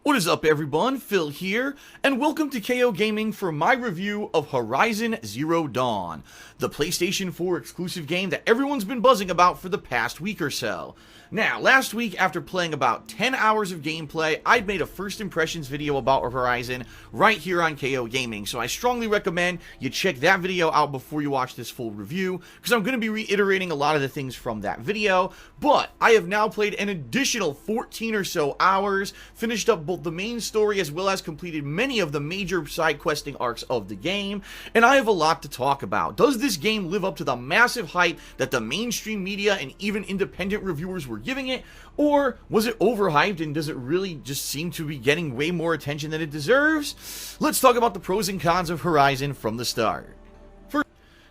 What is up, everyone? Phil here, and welcome to KOGaming for my review of Horizon Zero Dawn, the PlayStation 4 exclusive game that everyone's been buzzing about for the past week or so. Now, last week, after playing about 10 hours of gameplay, I made a first impressions video about Horizon right here on KOGaming, so I strongly recommend you check that video out before you watch this full review, because I'm going to be reiterating a lot of the things from that video, but I have now played an additional 14 or so hours, finished up both the main story as well as completed many of the major side questing arcs of the game, and I have a lot to talk about. Does this game live up to the massive hype that the mainstream media and even independent reviewers were giving it, or was it overhyped and does it really just seem to be getting way more attention than it deserves? Let's talk about the pros and cons of Horizon from the start.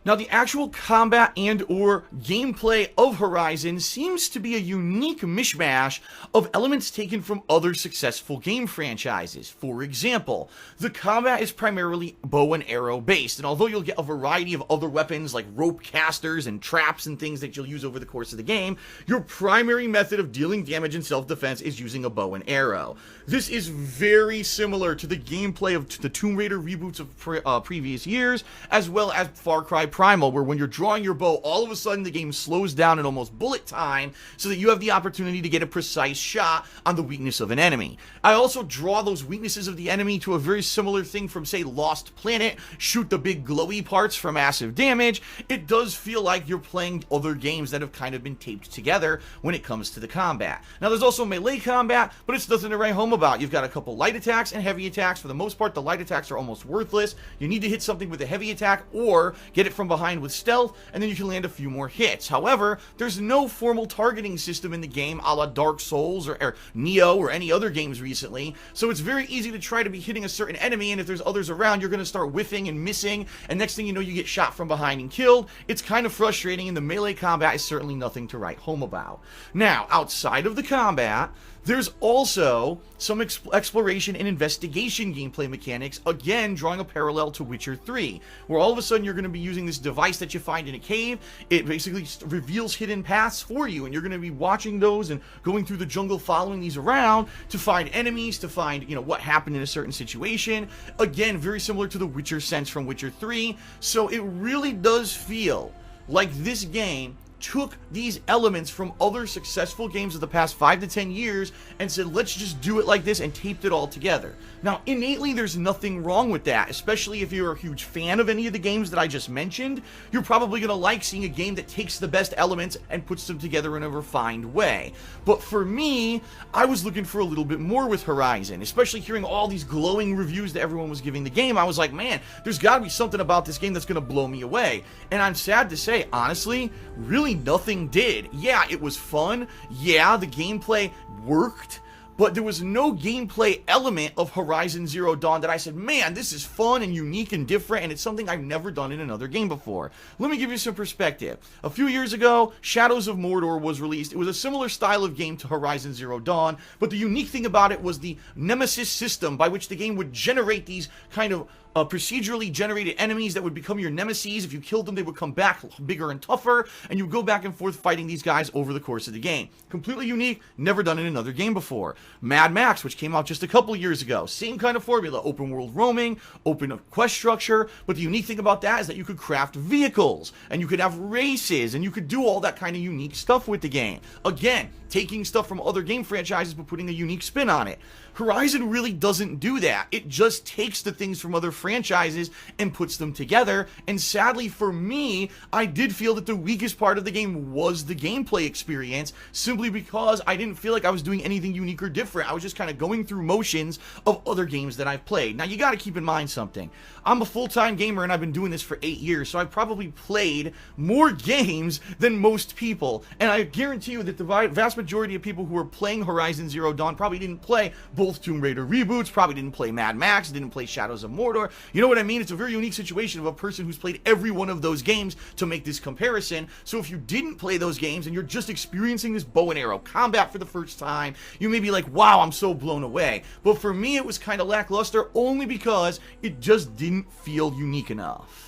Now, the actual combat and or gameplay of Horizon seems to be a unique mishmash of elements taken from other successful game franchises. For example, the combat is primarily bow and arrow based, and although you'll get a variety of other weapons like rope casters and traps and things that you'll use over the course of the game, your primary method of dealing damage in self-defense is using a bow and arrow. This is very similar to the gameplay of the Tomb Raider reboots of previous years, as well as Far Cry Primal, where when you're drawing your bow, all of a sudden the game slows down at almost bullet time so that you have the opportunity to get a precise shot on the weakness of an enemy. I also draw those weaknesses of the enemy to a very similar thing from, say, Lost Planet, shoot the big glowy parts for massive damage. It does feel like you're playing other games that have kind of been taped together when it comes to the combat. Now, there's also melee combat, but it's nothing to write home about. You've got a couple light attacks and heavy attacks. For the most part, the light attacks are almost worthless. You need to hit something with a heavy attack or get it from behind with stealth, and then you can land a few more hits. However, there's no formal targeting system in the game a la Dark Souls or Neo or any other games recently, so it's very easy to try to be hitting a certain enemy, and if there's others around, you're going to start whiffing and missing, and next thing you know, you get shot from behind and killed. It's kind of frustrating, and the melee combat is certainly nothing to write home about. Now, outside of the combat, there's also some exploration and investigation gameplay mechanics, again drawing a parallel to Witcher 3, where all of a sudden you're going to be using this device that you find in a cave. It basically reveals hidden paths for you, and you're going to be watching those and going through the jungle following these around to find enemies, to find, what happened in a certain situation. Again, very similar to the Witcher sense from Witcher 3, so it really does feel like this game took these elements from other successful games of the past 5 to 10 years and said, let's just do it like this, and taped it all together. Now, innately, there's nothing wrong with that, especially if you're a huge fan of any of the games that I just mentioned. You're probably going to like seeing a game that takes the best elements and puts them together in a refined way. But for me, I was looking for a little bit more with Horizon, especially hearing all these glowing reviews that everyone was giving the game. I was like, man, there's got to be something about this game that's going to blow me away. And I'm sad to say, honestly, really nothing did. Yeah, it was fun. Yeah, the gameplay worked, but there was no gameplay element of Horizon Zero Dawn that I said, man, this is fun and unique and different, and it's something I've never done in another game before. Let me give you some perspective. A few years ago, Shadows of Mordor was released. It was a similar style of game to Horizon Zero Dawn, but the unique thing about it was the Nemesis system by which the game would generate these kind of procedurally generated enemies that would become your nemesis. If you killed them, they would come back bigger and tougher, and you would go back and forth fighting these guys over the course of the game. Completely unique, never done in another game before. Mad Max, which came out just a couple years ago, same kind of formula, open world roaming, open quest structure, but the unique thing about that is that you could craft vehicles, and you could have races, and you could do all that kind of unique stuff with the game. Again, taking stuff from other game franchises but putting a unique spin on it. Horizon really doesn't do that. It just takes the things from other franchises and puts them together, and sadly for me, I did feel that the weakest part of the game was the gameplay experience, simply because I didn't feel like I was doing anything unique or different. I was just kind of going through motions of other games that I've played. Now, you gotta keep in mind something. I'm a full-time gamer and I've been doing this for 8 years, so I've probably played more games than most people, and I guarantee you that the vast majority of people who are playing Horizon Zero Dawn probably didn't play both Tomb Raider reboots, probably didn't play Mad Max, didn't play Shadows of Mordor. You know what I mean? It's a very unique situation of a person who's played every one of those games to make this comparison. So if you didn't play those games and you're just experiencing this bow and arrow combat for the first time, you may be like, wow, I'm so blown away. But for me, it was kind of lackluster only because it just didn't feel unique enough.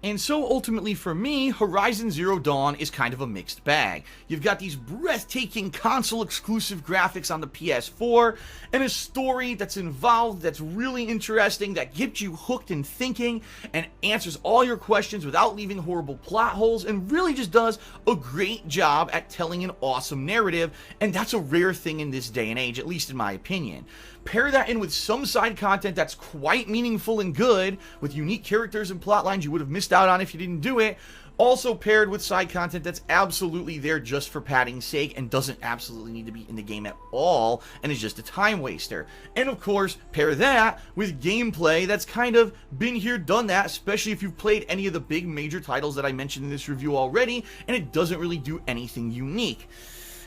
And so ultimately for me, Horizon Zero Dawn is kind of a mixed bag. You've got these breathtaking console exclusive graphics on the PS4 and a story that's involved, that's really interesting, that gets you hooked and thinking and answers all your questions without leaving horrible plot holes and really just does a great job at telling an awesome narrative, and that's a rare thing in this day and age, at least in my opinion. Pair that in with some side content that's quite meaningful and good, with unique characters and plot lines you would have missed out on if you didn't do it, also paired with side content that's absolutely there just for padding's sake and doesn't absolutely need to be in the game at all and is just a time waster. And of course, pair that with gameplay that's kind of been here, done that, especially if you've played any of the big major titles that I mentioned in this review already, and it doesn't really do anything unique.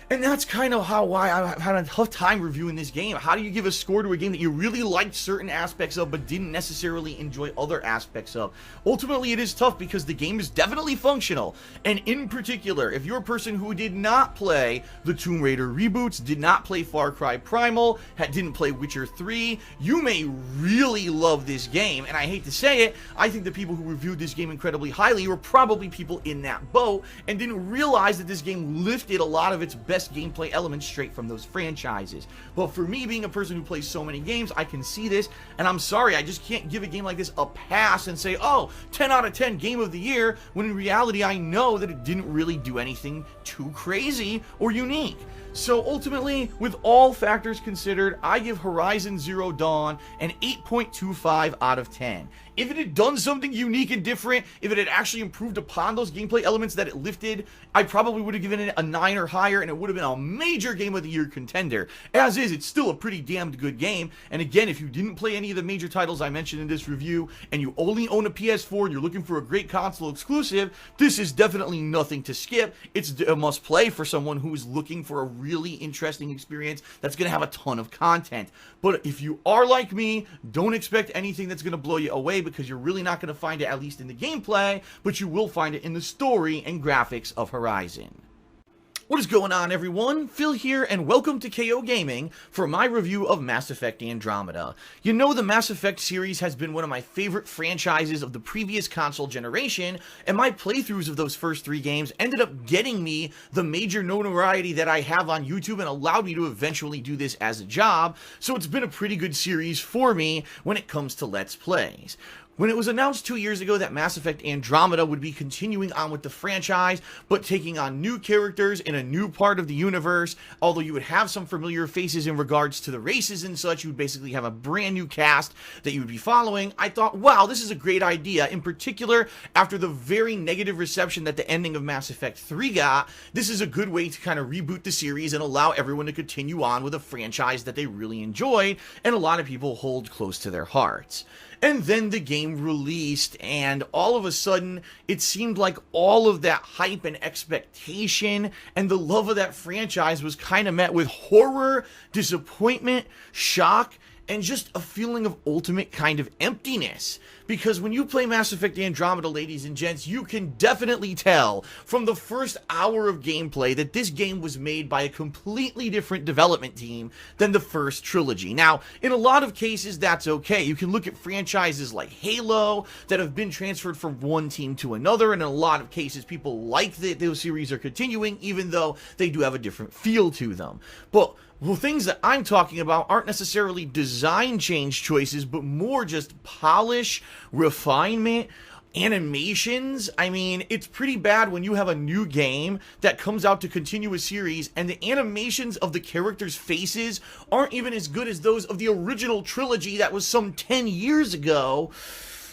And that's kind of why I've had a tough time reviewing this game. How do you give a score to a game that you really liked certain aspects of but didn't necessarily enjoy other aspects of? Ultimately, it is tough because the game is definitely functional. And in particular, if you're a person who did not play the Tomb Raider reboots, did not play Far Cry Primal, didn't play Witcher 3, you may really love this game. And I hate to say it, I think the people who reviewed this game incredibly highly were probably people in that boat and didn't realize that this game lifted a lot of its best gameplay elements straight from those franchises. But for me, being a person who plays so many games, I can see this, and I'm sorry, I just can't give a game like this a pass and say, oh, 10 out of 10 game of the year, when in reality I know that it didn't really do anything too crazy or unique. So ultimately, with all factors considered, I give Horizon Zero Dawn an 8.25 out of 10. If it had done something unique and different, if it had actually improved upon those gameplay elements that it lifted, I probably would have given it a 9 or higher, and it would have been a major Game of the Year contender. As is, it's still a pretty damned good game, and again, if you didn't play any of the major titles I mentioned in this review, and you only own a PS4 and you're looking for a great console exclusive, this is definitely nothing to skip. It's a must-play for someone who is looking for a really interesting experience that's going to have a ton of content. But if you are like me, don't expect anything that's going to blow you away, because you're really not going to find it, at least in the gameplay, but you will find it in the story and graphics of Horizon. What is going on, everyone? Phil here, and welcome to KOGaming for my review of Mass Effect Andromeda. You know, the Mass Effect series has been one of my favorite franchises of the previous console generation, and my playthroughs of those first 3 games ended up getting me the major notoriety that I have on YouTube and allowed me to eventually do this as a job, so it's been a pretty good series for me when it comes to Let's Plays. When it was announced 2 years ago that Mass Effect Andromeda would be continuing on with the franchise, but taking on new characters in a new part of the universe, although you would have some familiar faces in regards to the races and such, you would basically have a brand new cast that you would be following, I thought, wow, this is a great idea. In particular, after the very negative reception that the ending of Mass Effect 3 got, this is a good way to kind of reboot the series and allow everyone to continue on with a franchise that they really enjoyed and a lot of people hold close to their hearts. And then the game released, and all of a sudden, it seemed like all of that hype and expectation and the love of that franchise was kind of met with horror, disappointment, shock, and just a feeling of ultimate kind of emptiness. Because when you play Mass Effect Andromeda, ladies and gents, you can definitely tell from the first hour of gameplay that this game was made by a completely different development team than the first trilogy. Now, in a lot of cases, that's okay. You can look at franchises like Halo that have been transferred from one team to another, and in a lot of cases, people like that those series are continuing, even though they do have a different feel to them. But the things that I'm talking about aren't necessarily design change choices, but more just polish, refinement, animations. I mean, it's pretty bad when you have a new game that comes out to continue a series and the animations of the characters' faces aren't even as good as those of the original trilogy that was some 10 years ago.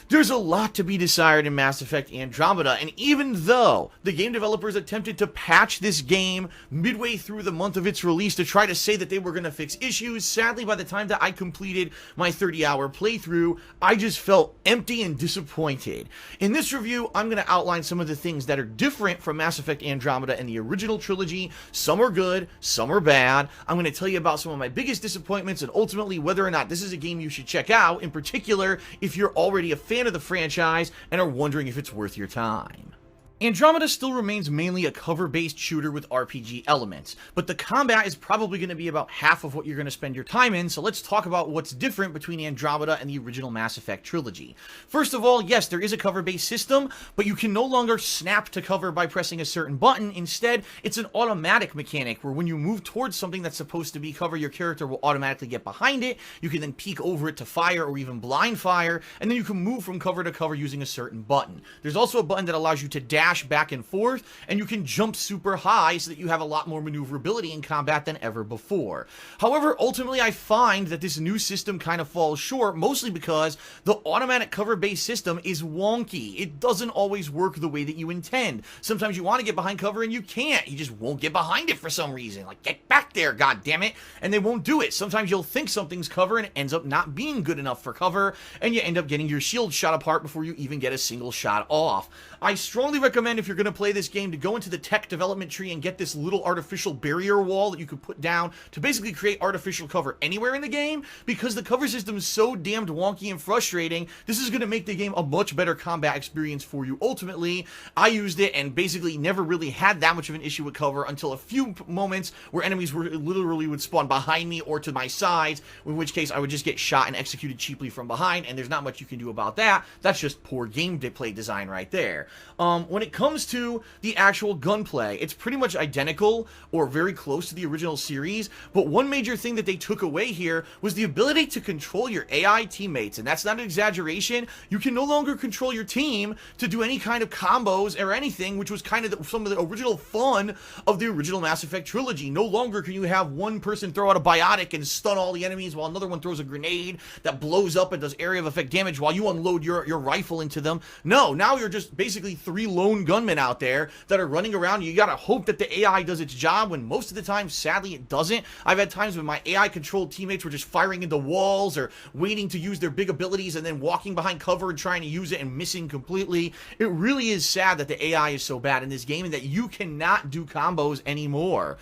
There's a lot to be desired in Mass Effect Andromeda, and even though the game developers attempted to patch this game midway through the month of its release to try to say that they were going to fix issues, sadly by the time that I completed my 30-hour playthrough, I just felt empty and disappointed. In this review, I'm going to outline some of the things that are different from Mass Effect Andromeda and the original trilogy. Some are good, some are bad. I'm going to tell you about some of my biggest disappointments and ultimately whether or not this is a game you should check out, in particular if you're already a fan of the franchise and are wondering if it's worth your time. Andromeda still remains mainly a cover-based shooter with RPG elements, but the combat is probably going to be about half of what you're going to spend your time in, so let's talk about what's different between Andromeda and the original Mass Effect trilogy. First of all, yes, there is a cover-based system, but you can no longer snap to cover by pressing a certain button. Instead, it's an automatic mechanic where when you move towards something that's supposed to be cover, your character will automatically get behind it, you can then peek over it to fire or even blind fire, and then you can move from cover to cover using a certain button. There's also a button that allows you to dash back and forth, and you can jump super high so that you have a lot more maneuverability in combat than ever before. However, ultimately I find that this new system kind of falls short, mostly because the automatic cover-based system is wonky. It doesn't always work the way that you intend. Sometimes you want to get behind cover and you can't. You just won't get behind it for some reason. Like, get back there, god damn it. And they won't do it. Sometimes you'll think something's cover and it ends up not being good enough for cover, and you end up getting your shield shot apart before you even get a single shot off. I strongly recommend, if you're going to play this game, to go into the tech development tree and get this little artificial barrier wall that you could put down to basically create artificial cover anywhere in the game, because the cover system is so damned wonky and frustrating. This is going to make the game a much better combat experience for you. Ultimately, I used it and basically never really had that much of an issue with cover until a few moments where enemies were literally would spawn behind me or to my sides, in which case I would just get shot and executed cheaply from behind, and there's not much you can do about that. That's just poor gameplay design right there. When it comes to the actual gunplay, it's pretty much identical or very close to the original series, but one major thing that they took away here was the ability to control your AI teammates, and that's not an exaggeration. You can no longer control your team to do any kind of combos or anything, which was kind of some of the original fun of the original Mass Effect trilogy. No longer can you have one person throw out a biotic and stun all the enemies while another one throws a grenade that blows up and does area of effect damage while you unload your rifle into them. No, now you're just basically three lone gunmen out there that are running around. You gotta hope that the AI does its job, when most of the time, sadly, it doesn't. I've had times when my AI-controlled teammates were just firing into walls or waiting to use their big abilities and then walking behind cover and trying to use it and missing completely. It really is sad that the AI is so bad in this game and that you cannot do combos anymore.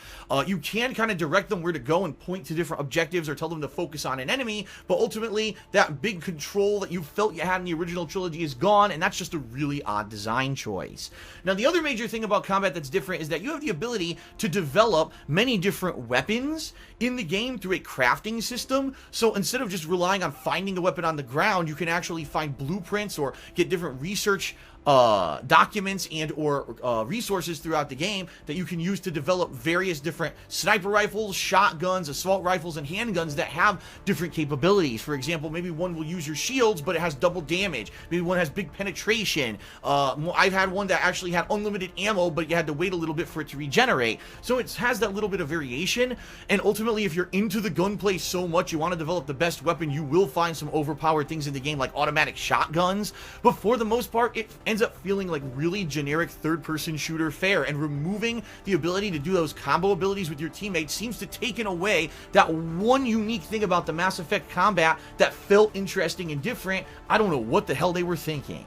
You can kind of direct them where to go and point to different objectives or tell them to focus on an enemy, but ultimately, that big control that you felt you had in the original trilogy is gone, and that's just a really odd design choice. Now, the other major thing about combat that's different is that you have the ability to develop many different weapons in the game through a crafting system. So instead of just relying on finding a weapon on the ground, you can actually find blueprints or get different research documents and or resources throughout the game that you can use to develop various different sniper rifles, shotguns, assault rifles, and handguns that have different capabilities. For example, maybe one will use your shields, but it has double damage. Maybe one has big penetration. I've had one that actually had unlimited ammo, but you had to wait a little bit for it to regenerate. So it has that little bit of variation, and ultimately, if you're into the gunplay so much, you want to develop the best weapon, you will find some overpowered things in the game, like automatic shotguns, but for the most part, it ends up feeling like really generic third-person shooter fare, and removing the ability to do those combo abilities with your teammates seems to take away that one unique thing about the Mass Effect combat that felt interesting and different. I don't know what the hell they were thinking.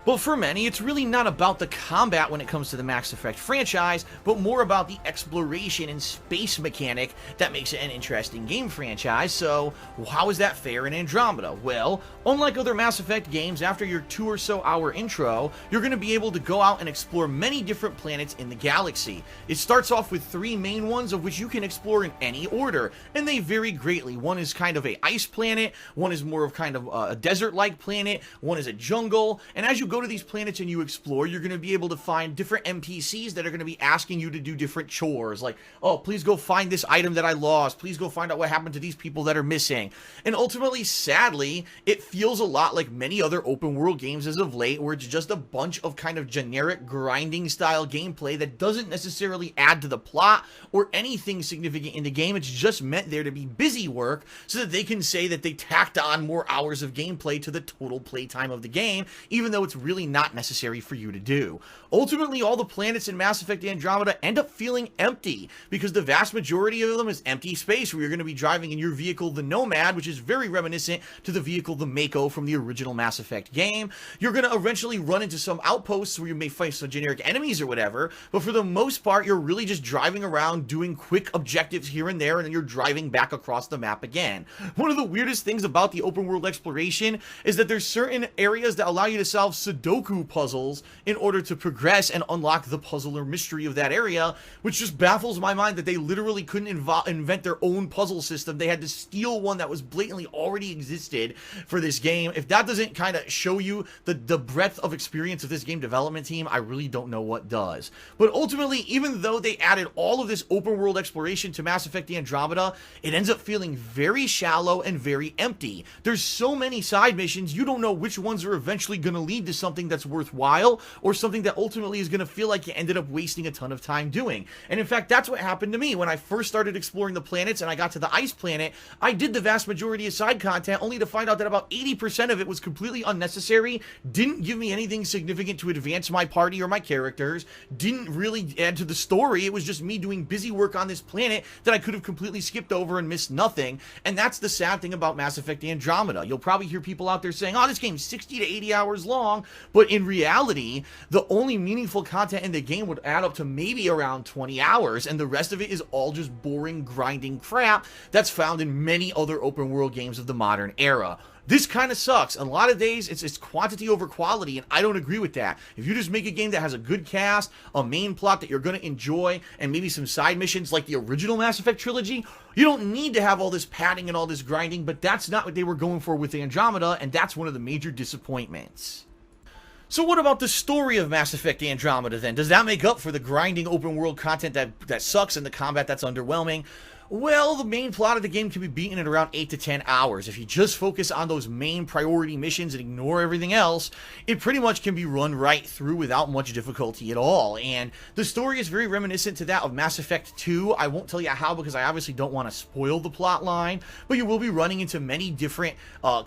But for many, it's really not about the combat when it comes to the Mass Effect franchise, but more about the exploration and space mechanic that makes it an interesting game franchise. So how is that fair in Andromeda? Well, unlike other Mass Effect games, after your 2 or so hour intro, you're going to be able to go out and explore many different planets in the galaxy. It starts off with 3 main ones, of which you can explore in any order, and they vary greatly. One is kind of a ice planet, one is more of kind of a desert-like planet, one is a jungle, and as you go to these planets and you explore, you're going to be able to find different NPCs that are going to be asking you to do different chores, like, oh, please go find this item that I lost, please go find out what happened to these people that are missing. And ultimately, sadly, it feels a lot like many other open world games as of late, where it's just a bunch of kind of generic grinding style gameplay that doesn't necessarily add to the plot or anything significant in the game. It's just meant there to be busy work so that they can say that they tacked on more hours of gameplay to the total playtime of the game, even though it's really not necessary for you to do. Ultimately, all the planets in Mass Effect Andromeda end up feeling empty, because the vast majority of them is empty space where you're going to be driving in your vehicle, the Nomad, which is very reminiscent to the vehicle, the Mako, from the original Mass Effect game. You're going to eventually run into some outposts where you may fight some generic enemies or whatever, but for the most part, you're really just driving around doing quick objectives here and there, and then you're driving back across the map again. One of the weirdest things about the open world exploration is that there's certain areas that allow you to solve Sudoku puzzles in order to progress and unlock the puzzle or mystery of that area, which just baffles my mind that they literally couldn't invent their own puzzle system. They had to steal one that was blatantly already existed for this game. If that doesn't kind of show you the breadth of experience of this game development team, I really don't know what does. But ultimately, even though they added all of this open world exploration to Mass Effect Andromeda, it ends up feeling very shallow and very empty. There's so many side missions, you don't know which ones are eventually going to lead to something that's worthwhile, or something that ultimately is going to feel like you ended up wasting a ton of time doing. And in fact, that's what happened to me when I first started exploring the planets and I got to the ice planet. I did the vast majority of side content, only to find out that about 80% of it was completely unnecessary, didn't give me anything significant to advance my party or my characters, didn't really add to the story. It was just me doing busy work on this planet that I could have completely skipped over and missed nothing. And that's the sad thing about Mass Effect Andromeda. You'll probably hear people out there saying, oh, this game's 60 to 80 hours long, but in reality, the only meaningful content in the game would add up to maybe around 20 hours, and the rest of it is all just boring, grinding crap that's found in many other open world games of the modern era. This kind of sucks. A lot of days, it's quantity over quality, and I don't agree with that. If you just make a game that has a good cast, a main plot that you're going to enjoy, and maybe some side missions like the original Mass Effect trilogy, you don't need to have all this padding and all this grinding, but that's not what they were going for with Andromeda, and that's one of the major disappointments. So what about the story of Mass Effect Andromeda then? Does that make up for the grinding open world content that sucks and the combat that's underwhelming? Well, the main plot of the game can be beaten in around 8 to 10 hours. If you just focus on those main priority missions and ignore everything else, it pretty much can be run right through without much difficulty at all. And the story is very reminiscent to that of Mass Effect 2. I won't tell you how because I obviously don't want to spoil the plot line, but you will be running into many different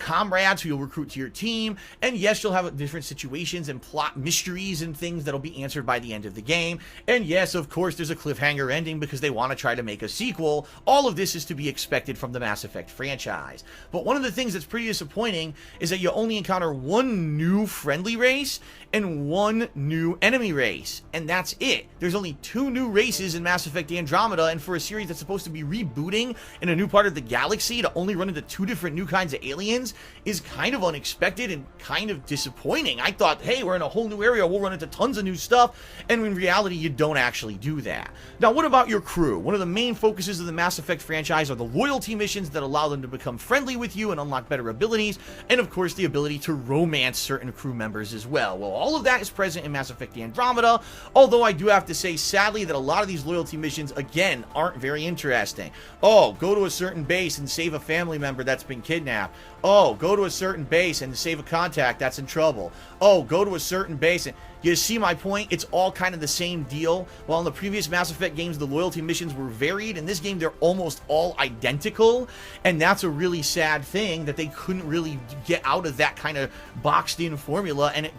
comrades who you'll recruit to your team. And yes, you'll have different situations and plot mysteries and things that'll be answered by the end of the game. And yes, of course, there's a cliffhanger ending because they want to try to make a sequel. All of this is to be expected from the Mass Effect franchise. But one of the things that's pretty disappointing is that you only encounter one new friendly race and one new enemy race. And that's it. There's only 2 new races in Mass Effect Andromeda, and for a series that's supposed to be rebooting in a new part of the galaxy to only run into 2 different new kinds of aliens is kind of unexpected and kind of disappointing. I thought, hey, we're in a whole new area, we'll run into tons of new stuff, and in reality, you don't actually do that. Now, what about your crew? One of the main focuses of the Mass Effect franchise are the loyalty missions that allow them to become friendly with you and unlock better abilities, and of course the ability to romance certain crew members as well. Well, all of that is present in Mass Effect Andromeda, although I do have to say sadly that a lot of these loyalty missions again aren't very interesting. Oh, go to a certain base and save a family member that's been kidnapped. Oh, go to a certain base and save a contact that's in trouble. Oh, go to a certain base and... You see my point? It's all kind of the same deal. While in the previous Mass Effect games, the loyalty missions were varied. In this game, they're almost all identical. And that's a really sad thing that they couldn't really get out of that kind of boxed-in formula. And it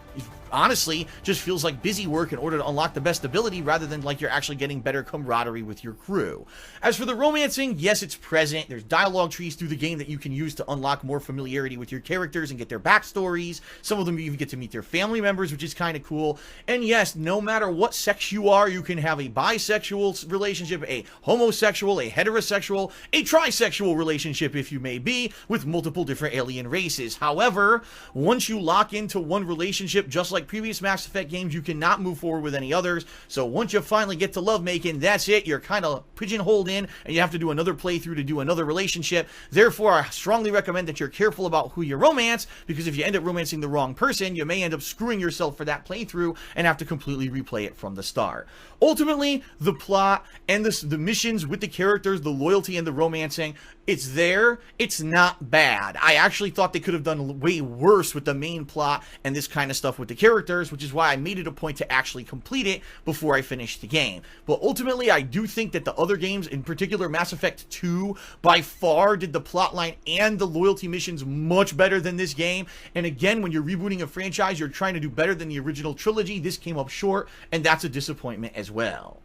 honestly just feels like busy work in order to unlock the best ability rather than like you're actually getting better camaraderie with your crew. As for the romancing, yes, it's present. There's dialogue trees through the game that you can use to unlock more familiarity with your characters and get their backstories. Some of them you even get to meet their family members, which is kind of cool. And yes, no matter what sex you are, you can have a bisexual relationship, a homosexual, a heterosexual, a trisexual relationship if you may be, with multiple different alien races. However, once you lock into one relationship, just like previous Mass Effect games, you cannot move forward with any others. So once you finally get to lovemaking, that's it. You're kind of pigeonholed in, and you have to do another playthrough to do another relationship. Therefore, I strongly recommend that you're careful about who you romance, because if you end up romancing the wrong person, you may end up screwing yourself for that playthrough and have to completely replay it from the start. Ultimately, the plot and the missions with the characters, the loyalty and the romancing, it's there. It's not bad. I actually thought they could have done way worse with the main plot and this kind of stuff with the characters, which is why I made it a point to actually complete it before I finished the game. But ultimately, I do think that the other games, in particular Mass Effect 2, by far did the plotline and the loyalty missions much better than this game. And again, when you're rebooting a franchise, you're trying to do better than the original trilogy. This came up short, and that's a disappointment as well.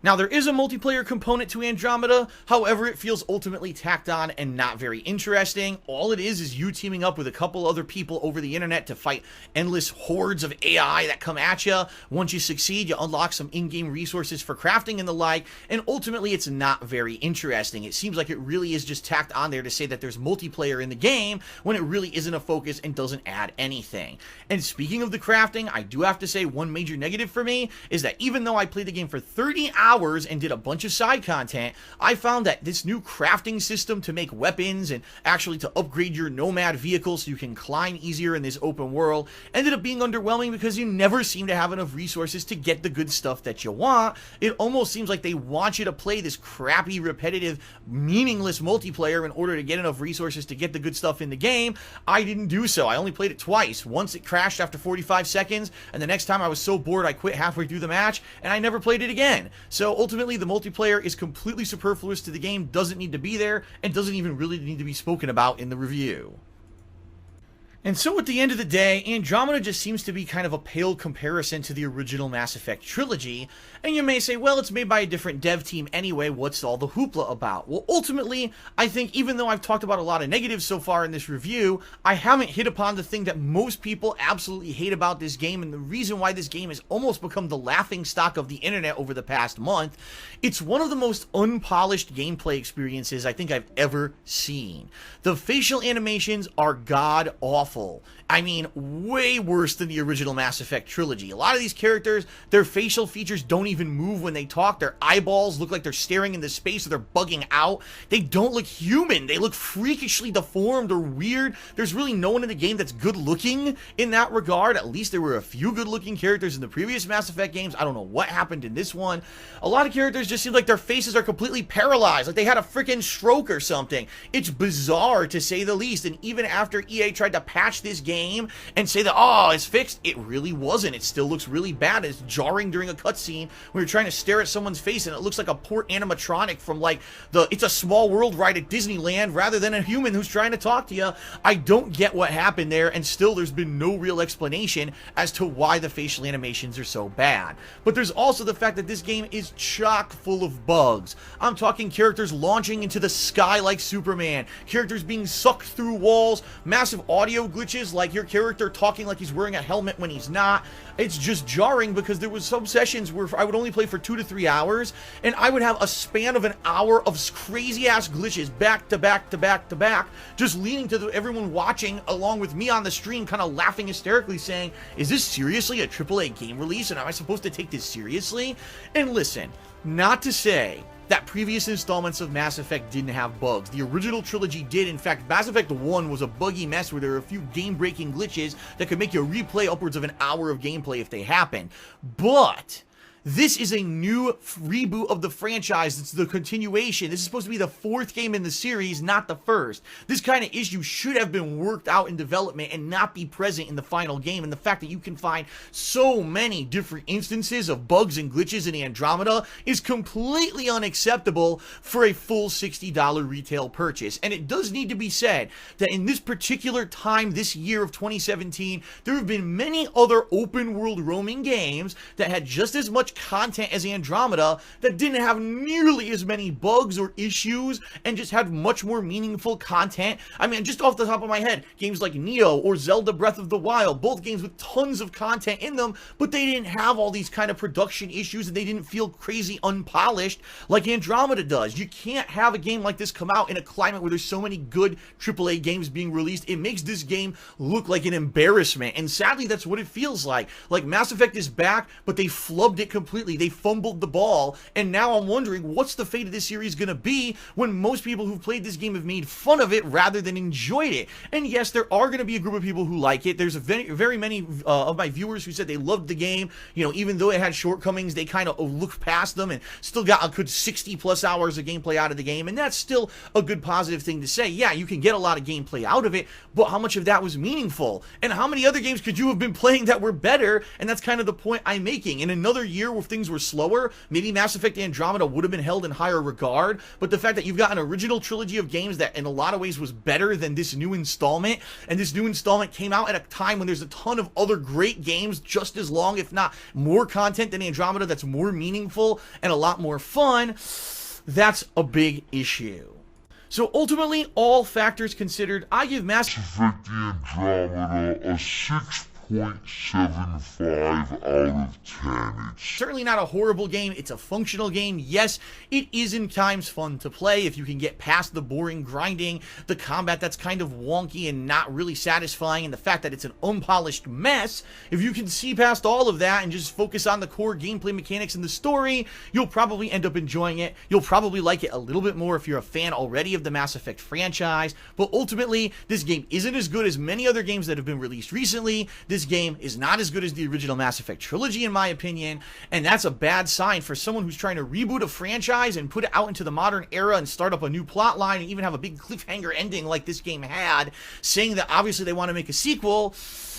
Now, there is a multiplayer component to Andromeda, however, it feels ultimately tacked on and not very interesting. All it is you teaming up with a couple other people over the internet to fight endless hordes of AI that come at you. Once you succeed, you unlock some in-game resources for crafting and the like, and ultimately it's not very interesting. It seems like it really is just tacked on there to say that there's multiplayer in the game, when it really isn't a focus and doesn't add anything. And speaking of the crafting, I do have to say one major negative for me is that even though I played the game for 30 hours and did a bunch of side content, I found that this new crafting system to make weapons and actually to upgrade your nomad vehicle so you can climb easier in this open world ended up being underwhelming because you never seem to have enough resources to get the good stuff that you want. It almost seems like they want you to play this crappy, repetitive, meaningless multiplayer in order to get enough resources to get the good stuff in the game. I didn't do so. I only played it twice. Once it crashed after 45 seconds, and the next time I was so bored I quit halfway through the match, and I never played it again. So ultimately, the multiplayer is completely superfluous to the game, doesn't need to be there, and doesn't even really need to be spoken about in the review. And so at the end of the day, Andromeda just seems to be kind of a pale comparison to the original Mass Effect trilogy, and you may say, well, it's made by a different dev team anyway, what's all the hoopla about? Well, ultimately, I think even though I've talked about a lot of negatives so far in this review, I haven't hit upon the thing that most people absolutely hate about this game, and the reason why this game has almost become the laughingstock of the internet over the past month. It's one of the most unpolished gameplay experiences I think I've ever seen. The facial animations are god-awful. I mean, way worse than the original Mass Effect trilogy. A lot of these characters, their facial features don't even move when they talk. Their eyeballs look like they're staring into space or they're bugging out. They don't look human. They look freakishly deformed or weird. There's really no one in the game that's good looking in that regard. At least there were a few good looking characters in the previous Mass Effect games. I don't know what happened in this one. A lot of characters just seem like their faces are completely paralyzed, like they had a freaking stroke or something. It's bizarre to say the least, and even after EA tried to patch this game and say that, oh, it's fixed, it really wasn't. It still looks really bad. It's jarring during a cutscene when you're trying to stare at someone's face and it looks like a poor animatronic from like the It's a Small World ride at Disneyland rather than a human who's trying to talk to you. I don't get what happened there, and still there's been no real explanation as to why the facial animations are so bad. But there's also the fact that this game is chock full of bugs. I'm talking characters launching into the sky like Superman, characters being sucked through walls, massive audio glitches like your character talking like he's wearing a helmet when he's not. It's just jarring because there was some sessions where I would only play for 2 to 3 hours, and I would have a span of an hour of crazy ass glitches back to back to back to back, just leading to everyone watching along with me on the stream kind of laughing hysterically saying, is this seriously a AAA game release and am I supposed to take this seriously? And listen, not to say that previous installments of Mass Effect didn't have bugs. The original trilogy did. In fact, Mass Effect 1 was a buggy mess where there were a few game-breaking glitches that could make you replay upwards of an hour of gameplay if they happened. But this is a new reboot of the franchise. It's the continuation. This is supposed to be the 4th game in the series, not the first. This kind of issue should have been worked out in development and not be present in the final game. And the fact that you can find so many different instances of bugs and glitches in Andromeda is completely unacceptable for a full $60 retail purchase. And it does need to be said that in this particular time, this year of 2017, there have been many other open world roaming games that had just as much content as Andromeda that didn't have nearly as many bugs or issues and just had much more meaningful content. I mean, just off the top of my head, games like Neo or Zelda Breath of the Wild, both games with tons of content in them, but they didn't have all these kind of production issues and they didn't feel crazy unpolished like Andromeda does. You can't have a game like this come out in a climate where there's so many good AAA games being released. It makes this game look like an embarrassment, and sadly that's what it feels like. Like, Mass Effect is back, but they flubbed it completely. They fumbled the ball, and now I'm wondering what's the fate of this series gonna be when most people who've played this game have made fun of it rather than enjoyed it. And yes, there are gonna be a group of people who like it. There's very many of my viewers who said they loved the game. You know, even though it had shortcomings, they kind of looked past them and still got a good 60 plus hours of gameplay out of the game, and that's still a good positive thing to say. Yeah, you can get a lot of gameplay out of it, but how much of that was meaningful? And how many other games could you have been playing that were better? And that's kind of the point I'm making. In another year year where things were slower, maybe Mass Effect Andromeda would have been held in higher regard, but the fact that you've got an original trilogy of games that in a lot of ways was better than this new installment, and this new installment came out at a time when there's a ton of other great games just as long, if not more content than Andromeda that's more meaningful and a lot more fun, that's a big issue. So ultimately, all factors considered, I give Mass Effect Andromeda a 6.75 out of 10. It's certainly not a horrible game. It's a functional game. Yes, it is in times fun to play if you can get past the boring grinding, the combat that's kind of wonky and not really satisfying, and the fact that it's an unpolished mess. If you can see past all of that and just focus on the core gameplay mechanics and the story, you'll probably end up enjoying it. You'll probably like it a little bit more if you're a fan already of the Mass Effect franchise, but ultimately, this game isn't as good as many other games that have been released recently. This game is not as good as the original Mass Effect trilogy, in my opinion, and that's a bad sign for someone who's trying to reboot a franchise and put it out into the modern era and start up a new plot line and even have a big cliffhanger ending like this game had, saying that obviously they want to make a sequel.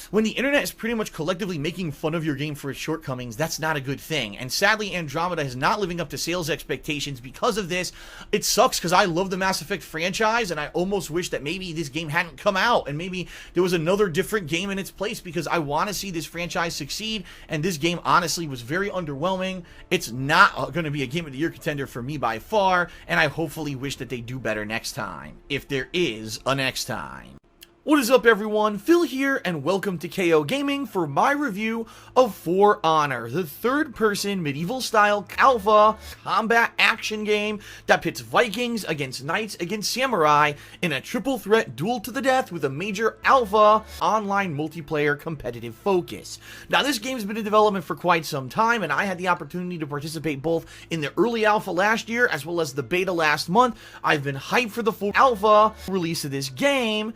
When the internet is pretty much collectively making fun of your game for its shortcomings, that's not a good thing. And sadly, Andromeda is not living up to sales expectations because of this. It sucks because I love the Mass Effect franchise, and I almost wish that maybe this game hadn't come out and maybe there was another different game in its place, because I want to see this franchise succeed, and this game honestly was very underwhelming. It's not going to be a Game of the Year contender for me by far, and I hopefully wish that they do better next time, if there is a next time. What is up, everyone? Phil here, and welcome to KOGaming for my review of For Honor, the third-person medieval-style alpha combat action game that pits Vikings against knights against samurai in a triple-threat duel to the death with a major alpha online multiplayer competitive focus. Now, this game's been in development for quite some time, and I had the opportunity to participate both in the early alpha last year as well as the beta last month. I've been hyped for the full alpha release of this game.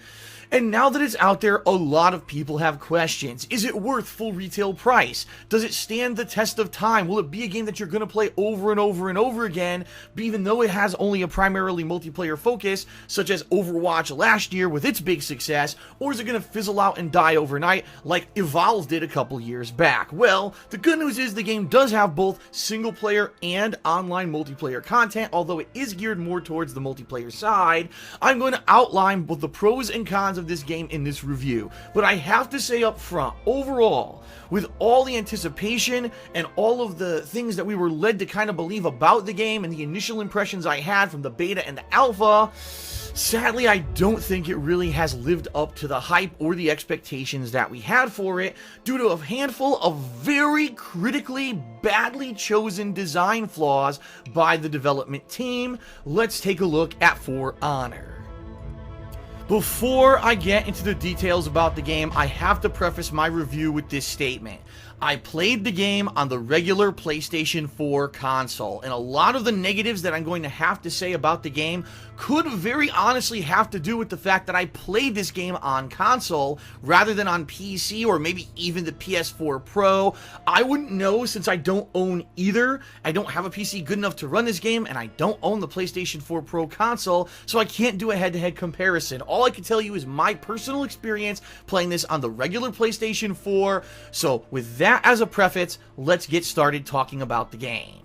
And now that it's out there, a lot of people have questions. Is it worth full retail price? Does it stand the test of time? Will it be a game that you're going to play over and over and over again, even though it has only a primarily multiplayer focus, such as Overwatch last year with its big success? Or is it going to fizzle out and die overnight like Evolve did a couple years back? Well, the good news is the game does have both single player and online multiplayer content, although it is geared more towards the multiplayer side. I'm going to outline both the pros and cons of this game in this review, but I have to say up front, overall, with all the anticipation and all of the things that we were led to kind of believe about the game and the initial impressions I had from the beta and the alpha, sadly, I don't think it really has lived up to the hype or the expectations that we had for it, due to a handful of very critically badly chosen design flaws by the development team. Let's take a look at For Honor. Before I get into the details about the game, I have to preface my review with this statement. I played the game on the regular PlayStation 4 console, and a lot of the negatives that I'm going to have to say about the game could very honestly have to do with the fact that I played this game on console rather than on PC or maybe even the PS4 Pro. I wouldn't know, since I don't own either. I don't have a PC good enough to run this game, and I don't own the PlayStation 4 Pro console, so I can't do a head-to-head comparison. All I can tell you is my personal experience playing this on the regular PlayStation 4. So with that as a preface, let's get started talking about the game.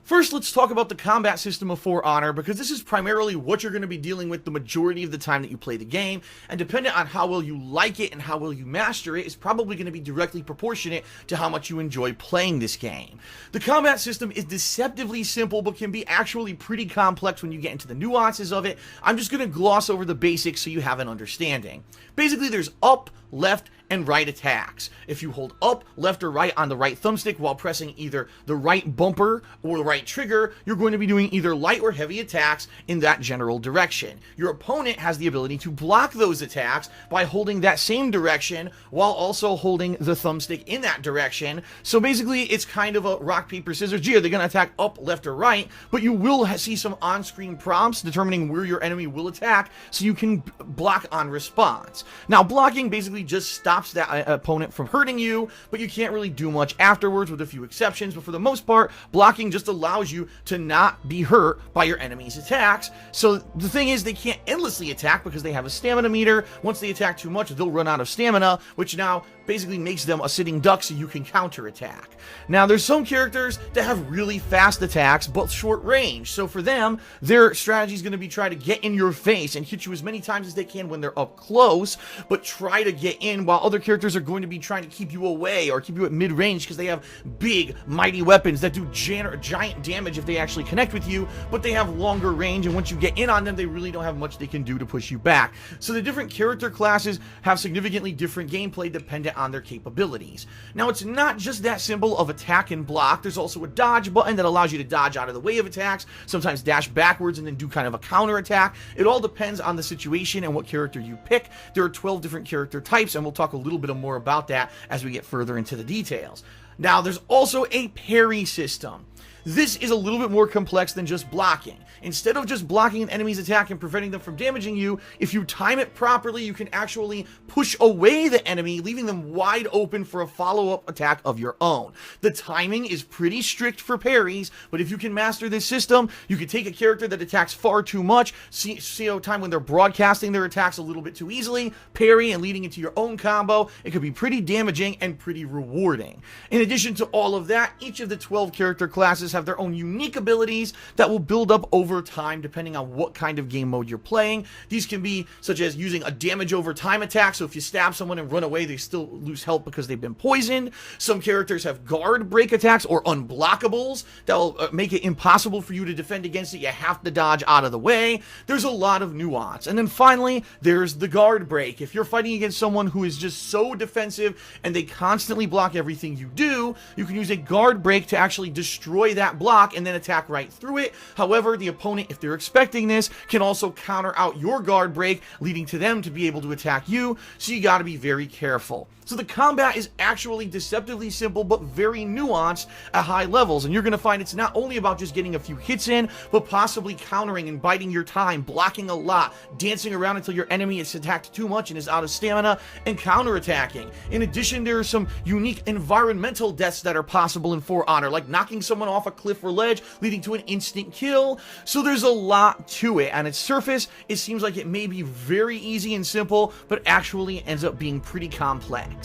First, let's talk about the combat system of For Honor, because this is primarily what you're going to be dealing with the majority of the time that you play the game, and depending on how well you like it and how well you master it, is probably going to be directly proportionate to how much you enjoy playing this game. The combat system is deceptively simple, but can be actually pretty complex when you get into the nuances of it. I'm just going to gloss over the basics so you have an understanding. Basically, there's up, left, and right attacks. If you hold up, left, or right on the right thumbstick while pressing either the right bumper or the right trigger, you're going to be doing either light or heavy attacks in that general direction. Your opponent has the ability to block those attacks by holding that same direction while also holding the thumbstick in that direction. So basically, it's kind of a rock, paper, scissors. Gee, are they going to attack up, left, or right? But you will see some on-screen prompts determining where your enemy will attack so you can block on response. Now, blocking basically just stops stops that opponent from hurting you, but you can't really do much afterwards with a few exceptions. But for the most part, blocking just allows you to not be hurt by your enemy's attacks. So the thing is, they can't endlessly attack because they have a stamina meter. Once they attack too much, they'll run out of stamina, which now basically makes them a sitting duck so you can counterattack. Now, there's some characters that have really fast attacks but short range. So for them, their strategy is going to be try to get in your face and hit you as many times as they can when they're up close, but try to get in, while other characters are going to be trying to keep you away or keep you at mid-range because they have big, mighty weapons that do giant damage if they actually connect with you, but they have longer range, and once you get in on them, they really don't have much they can do to push you back. So the different character classes have significantly different gameplay dependent on their capabilities. Now, it's not just that simple of attack and block. There's also a dodge button that allows you to dodge out of the way of attacks, sometimes dash backwards and then do kind of a counter attack. It all depends on the situation and what character you pick. There are 12 different character types, and we'll talk a little bit more about that as we get further into the details. Now, there's also a parry system. This is a little bit more complex than just blocking. Instead of just blocking an enemy's attack and preventing them from damaging you, if you time it properly, you can actually push away the enemy, leaving them wide open for a follow-up attack of your own. The timing is pretty strict for parries, but if you can master this system, you can take a character that attacks far too much, see a time when they're broadcasting their attacks a little bit too easily, parry and leading into your own combo. It could be pretty damaging and pretty rewarding. In addition to all of that, each of the 12 character classes have their own unique abilities that will build up over time depending on what kind of game mode you're playing. These can be such as using a damage over time attack, so if you stab someone and run away, they still lose health because they've been poisoned. Some characters have guard break attacks or unblockables that will make it impossible for you to defend against it. You have to dodge out of the way. There's a lot of nuance. And then finally, there's the guard break. If you're fighting against someone who is just so defensive and they constantly block everything you do, you can use a guard break to actually destroy that block and then attack right through it. However, the opponent, if they're expecting this, can also counter out your guard break, leading to them to be able to attack you, so you gotta be very careful. So the combat is actually deceptively simple but very nuanced at high levels, and you're going to find it's not only about just getting a few hits in, but possibly countering and biding your time, blocking a lot, dancing around until your enemy is attacked too much and is out of stamina, and counterattacking. In addition, there are some unique environmental deaths that are possible in For Honor, like knocking someone off a cliff or ledge, leading to an instant kill. So there's a lot to it. On its surface, it seems like it may be very easy and simple, but actually ends up being pretty complex.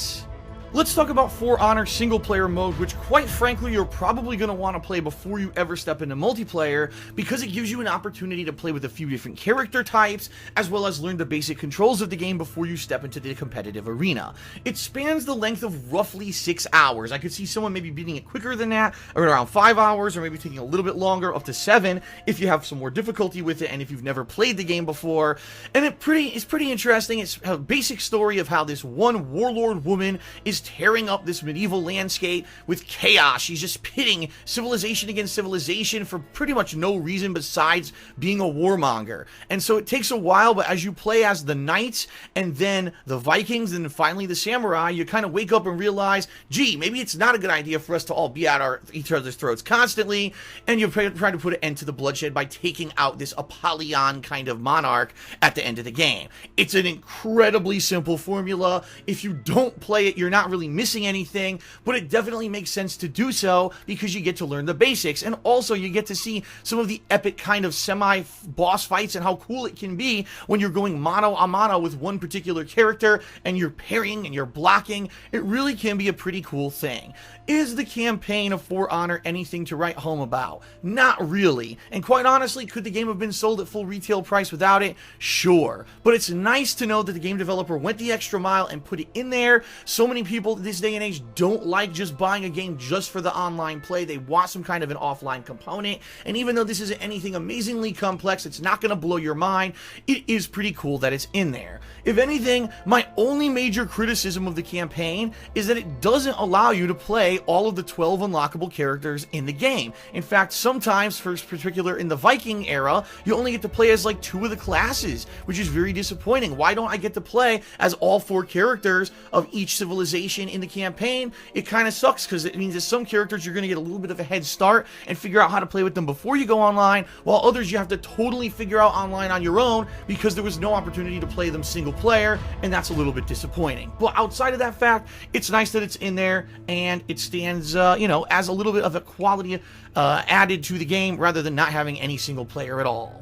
Let's talk about For Honor single player mode, which quite frankly you're probably going to want to play before you ever step into multiplayer, because it gives you an opportunity to play with a few different character types, as well as learn the basic controls of the game before you step into the competitive arena. It spans the length of roughly 6 hours. I could see someone maybe beating it quicker than that, or around 5 hours, or maybe taking a little bit longer, up to 7, if you have some more difficulty with it and if you've never played the game before. And it's pretty interesting. It's a basic story of how this one warlord woman is tearing up this medieval landscape with chaos. She's just pitting civilization against civilization for pretty much no reason besides being a warmonger. And so it takes a while, but as you play as the knights and then the Vikings and then finally the samurai, you kind of wake up and realize, gee, maybe it's not a good idea for us to all be at each other's throats constantly, and you try to put an end to the bloodshed by taking out this Apollyon kind of monarch at the end of the game. It's an incredibly simple formula. If you don't play it, you're not really missing anything, but it definitely makes sense to do so because you get to learn the basics, and also you get to see some of the epic kind of semi-boss fights and how cool it can be when you're going mano a mano with one particular character and you're parrying and you're blocking. It really can be a pretty cool thing. Is the campaign of For Honor anything to write home about? Not really. And quite honestly, could the game have been sold at full retail price without it? Sure. But it's nice to know that the game developer went the extra mile and put it in there. So many people this day and age don't like just buying a game just for the online play. They want some kind of an offline component. And even though this isn't anything amazingly complex, it's not going to blow your mind, it is pretty cool that it's in there. If anything, my only major criticism of the campaign is that it doesn't allow you to play all of the 12 unlockable characters in the game. In fact, sometimes, for particular in the Viking era, you only get to play as like 2 of the classes, which is very disappointing. Why don't I get to play as all 4 characters of each civilization Compilation in the campaign, it kind of sucks because it means that some characters you're going to get a little bit of a head start and figure out how to play with them before you go online, while others you have to totally figure out online on your own because there was no opportunity to play them single player, and that's a little bit disappointing. But outside of that fact, it's nice that it's in there and it stands, as a little bit of a quality added to the game rather than not having any single player at all.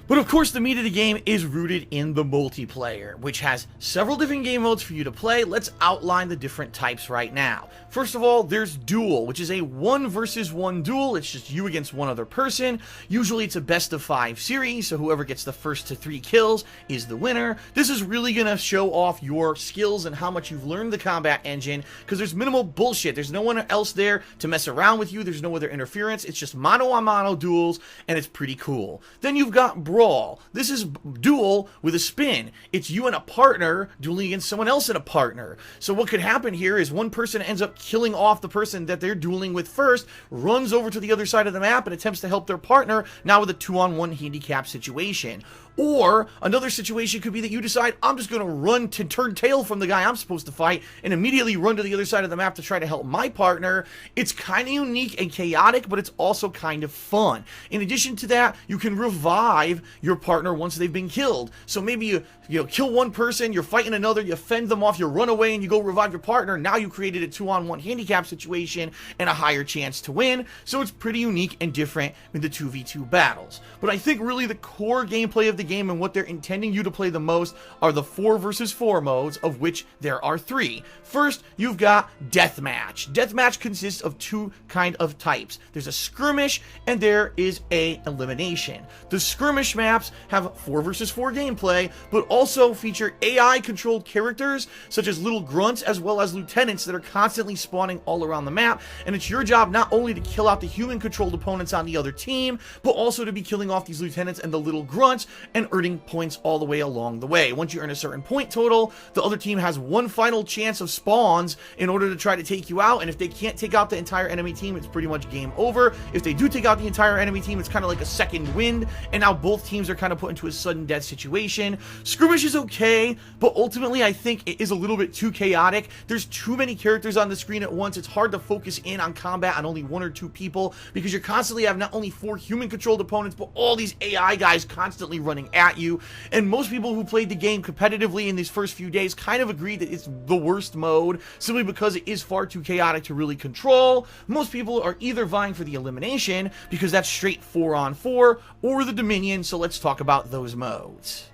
But of course, the meat of the game is rooted in the multiplayer, which has several different game modes for you to play. Let's outline the different types right now. First of all, there's Duel, which is a 1 versus 1 duel. It's just you against one other person. Usually it's a best of 5 series, so whoever gets the first to 3 kills is the winner. This is really going to show off your skills and how much you've learned the combat engine, because there's minimal bullshit. There's no one else there to mess around with you. There's no other interference. It's just mano-a-mano duels, and it's pretty cool. Then you've got Brawl. This is Duel with a spin. It's you and a partner dueling against someone else and a partner. So what could happen here is one person ends up killing off the person that they're dueling with first, runs over to the other side of the map and attempts to help their partner, now with a 2-on-1 handicap situation. Or another situation could be that you decide, I'm just going to run to turn tail from the guy I'm supposed to fight and immediately run to the other side of the map to try to help my partner. It's kind of unique and chaotic, but it's also kind of fun. In addition to that, you can revive your partner once they've been killed. So maybe you kill one person, you're fighting another, you fend them off, you run away and you go revive your partner. Now you created a 2-on-1 handicap situation and a higher chance to win. So it's pretty unique and different with the 2v2 battles. But I think really the core gameplay of the game and what they're intending you to play the most are the 4 versus 4 modes, of which there are 3. First, you've got Deathmatch. Deathmatch consists of 2 kind of types. There's a skirmish and there is a elimination. The skirmish maps have 4 versus 4 gameplay, but also feature AI controlled characters such as little grunts as well as lieutenants that are constantly spawning all around the map, and it's your job not only to kill out the human controlled opponents on the other team, but also to be killing off these lieutenants and the little grunts and earning points all the way along the way. Once you earn a certain point total, the other team has one final chance of spawns in order to try to take you out, and if they can't take out the entire enemy team, it's pretty much game over. If they do take out the entire enemy team, it's kind of like a second wind, and now both teams are kind of put into a sudden death situation. Skirmish is okay, but ultimately I think it is a little bit too chaotic. There's too many characters on the screen at once. It's hard to focus in on combat on only 1 or 2 people because you constantly have not only 4 human controlled opponents, but all these AI guys constantly running at you. And most people who played the game competitively in these first few days kind of agreed that it's the worst mode simply because it is far too chaotic to really control. Most people are either vying for the elimination because that's straight 4-on-4, or the Dominion, so let's talk about those modes.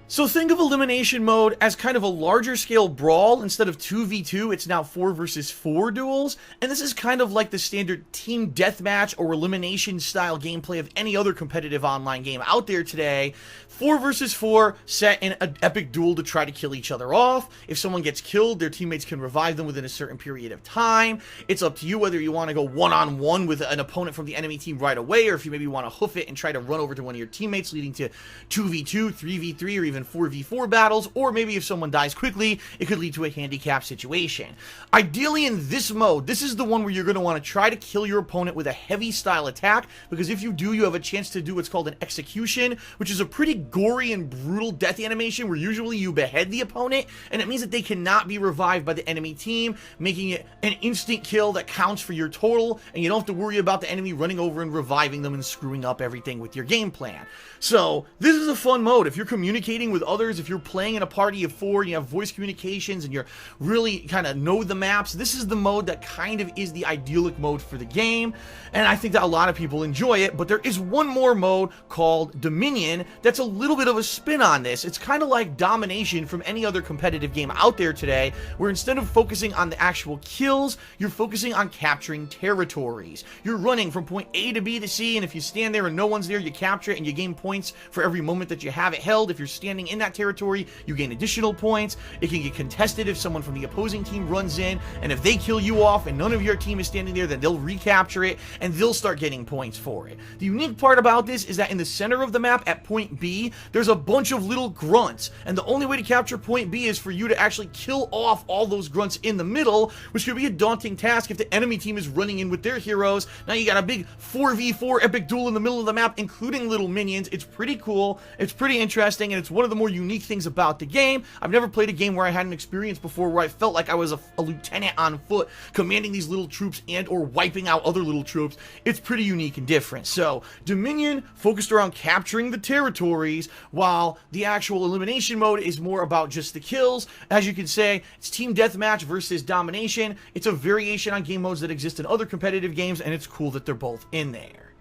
So think of elimination mode as kind of a larger scale brawl. Instead of 2v2, it's now 4 versus 4 duels, and this is kind of like the standard team deathmatch or elimination style gameplay of any other competitive online game out there today. 4 versus 4 set in an epic duel to try to kill each other off. If someone gets killed, their teammates can revive them within a certain period of time. It's up to you whether you want to go one-on-one with an opponent from the enemy team right away, or if you maybe want to hoof it and try to run over to one of your teammates, leading to 2v2, 3v3, or even 4v4 battles, or maybe if someone dies quickly, it could lead to a handicap situation. Ideally in this mode, this is the one where you're going to want to try to kill your opponent with a heavy style attack, because if you do, you have a chance to do what's called an execution, which is a pretty gory and brutal death animation where usually you behead the opponent, and it means that they cannot be revived by the enemy team, making it an instant kill that counts for your total, and you don't have to worry about the enemy running over and reviving them and screwing up everything with your game plan. So this is a fun mode. If you're communicating with others, if you're playing in a party of 4 and you have voice communications and you're really kind of know the maps, this is the mode that kind of is the idyllic mode for the game, and I think that a lot of people enjoy it. But there is one more mode called Dominion that's a little bit of a spin on this. It's kind of like Domination from any other competitive game out there today, where instead of focusing on the actual kills, you're focusing on capturing territories. You're running from point A to B to C, and if you stand there and no one's there, you capture it and you gain points for every moment that you have it held. If you're standing in that territory, you gain additional points. It can get contested if someone from the opposing team runs in, and if they kill you off and none of your team is standing there, then they'll recapture it and they'll start getting points for it. The unique part about this is that in the center of the map at point B, there's a bunch of little grunts, and the only way to capture point B is for you to actually kill off all those grunts in the middle, which could be a daunting task if the enemy team is running in with their heroes. Now you got a big 4v4 epic duel in the middle of the map, including little minions. It's pretty cool, it's pretty interesting, and it's one one of the more unique things about the game. I've never played a game where I had an experience before where I felt like I was a lieutenant on foot, commanding these little troops and or wiping out other little troops. It's pretty unique and different. So, Dominion focused around capturing the territories, while the actual elimination mode is more about just the kills. As you can say, it's team deathmatch versus domination. It's a variation on game modes that exist in other competitive games, and it's cool that they're both in there.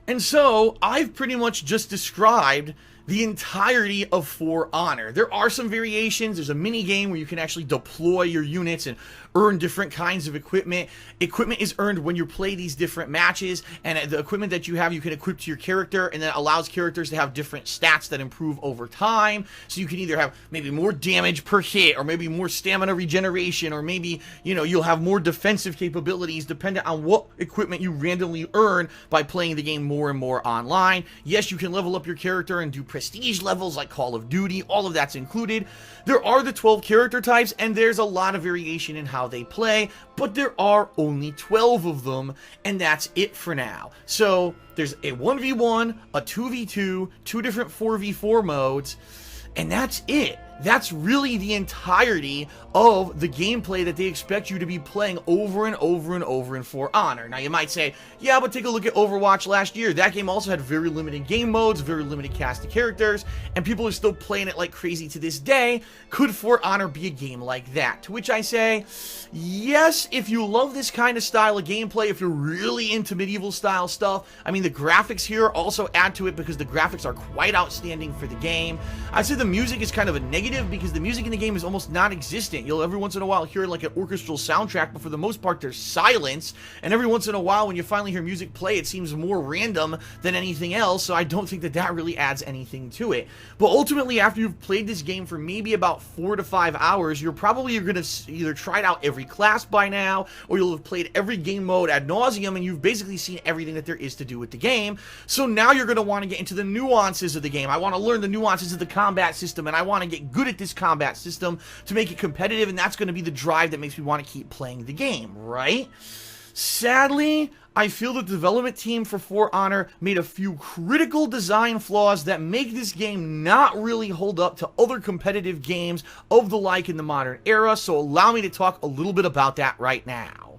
And so, I've pretty much just described the entirety of For Honor. There are some variations. There's a mini game where you can actually deploy your units and earn different kinds of equipment. Equipment is earned when you play these different matches, and the equipment that you have you can equip to your character, and that allows characters to have different stats that improve over time. So you can either have maybe more damage per hit, or maybe more stamina regeneration, or maybe, you know, you'll have more defensive capabilities depending on what equipment you randomly earn by playing the game more and more online. Yes, you can level up your character and do prestige levels like Call of Duty. All of that's included. There are the 12 character types, and there's a lot of variation in how they play, but there are only 12 of them, and that's it for now. So there's a 1v1, a 2v2, two different 4v4 modes, and that's it. That's really the entirety of the gameplay that they expect you to be playing over and over and over in For Honor. Now you might say, yeah, but take a look at Overwatch last year. That game also had very limited game modes, very limited cast of characters, and people are still playing it like crazy to this day. Could For Honor be a game like that? To which I say, yes, if you love this kind of style of gameplay, if you're really into medieval style stuff. I mean, the graphics here also add to it because the graphics are quite outstanding for the game. I'd say the music is kind of a negative because the music in the game is almost non-existent. You'll every once in a while hear like an orchestral soundtrack, but for the most part there's silence, and every once in a while when you finally hear music play, it seems more random than anything else, so I don't think that that really adds anything to it. But ultimately, after you've played this game for maybe about 4 to 5 hours, you're probably going to either tried out every class by now, or you'll have played every game mode ad nauseum, and you've basically seen everything that there is to do with the game. So now you're going to want to get into the nuances of the game. I want to learn the nuances of the combat system, and I want to get good at this combat system to make it competitive, and that's going to be the drive that makes me want to keep playing the game, right? Sadly, I feel the development team for For Honor made a few critical design flaws that make this game not really hold up to other competitive games of the like in the modern era, so allow me to talk a little bit about that right now.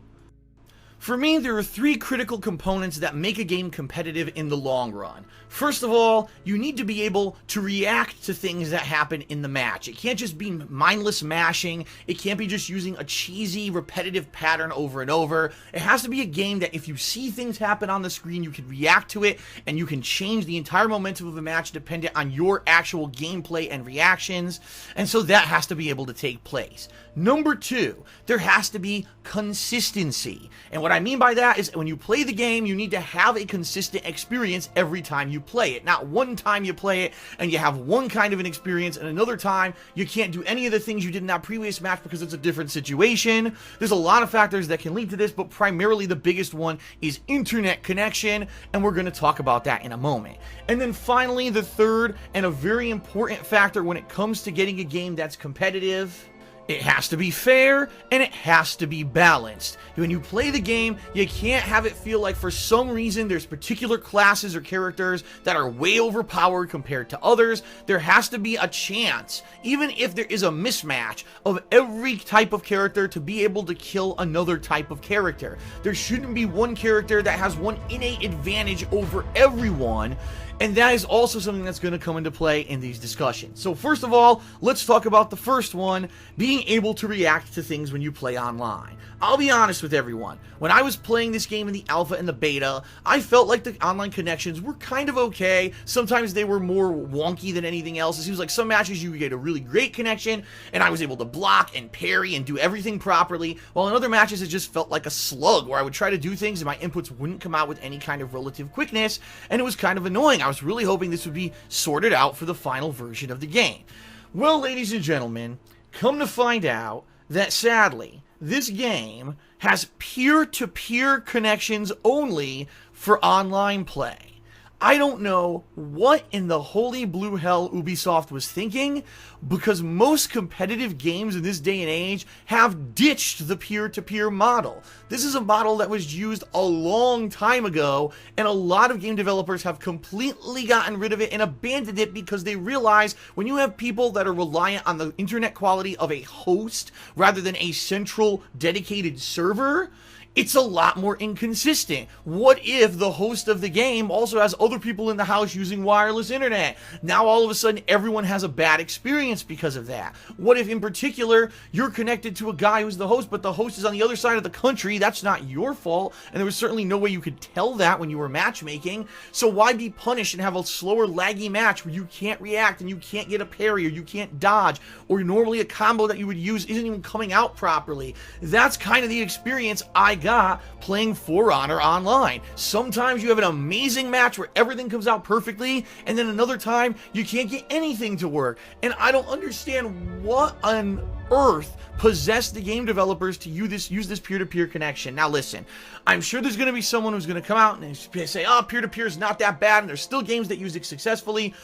For me, there are 3 critical components that make a game competitive in the long run. First of all, you need to be able to react to things that happen in the match. It can't just be mindless mashing. It can't be just using a cheesy, repetitive pattern over and over. It has to be a game that if you see things happen on the screen, you can react to it, and you can change the entire momentum of the match dependent on your actual gameplay and reactions, and so that has to be able to take place. Number 2, there has to be consistency. And what I mean by that is when you play the game, you need to have a consistent experience every time you play it. Not one time you play it and you have one kind of an experience, and another time you can't do any of the things you did in that previous match because it's a different situation. There's a lot of factors that can lead to this, but primarily the biggest one is internet connection, and we're going to talk about that in a moment. And then finally, the third and a very important factor when it comes to getting a game that's competitive: it has to be fair, and it has to be balanced. When you play the game, you can't have it feel like for some reason there's particular classes or characters that are way overpowered compared to others. There has to be a chance, even if there is a mismatch, of every type of character to be able to kill another type of character. There shouldn't be one character that has one innate advantage over everyone. And that is also something that's going to come into play in these discussions. So first of all, let's talk about the first one, being able to react to things when you play online. I'll be honest with everyone. When I was playing this game in the alpha and the beta, I felt like the online connections were kind of okay. Sometimes they were more wonky than anything else. It seems like some matches you get a really great connection, and I was able to block and parry and do everything properly, while in other matches it just felt like a slug where I would try to do things and my inputs wouldn't come out with any kind of relative quickness, and it was kind of annoying. I was really hoping this would be sorted out for the final version of the game. Well, ladies and gentlemen, come to find out that sadly, this game has peer-to-peer connections only for online play. I don't know what in the holy blue hell Ubisoft was thinking, because most competitive games in this day and age have ditched the peer-to-peer model. This is a model that was used a long time ago, and a lot of game developers have completely gotten rid of it and abandoned it because they realize when you have people that are reliant on the internet quality of a host rather than a central dedicated server, it's a lot more inconsistent. What if the host of the game also has other people in the house using wireless internet? Now all of a sudden everyone has a bad experience because of that. What if in particular you're connected to a guy who's the host, but the host is on the other side of the country? That's not your fault, and there was certainly no way you could tell that when you were matchmaking. So why be punished and have a slower laggy match where you can't react and you can't get a parry or you can't dodge, or normally a combo that you would use isn't even coming out properly? That's kind of the experience I got playing For Honor online. Sometimes you have an amazing match where everything comes out perfectly, and then another time you can't get anything to work. And I don't understand what on earth possessed the game developers to use this peer-to-peer connection. Now listen, I'm sure there's going to be someone who's going to come out and say, oh, peer-to-peer is not that bad, and there's still games that use it successfully.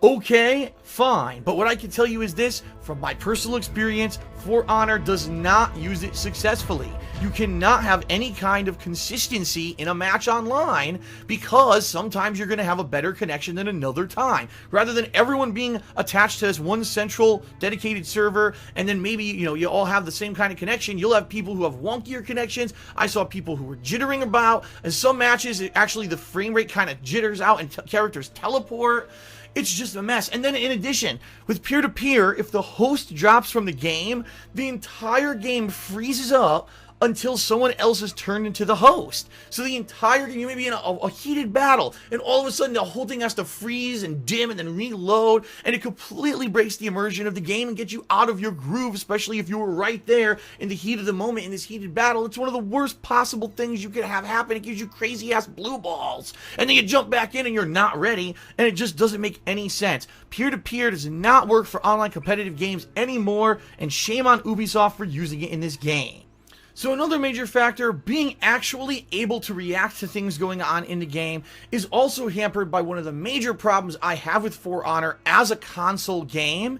Okay, fine, but what I can tell you is this, from my personal experience, For Honor does not use it successfully. You cannot have any kind of consistency in a match online because sometimes you're going to have a better connection than another time. Rather than everyone being attached to this one central dedicated server, and then maybe, you all have the same kind of connection, you'll have people who have wonkier connections. I saw people who were jittering about. In some matches, actually the frame rate kind of jitters out and characters teleport. It's just a mess. And then in addition, with peer-to-peer, if the host drops from the game, the entire game freezes up until someone else is turned into the host. So the entire game, you may be in a heated battle, and all of a sudden the whole thing has to freeze and dim and then reload, and it completely breaks the immersion of the game and gets you out of your groove, especially if you were right there in the heat of the moment in this heated battle. It's one of the worst possible things you could have happen. It gives you crazy-ass blue balls, and then you jump back in and you're not ready, and it just doesn't make any sense. Peer-to-peer does not work for online competitive games anymore, and shame on Ubisoft for using it in this game. So another major factor, being actually able to react to things going on in the game, is also hampered by one of the major problems I have with For Honor as a console game.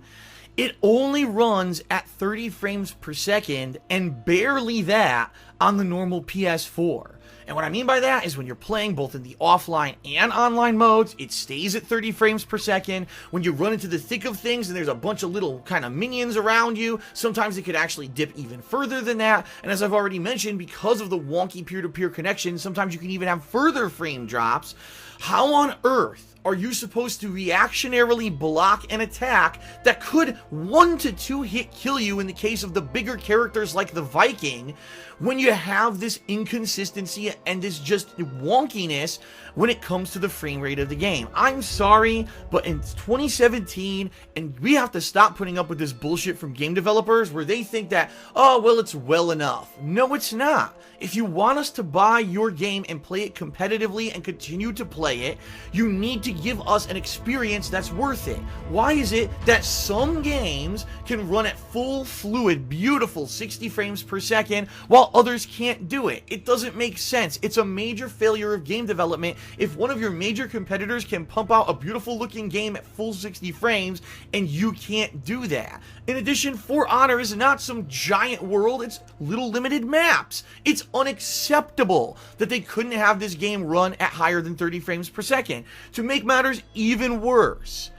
It only runs at 30 frames per second, and barely that on the normal PS4. And what I mean by that is when you're playing both in the offline and online modes, it stays at 30 frames per second. When you run into the thick of things and there's a bunch of little kind of minions around you, sometimes it could actually dip even further than that. And as I've already mentioned, because of the wonky peer-to-peer connection, sometimes you can even have further frame drops. How on earth are you supposed to reactionarily block an attack that could 1 to 2 hit kill you in the case of the bigger characters like the Viking, when you have this inconsistency and this just wonkiness when it comes to the frame rate of the game? I'm sorry, but in 2017, and we have to stop putting up with this bullshit from game developers where they think that, oh, well, it's well enough. No, it's not. If you want us to buy your game and play it competitively and continue to play it, you need to give us an experience that's worth it. Why is it that some games can run at full, fluid, beautiful 60 frames per second while others can't do it? It doesn't make sense. It's a major failure of game development if one of your major competitors can pump out a beautiful looking game at full 60 frames and you can't do that. In addition, For Honor is not some giant world, it's little limited maps. It's unacceptable that they couldn't have this game run at higher than 30 frames per second. To make matters even worse,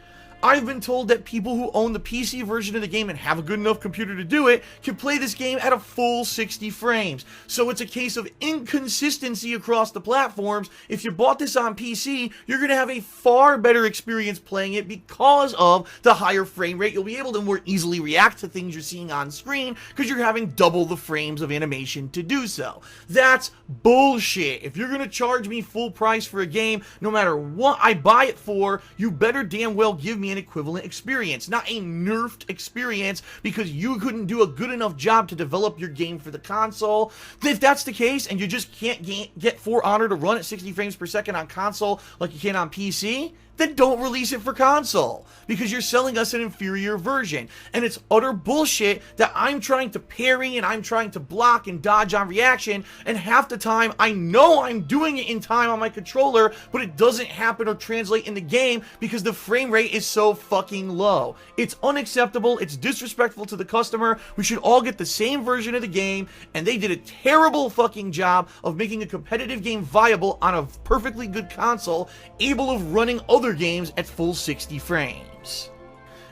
I've been told that people who own the PC version of the game and have a good enough computer to do it can play this game at a full 60 frames. So it's a case of inconsistency across the platforms. If you bought this on PC, you're going to have a far better experience playing it because of the higher frame rate. You'll be able to more easily react to things you're seeing on screen because you're having double the frames of animation to do so. That's bullshit. If you're going to charge me full price for a game, no matter what I buy it for, you better damn well give me an equivalent experience, not a nerfed experience because you couldn't do a good enough job to develop your game for the console. If that's the case and you just can't get For Honor to run at 60 frames per second on console like you can on PC, then don't release it for console, because you're selling us an inferior version. And it's utter bullshit that I'm trying to parry and I'm trying to block and dodge on reaction, and half the time I know I'm doing it in time on my controller, but it doesn't happen or translate in the game because the frame rate is so fucking low. It's unacceptable, it's disrespectful to the customer. We should all get the same version of the game, and they did a terrible fucking job of making a competitive game viable on a perfectly good console, able of running other games at full 60 frames.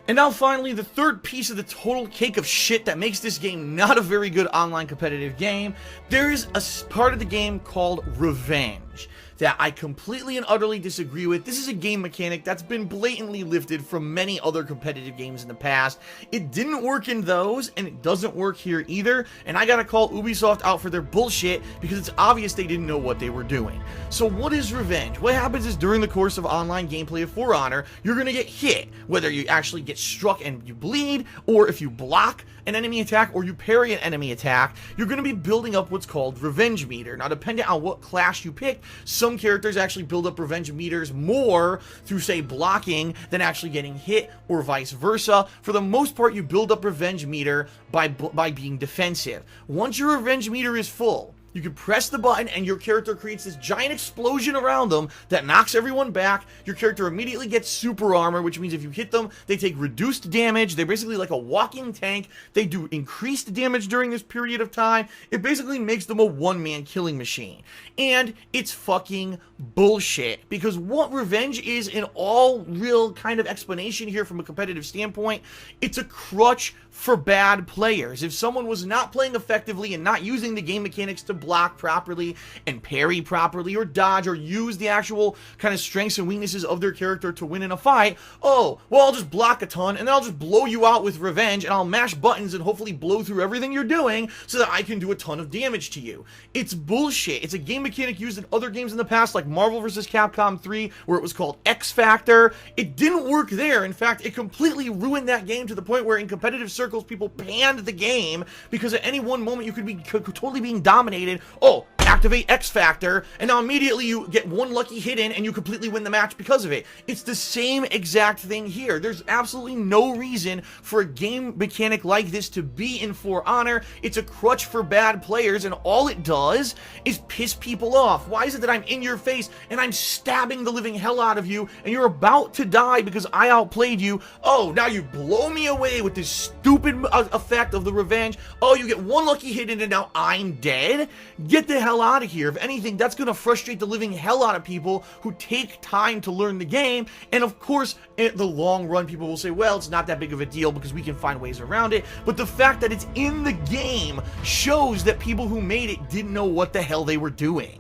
And now finally, the third piece of the total cake of shit that makes this game not a very good online competitive game. There is a part of the game called Revenge that I completely and utterly disagree with. This is a game mechanic that's been blatantly lifted from many other competitive games in the past. It didn't work in those, and it doesn't work here either, and I gotta call Ubisoft out for their bullshit because it's obvious they didn't know what they were doing. So what is Revenge? What happens is during the course of online gameplay of For Honor, you're gonna get hit, whether you actually get struck and you bleed, or if you block an enemy attack or you parry an enemy attack, you're going to be building up what's called Revenge Meter. Now, depending on what class you pick, some characters actually build up Revenge Meters more through, say, blocking than actually getting hit, or vice versa. For the most part, you build up Revenge Meter by being defensive. Once your Revenge Meter is full, you can press the button and your character creates this giant explosion around them that knocks everyone back. Your character immediately gets super armor, which means if you hit them, they take reduced damage. They're basically like a walking tank. They do increased damage during this period of time. It basically makes them a one-man killing machine. And it's fucking bullshit, because what Revenge is, in all real kind of explanation here from a competitive standpoint, it's a crutch for bad players. If someone was not playing effectively and not using the game mechanics to block properly and parry properly or dodge or use the actual kind of strengths and weaknesses of their character to win in a fight, oh, well, I'll just block a ton and then I'll just blow you out with Revenge and I'll mash buttons and hopefully blow through everything you're doing so that I can do a ton of damage to you. It's bullshit. It's a game mechanic used in other games in the past, like Marvel vs. Capcom 3, where it was called X Factor. It didn't work there. In fact, it completely ruined that game to the point where in competitive circles, people panned the game because at any one moment you could be totally being dominated. Oh, activate X Factor, and now immediately you get one lucky hit in and you completely win the match because of it. It's the same exact thing here. There's absolutely no reason for a game mechanic like this to be in For Honor. It's a crutch for bad players, and all it does is piss people off. Why is it that I'm in your face and I'm stabbing the living hell out of you and you're about to die because I outplayed you? Oh, now you blow me away with this stupid effect of the Revenge. Oh, you get one lucky hit in and now I'm dead? Get the hell out of here. If anything, that's going to frustrate the living hell out of people who take time to learn the game. And of course, in the long run, people will say, well, it's not that big of a deal because we can find ways around it. But the fact that it's in the game shows that people who made it didn't know what the hell they were doing.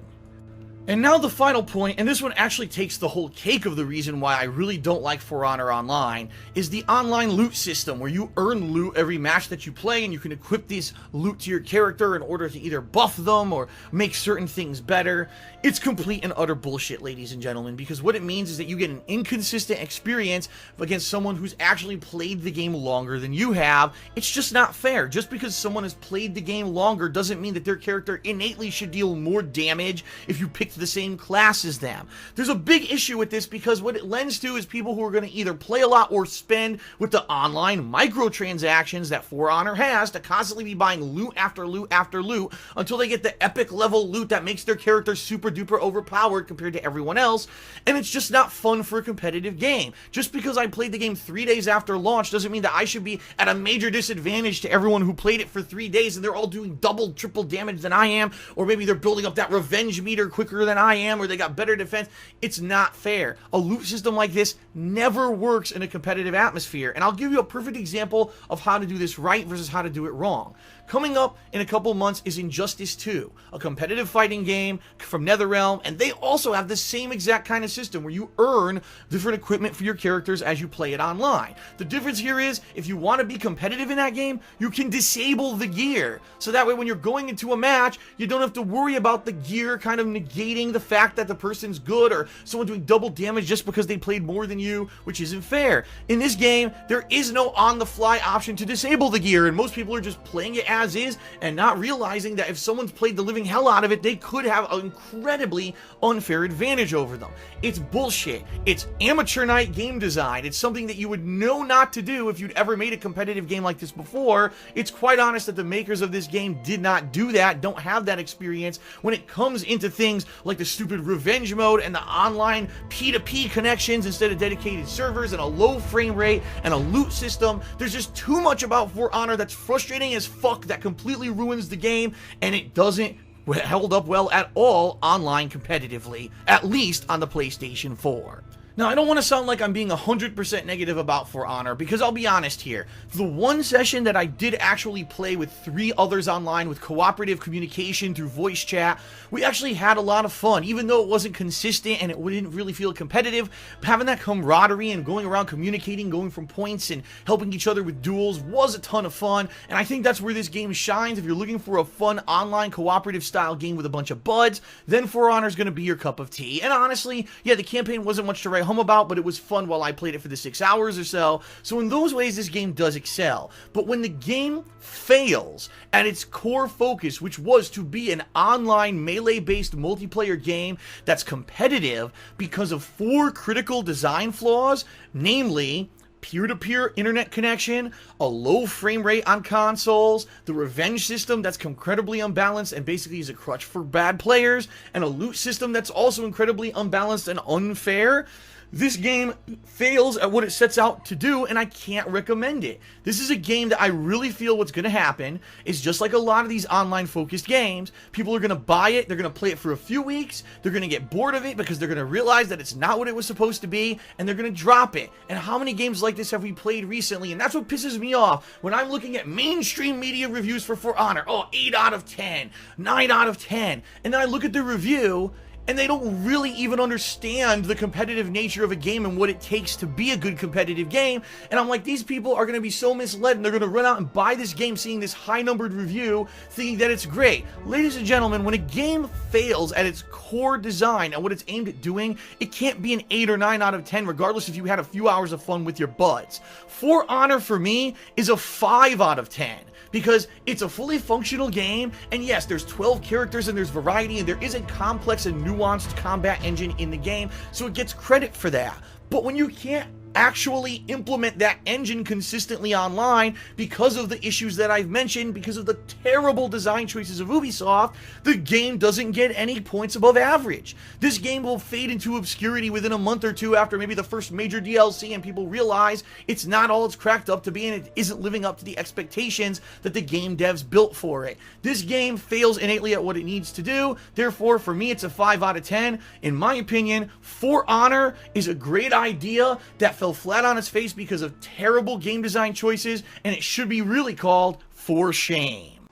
And now the final point, and this one actually takes the whole cake of the reason why I really don't like For Honor Online, is the online loot system, where you earn loot every match that you play, and you can equip this loot to your character in order to either buff them or make certain things better. It's complete and utter bullshit, ladies and gentlemen, because what it means is that you get an inconsistent experience against someone who's actually played the game longer than you have. It's just not fair. Just because someone has played the game longer doesn't mean that their character innately should deal more damage if you pick the same class as them. There's a big issue with this because what it lends to is people who are going to either play a lot or spend with the online microtransactions that For Honor has to constantly be buying loot after loot after loot until they get the epic level loot that makes their character super duper overpowered compared to everyone else, and it's just not fun for a competitive game. Just because I played the game 3 days after launch doesn't mean that I should be at a major disadvantage to everyone who played it for 3 days and they're all doing double, triple damage than I am, or maybe they're building up that Revenge Meter quicker than I am, or they got better defense. It's not fair. A loot system like this never works in a competitive atmosphere, and I'll give you a perfect example of how to do this right versus how to do it wrong. Coming up in a couple months is Injustice 2, a competitive fighting game from NetherRealm, and they also have the same exact kind of system where you earn different equipment for your characters as you play it online. The difference here is, if you want to be competitive in that game, you can disable the gear. So that way when you're going into a match, you don't have to worry about the gear kind of negating celebrating the fact that the person's good, or someone doing double damage just because they played more than you, which isn't fair. In this game, there is no on-the-fly option to disable the gear, and most people are just playing it as is and not realizing that if someone's played the living hell out of it, they could have an incredibly unfair advantage over them. It's bullshit. It's amateur night game design. It's something that you would know not to do if you'd ever made a competitive game like this before. It's quite honest that the makers of this game did not do that, don't have that experience when it comes into things like the stupid revenge mode and the online P2P connections instead of dedicated servers and a low frame rate and a loot system. There's just too much about For Honor that's frustrating as fuck, that completely ruins the game, and it doesn't held up well at all online competitively, at least on the PlayStation 4. Now, I don't want to sound like I'm being 100% negative about For Honor, because I'll be honest here. The one session that I did actually play with 3 others online with cooperative communication through voice chat, we actually had a lot of fun. Even though it wasn't consistent and it didn't really feel competitive, having that camaraderie and going around communicating, going from points and helping each other with duels was a ton of fun, and I think that's where this game shines. If you're looking for a fun online cooperative style game with a bunch of buds, then For Honor is going to be your cup of tea. And honestly, yeah, the campaign wasn't much to write home about, but it was fun while I played it for the 6 hours or so. So in those ways, this game does excel. But when the game fails at its core focus, which was to be an online melee-based multiplayer game that's competitive because of 4 critical design flaws, namely peer-to-peer internet connection, a low frame rate on consoles, the revenge system that's incredibly unbalanced and basically is a crutch for bad players, and a loot system that's also incredibly unbalanced and unfair, this game fails at what it sets out to do, and I can't recommend it. This is a game that I really feel what's going to happen is just like a lot of these online-focused games, people are going to buy it, they're going to play it for a few weeks, they're going to get bored of it because they're going to realize that it's not what it was supposed to be, and they're going to drop it. And how many games like this have we played recently? And that's what pisses me off when I'm looking at mainstream media reviews for Honor. Oh, 8 out of 10, 9 out of 10. And then I look at the review, and they don't really even understand the competitive nature of a game and what it takes to be a good competitive game. And I'm like, these people are going to be so misled, and they're going to run out and buy this game seeing this high-numbered review, thinking that it's great. Ladies and gentlemen, when a game fails at its core design and what it's aimed at doing, it can't be an 8 or 9 out of 10, regardless if you had a few hours of fun with your buds. For Honor, for me, is a 5 out of 10. Because it's a fully functional game, and yes, there's 12 characters and there's variety, and there is a complex and nuanced combat engine in the game, so it gets credit for that. But when you can't actually implement that engine consistently online because of the issues that I've mentioned, because of the terrible design choices of Ubisoft, the game doesn't get any points above average. This game will fade into obscurity within a month or two after maybe the first major DLC, and people realize it's not all it's cracked up to be, and it isn't living up to the expectations that the game devs built for it. This game fails innately at what it needs to do. Therefore, for me, it's a 5 out of 10. In my opinion, For Honor is a great idea that fell flat on its face because of terrible game design choices, and it should be really called For Shame.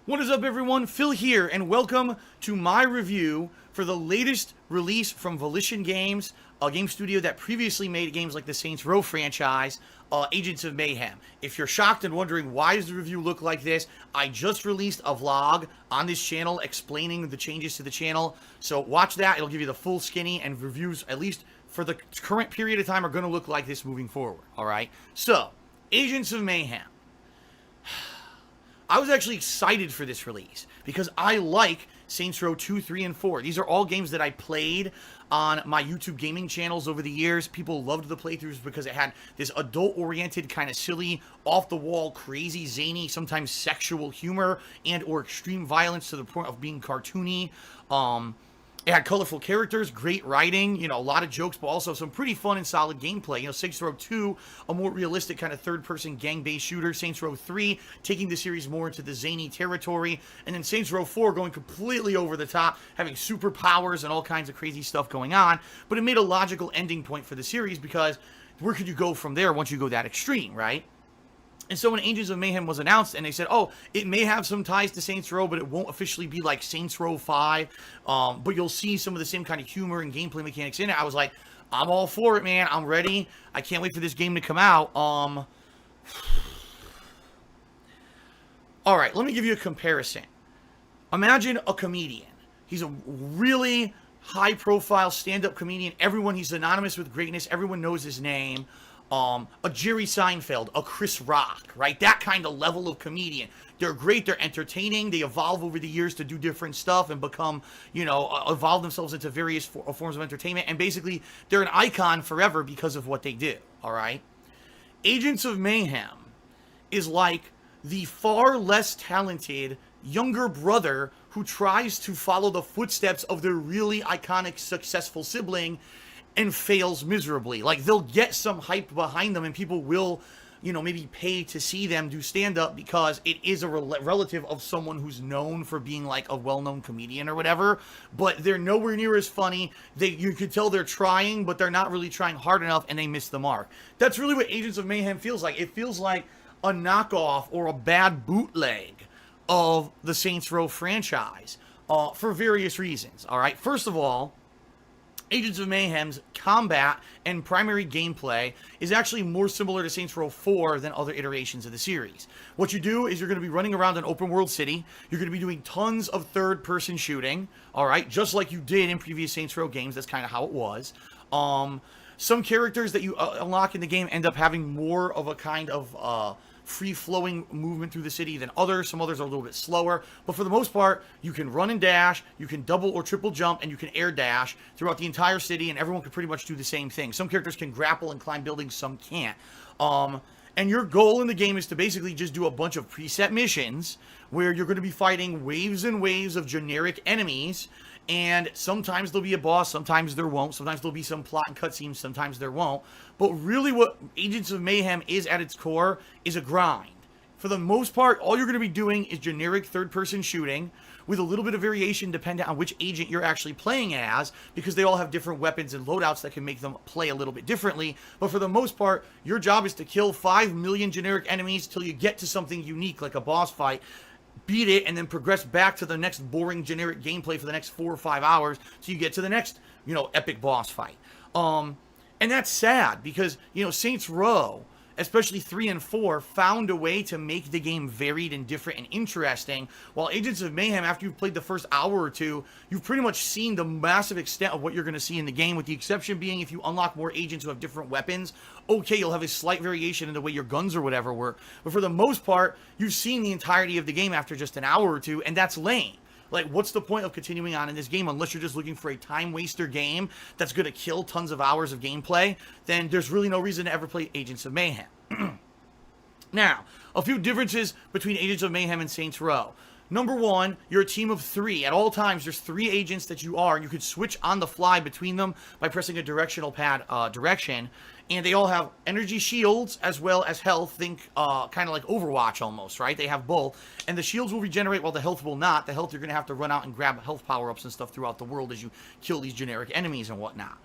What is up, everyone? Phil here, and welcome to my review for the latest release from Volition Games, a game studio that previously made games like the Saints Row franchise, Agents of Mayhem. If you're shocked and wondering why does the review look like this, I just released a vlog on this channel explaining the changes to the channel, so watch that. It'll give you the full skinny, and reviews, at least for the current period of time, are going to look like this moving forward, alright? So, Agents of Mayhem. I was actually excited for this release because I like Saints Row 2, 3, and 4. These are all games that I played on my YouTube gaming channels over the years. People loved the playthroughs because it had this adult-oriented, kind of silly, off-the-wall, crazy, zany, sometimes sexual humor and or extreme violence to the point of being cartoony. It had colorful characters, great writing, you know, a lot of jokes, but also some pretty fun and solid gameplay. You know, Saints Row 2, a more realistic kind of third-person gang-based shooter. Saints Row 3, taking the series more into the zany territory. And then Saints Row 4 going completely over the top, having superpowers and all kinds of crazy stuff going on. But it made a logical ending point for the series because where could you go from there once you go that extreme, right? And so when Agents of Mayhem was announced, and they said, oh, it may have some ties to Saints Row, but it won't officially be like Saints Row 5, but you'll see some of the same kind of humor and gameplay mechanics in it. I was like, I'm all for it, man. I'm ready. I can't wait for this game to come out. All right, let me give you a comparison. Imagine a comedian. He's a really high-profile stand-up comedian. He's synonymous with greatness. Everyone knows his name. A Jerry Seinfeld, a Chris Rock, right? That kind of level of comedian. They're great. They're entertaining. They evolve over the years to do different stuff and become, evolve themselves into various forms of entertainment. And basically, they're an icon forever because of what they do, all right? Agents of Mayhem is like the far less talented younger brother who tries to follow the footsteps of their really iconic, successful sibling and fails miserably. Like, they'll get some hype behind them and people will, maybe pay to see them do stand-up because it is a relative of someone who's known for being like a well-known comedian or whatever, but they're nowhere near as funny. You could tell they're trying, but they're not really trying hard enough and they miss the mark. That's really what Agents of Mayhem feels like. It feels like a knockoff or a bad bootleg of the Saints Row franchise for various reasons, all right? First of all, Agents of Mayhem's combat and primary gameplay is actually more similar to Saints Row 4 than other iterations of the series. What you do is you're going to be running around an open world city. You're going to be doing tons of third-person shooting, all right, just like you did in previous Saints Row games. That's kind of how it was. Some characters that you unlock in the game end up having more of a kind of free-flowing movement through the city than others. Some others are a little bit slower, but for the most part, you can run and dash, you can double or triple jump, and you can air dash throughout the entire city, and everyone can pretty much do the same thing. Some characters can grapple and climb buildings, some can't. And your goal in the game is to basically just do a bunch of preset missions where you're going to be fighting waves and waves of generic enemies, and sometimes there'll be a boss, sometimes there won't, sometimes there'll be some plot and cutscenes, sometimes there won't. But really what Agents of Mayhem is at its core is a grind. For the most part, all you're going to be doing is generic third-person shooting with a little bit of variation depending on which agent you're actually playing as, because they all have different weapons and loadouts that can make them play a little bit differently. But for the most part, your job is to kill 5 million generic enemies till you get to something unique like a boss fight, beat it, and then progress back to the next boring generic gameplay for the next 4 or 5 hours so you get to the next, epic boss fight. And that's sad because, Saints Row, especially 3 and 4, found a way to make the game varied and different and interesting, while Agents of Mayhem, after you've played the first hour or two, you've pretty much seen the massive extent of what you're going to see in the game, with the exception being if you unlock more agents who have different weapons, okay, you'll have a slight variation in the way your guns or whatever work, but for the most part, you've seen the entirety of the game after just an hour or two, and that's lame. Like, what's the point of continuing on in this game unless you're just looking for a time waster game that's going to kill tons of hours of gameplay? Then there's really no reason to ever play Agents of Mayhem. Now, a few differences between Agents of Mayhem and Saints Row. Number one, you're a team of 3. At all times, there's 3 agents that you are, and you could switch on the fly between them by pressing a directional pad direction. And they all have energy shields as well as health. Think kind of like Overwatch almost, right? They have both. And the shields will regenerate while the health will not. The health, you're going to have to run out and grab health power-ups and stuff throughout the world as you kill these generic enemies and whatnot.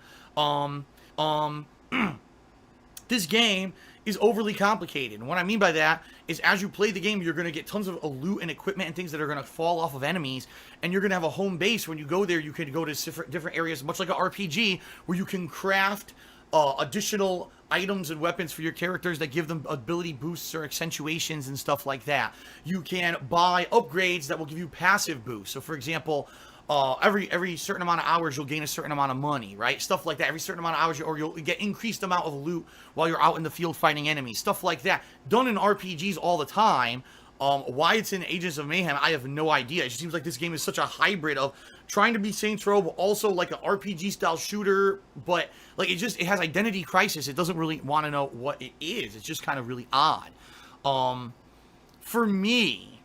This game is overly complicated. And what I mean by that is as you play the game, you're going to get tons of loot and equipment and things that are going to fall off of enemies. And you're going to have a home base. When you go there, you can go to different areas, much like an RPG, where you can craft additional items and weapons for your characters that give them ability boosts or accentuations and stuff like that. You can buy upgrades that will give you passive boosts. So for example, every certain amount of hours you'll gain a certain amount of money, right? Stuff like that. Every certain amount of hours, or you'll get increased amount of loot while you're out in the field fighting enemies. Stuff like that. Done in RPGs all the time. Why it's in Agents of Mayhem, I have no idea. It just seems like this game is such a hybrid of trying to be Saints Row, but also like an RPG style shooter, but like it has identity crisis. It doesn't really want to know what it is. It's just kind of really odd. For me,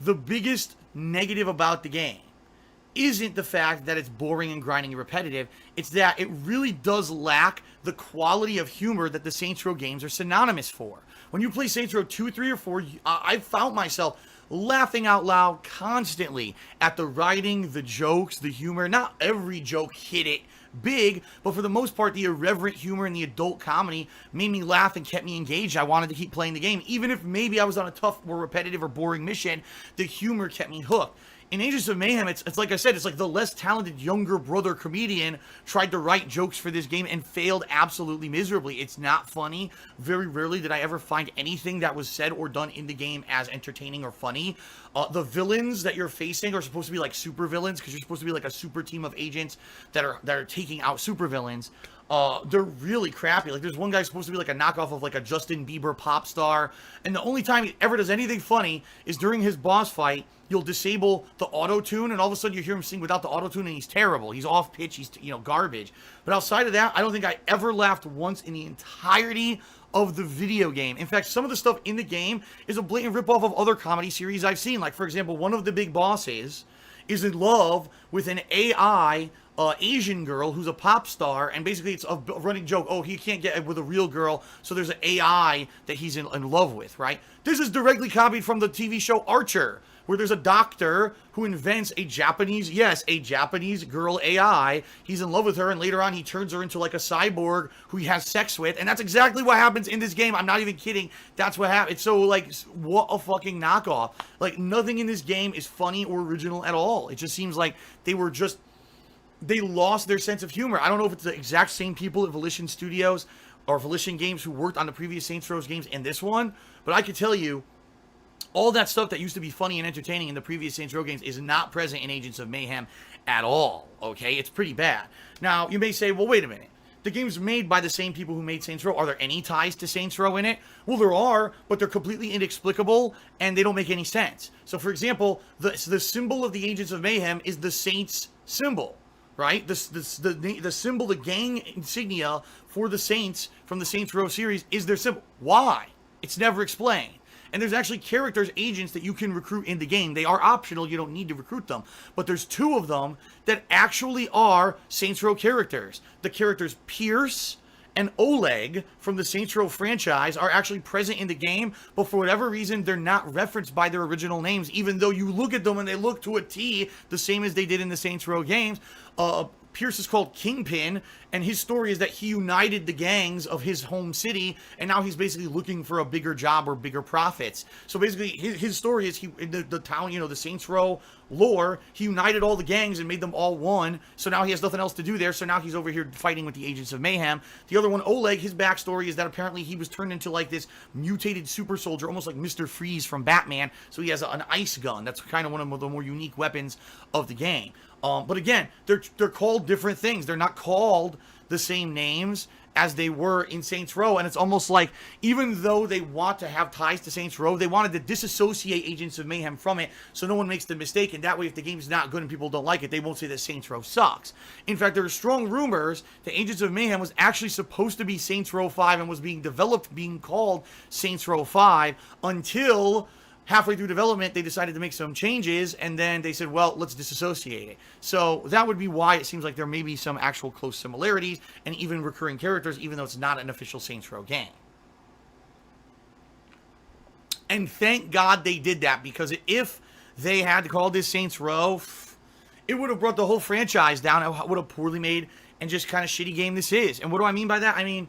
the biggest negative about the game isn't the fact that it's boring and grinding and repetitive. It's that it really does lack the quality of humor that the Saints Row games are synonymous for. When you play Saints Row 2, 3, or 4, I've found myself laughing out loud constantly at the writing, the jokes, the humor. Not every joke hit it big, but for the most part, the irreverent humor and the adult comedy made me laugh and kept me engaged. I wanted to keep playing the game. Even if maybe I was on a tough or repetitive or boring mission, the humor kept me hooked. in Agents of Mayhem, it's like I said, it's like the less talented younger brother comedian tried to write jokes for this game and failed absolutely miserably. It's not funny. Very rarely did I ever find anything that was said or done in the game as entertaining or funny. The villains that you're facing are supposed to be like super villains because you're supposed to be like a super team of agents that are taking out super villains. They're really crappy. Like, there's one guy supposed to be like a knockoff of like a Justin Bieber pop star, and the only time he ever does anything funny is during his boss fight. You'll disable the auto-tune, and all of a sudden you hear him sing without the auto-tune, and he's terrible. He's off-pitch, he's, garbage. But outside of that, I don't think I ever laughed once in the entirety of the video game. In fact, some of the stuff in the game is a blatant ripoff of other comedy series I've seen. Like, for example, one of the big bosses is in love with an AI Asian girl who's a pop star, and basically it's a running joke. Oh, he can't get with a real girl, so there's an AI that he's in love with, right? This is directly copied from the TV show Archer, where there's a doctor who invents a Japanese girl AI. He's in love with her, and later on he turns her into like a cyborg who he has sex with, and that's exactly what happens in this game. I'm not even kidding. That's what happens. So, like, what a fucking knockoff. Like, nothing in this game is funny or original at all. It just seems like they lost their sense of humor. I don't know if it's the exact same people at Volition Studios or Volition Games who worked on the previous Saints Row games and this one, but I can tell you, all that stuff that used to be funny and entertaining in the previous Saints Row games is not present in Agents of Mayhem at all, okay? It's pretty bad. Now, you may say, well, wait a minute. The game's made by the same people who made Saints Row. Are there any ties to Saints Row in it? Well, there are, but they're completely inexplicable, and they don't make any sense. So, for example, the symbol of the Agents of Mayhem is the Saints symbol, right? The symbol, the gang insignia for the Saints from the Saints Row series is their symbol. Why? It's never explained. And there's actually characters, agents that you can recruit in the game. They are optional. You don't need to recruit them. But there's two of them that actually are Saints Row characters. The characters Pierce and Oleg from the Saints Row franchise are actually present in the game, but for whatever reason, they're not referenced by their original names, even though you look at them and they look to a T the same as they did in the Saints Row games. Pierce is called Kingpin, and his story is that he united the gangs of his home city, and now he's basically looking for a bigger job or bigger profits. So basically, his story is in the town, the Saints Row lore, he united all the gangs and made them all one, so now he has nothing else to do there, so now he's over here fighting with the Agents of Mayhem. The other one, Oleg, his backstory is that apparently he was turned into like this mutated super soldier, almost like Mr. Freeze from Batman, so he has an ice gun. That's kind of one of the more unique weapons of the game. But again, they're called different things. They're not called the same names as they were in Saints Row, and it's almost like, even though they want to have ties to Saints Row, they wanted to disassociate Agents of Mayhem from it, so no one makes the mistake, and that way if the game's not good and people don't like it, they won't say that Saints Row sucks. In fact, there are strong rumors that Agents of Mayhem was actually supposed to be Saints Row 5 and was being developed, being called Saints Row 5, until halfway through development, they decided to make some changes, and then they said, well, let's disassociate it. So that would be why it seems like there may be some actual close similarities and even recurring characters, even though it's not an official Saints Row game. And thank God they did that, because if they had to call this Saints Row, it would have brought the whole franchise down. What a poorly made and just kind of shitty game this is. And what do I mean by that? I mean,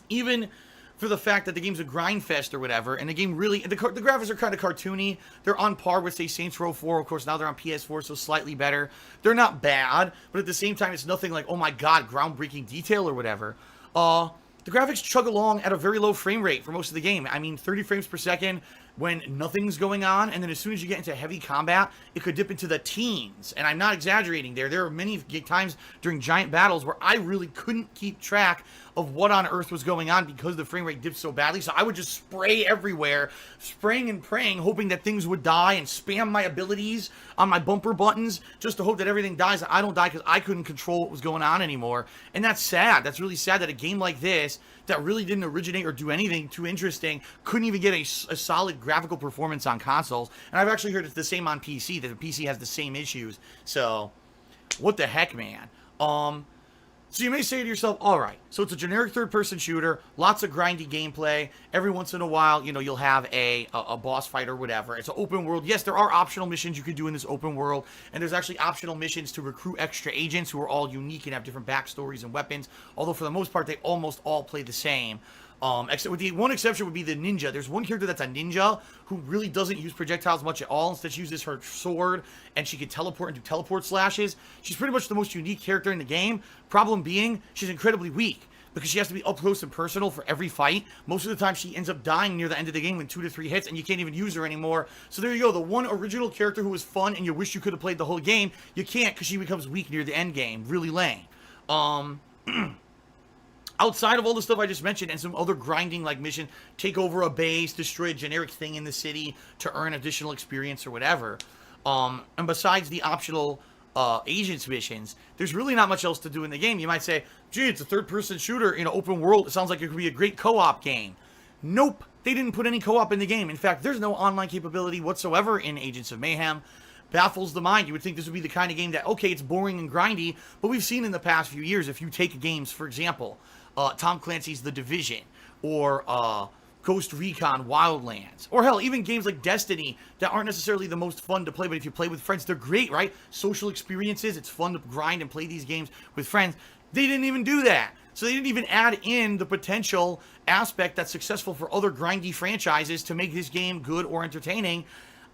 even for the fact that the game's a grind fest or whatever, and the game really, the graphics are kind of cartoony. They're on par with, say, Saints Row 4. Of course, now they're on PS4, so slightly better. They're not bad, but at the same time, it's nothing like, oh my god, groundbreaking detail or whatever. The graphics chug along at a very low frame rate for most of the game. I mean, 30 frames per second when nothing's going on, and then as soon as you get into heavy combat, it could dip into the teens. And I'm not exaggerating there. There are many times during giant battles where I really couldn't keep track of what on earth was going on because the frame rate dipped so badly. So I would just spray everywhere, spraying and praying, hoping that things would die, and spam my abilities on my bumper buttons just to hope that everything dies and I don't die, because I couldn't control what was going on anymore. And that's sad. That's really sad that a game like this, that really didn't originate or do anything too interesting, couldn't even get a solid graphical performance on consoles. And I've actually heard it's the same on PC, that the PC has the same issues. So, what the heck, man? So you may say to yourself, alright, so it's a generic third-person shooter, lots of grindy gameplay, every once in a while, you'll have a boss fight or whatever. It's an open world. Yes, there are optional missions you can do in this open world, and there's actually optional missions to recruit extra agents who are all unique and have different backstories and weapons, although for the most part, they almost all play the same. Except with the one exception would be the ninja. There's one character that's a ninja who really doesn't use projectiles much at all. Instead, she uses her sword, and she can teleport and do teleport slashes. She's pretty much the most unique character in the game. Problem being, she's incredibly weak, because she has to be up close and personal for every fight. Most of the time, she ends up dying near the end of the game with 2 to 3 hits, and you can't even use her anymore. So there you go. The one original character who was fun, and you wish you could have played the whole game, you can't, because she becomes weak near the end game. Really lame. Outside of all the stuff I just mentioned and some other grinding like mission, take over a base, destroy a generic thing in the city to earn additional experience or whatever. And besides the optional agents missions, there's really not much else to do in the game. You might say, gee, it's a third-person shooter in an open world. It sounds like it could be a great co-op game. Nope, they didn't put any co-op in the game. In fact, there's no online capability whatsoever in Agents of Mayhem. Baffles the mind. You would think this would be the kind of game that, okay, it's boring and grindy, but we've seen in the past few years, if you take games, for example, Tom Clancy's The Division, or Ghost Recon Wildlands, or hell, even games like Destiny that aren't necessarily the most fun to play, but if you play with friends, they're great, right? Social experiences, it's fun to grind and play these games with friends. They didn't even do that. So they didn't even add in the potential aspect that's successful for other grindy franchises to make this game good or entertaining.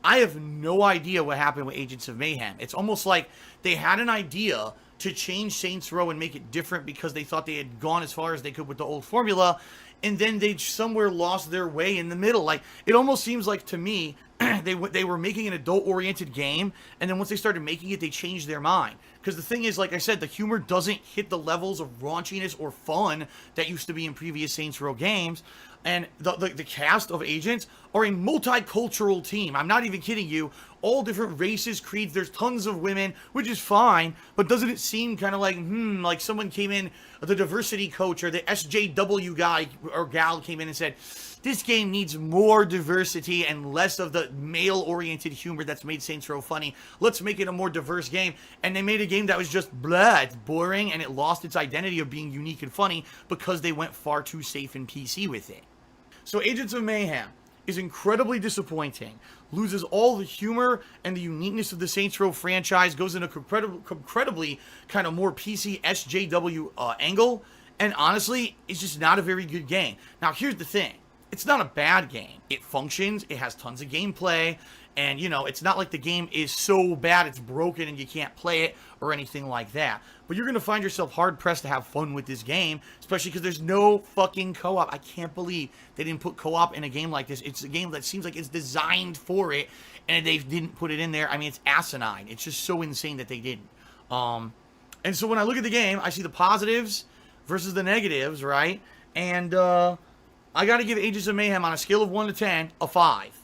I have no idea what happened with Agents of Mayhem. It's almost like they had an idea to change Saints Row and make it different because they thought they had gone as far as they could with the old formula, and then they somewhere lost their way in the middle. Like, it almost seems like to me they were making an adult-oriented game, and then once they started making it, they changed their mind. Because the thing is, like I said, the humor doesn't hit the levels of raunchiness or fun that used to be in previous Saints Row games. And the cast of agents are a multicultural team. I'm not even kidding you. All different races, creeds. There's tons of women, which is fine. But doesn't it seem kind of like someone came in, the diversity coach or the SJW guy or gal came in and said, this game needs more diversity and less of the male-oriented humor that's made Saints Row funny. Let's make it a more diverse game. And they made a game that was just blah, it's boring, and it lost its identity of being unique and funny because they went far too safe and PC with it. So Agents of Mayhem is incredibly disappointing, loses all the humor and the uniqueness of the Saints Row franchise, goes in a incredibly kind of more PC SJW angle, and honestly, it's just not a very good game. Now, here's the thing. It's not a bad game. It functions, it has tons of gameplay, and, you know, it's not like the game is so bad it's broken and you can't play it or anything like that. But you're going to find yourself hard-pressed to have fun with this game, especially because there's no fucking co-op. I can't believe they didn't put co-op in a game like this. It's a game that seems like it's designed for it, and they didn't put it in there. I mean, it's asinine. It's just so insane that they didn't. And so when I look at the game, I see the positives versus the negatives, right? And I got to give Agents of Mayhem on a scale of 1 to 10, a 5.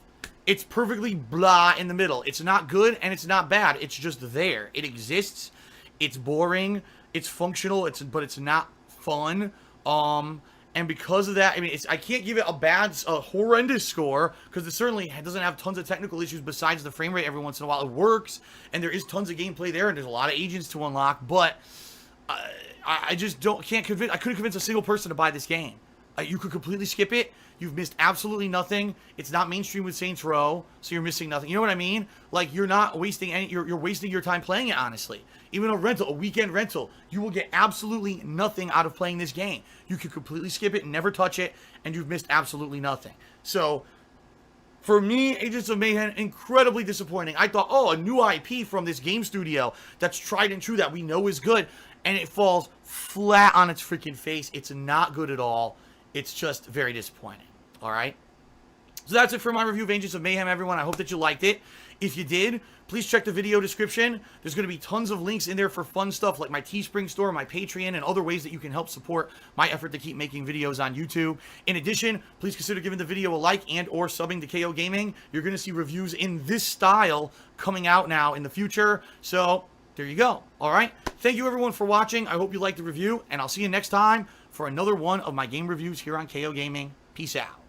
It's perfectly blah in the middle. It's not good and it's not bad. It's just there. It exists. It's boring. It's functional. But it's not fun. And because of that, I mean, I can't give it a horrendous score because it certainly doesn't have tons of technical issues besides the frame rate every once in a while. It works, and there is tons of gameplay there, and there's a lot of agents to unlock. But I just can't convince. I couldn't convince a single person to buy this game. You could completely skip it. You've missed absolutely nothing. It's not mainstream with Saints Row, so you're missing nothing. You know what I mean? Like, you're not wasting any. You're wasting your time playing it, honestly. Even a weekend rental, you will get absolutely nothing out of playing this game. You could completely skip it and never touch it, and you've missed absolutely nothing. So, for me, Agents of Mayhem, incredibly disappointing. I thought, oh, a new IP from this game studio that's tried and true that we know is good, and it falls flat on its freaking face. It's not good at all. It's just very disappointing. All right? So that's it for my review of Agents of Mayhem, everyone. I hope that you liked it. If you did, please check the video description. There's going to be tons of links in there for fun stuff like my Teespring store, my Patreon, and other ways that you can help support my effort to keep making videos on YouTube. In addition, please consider giving the video a like and or subbing to KOGaming. You're going to see reviews in this style coming out now in the future. So there you go. All right? Thank you, everyone, for watching. I hope you liked the review, and I'll see you next time for another one of my game reviews here on KOGaming. Peace out.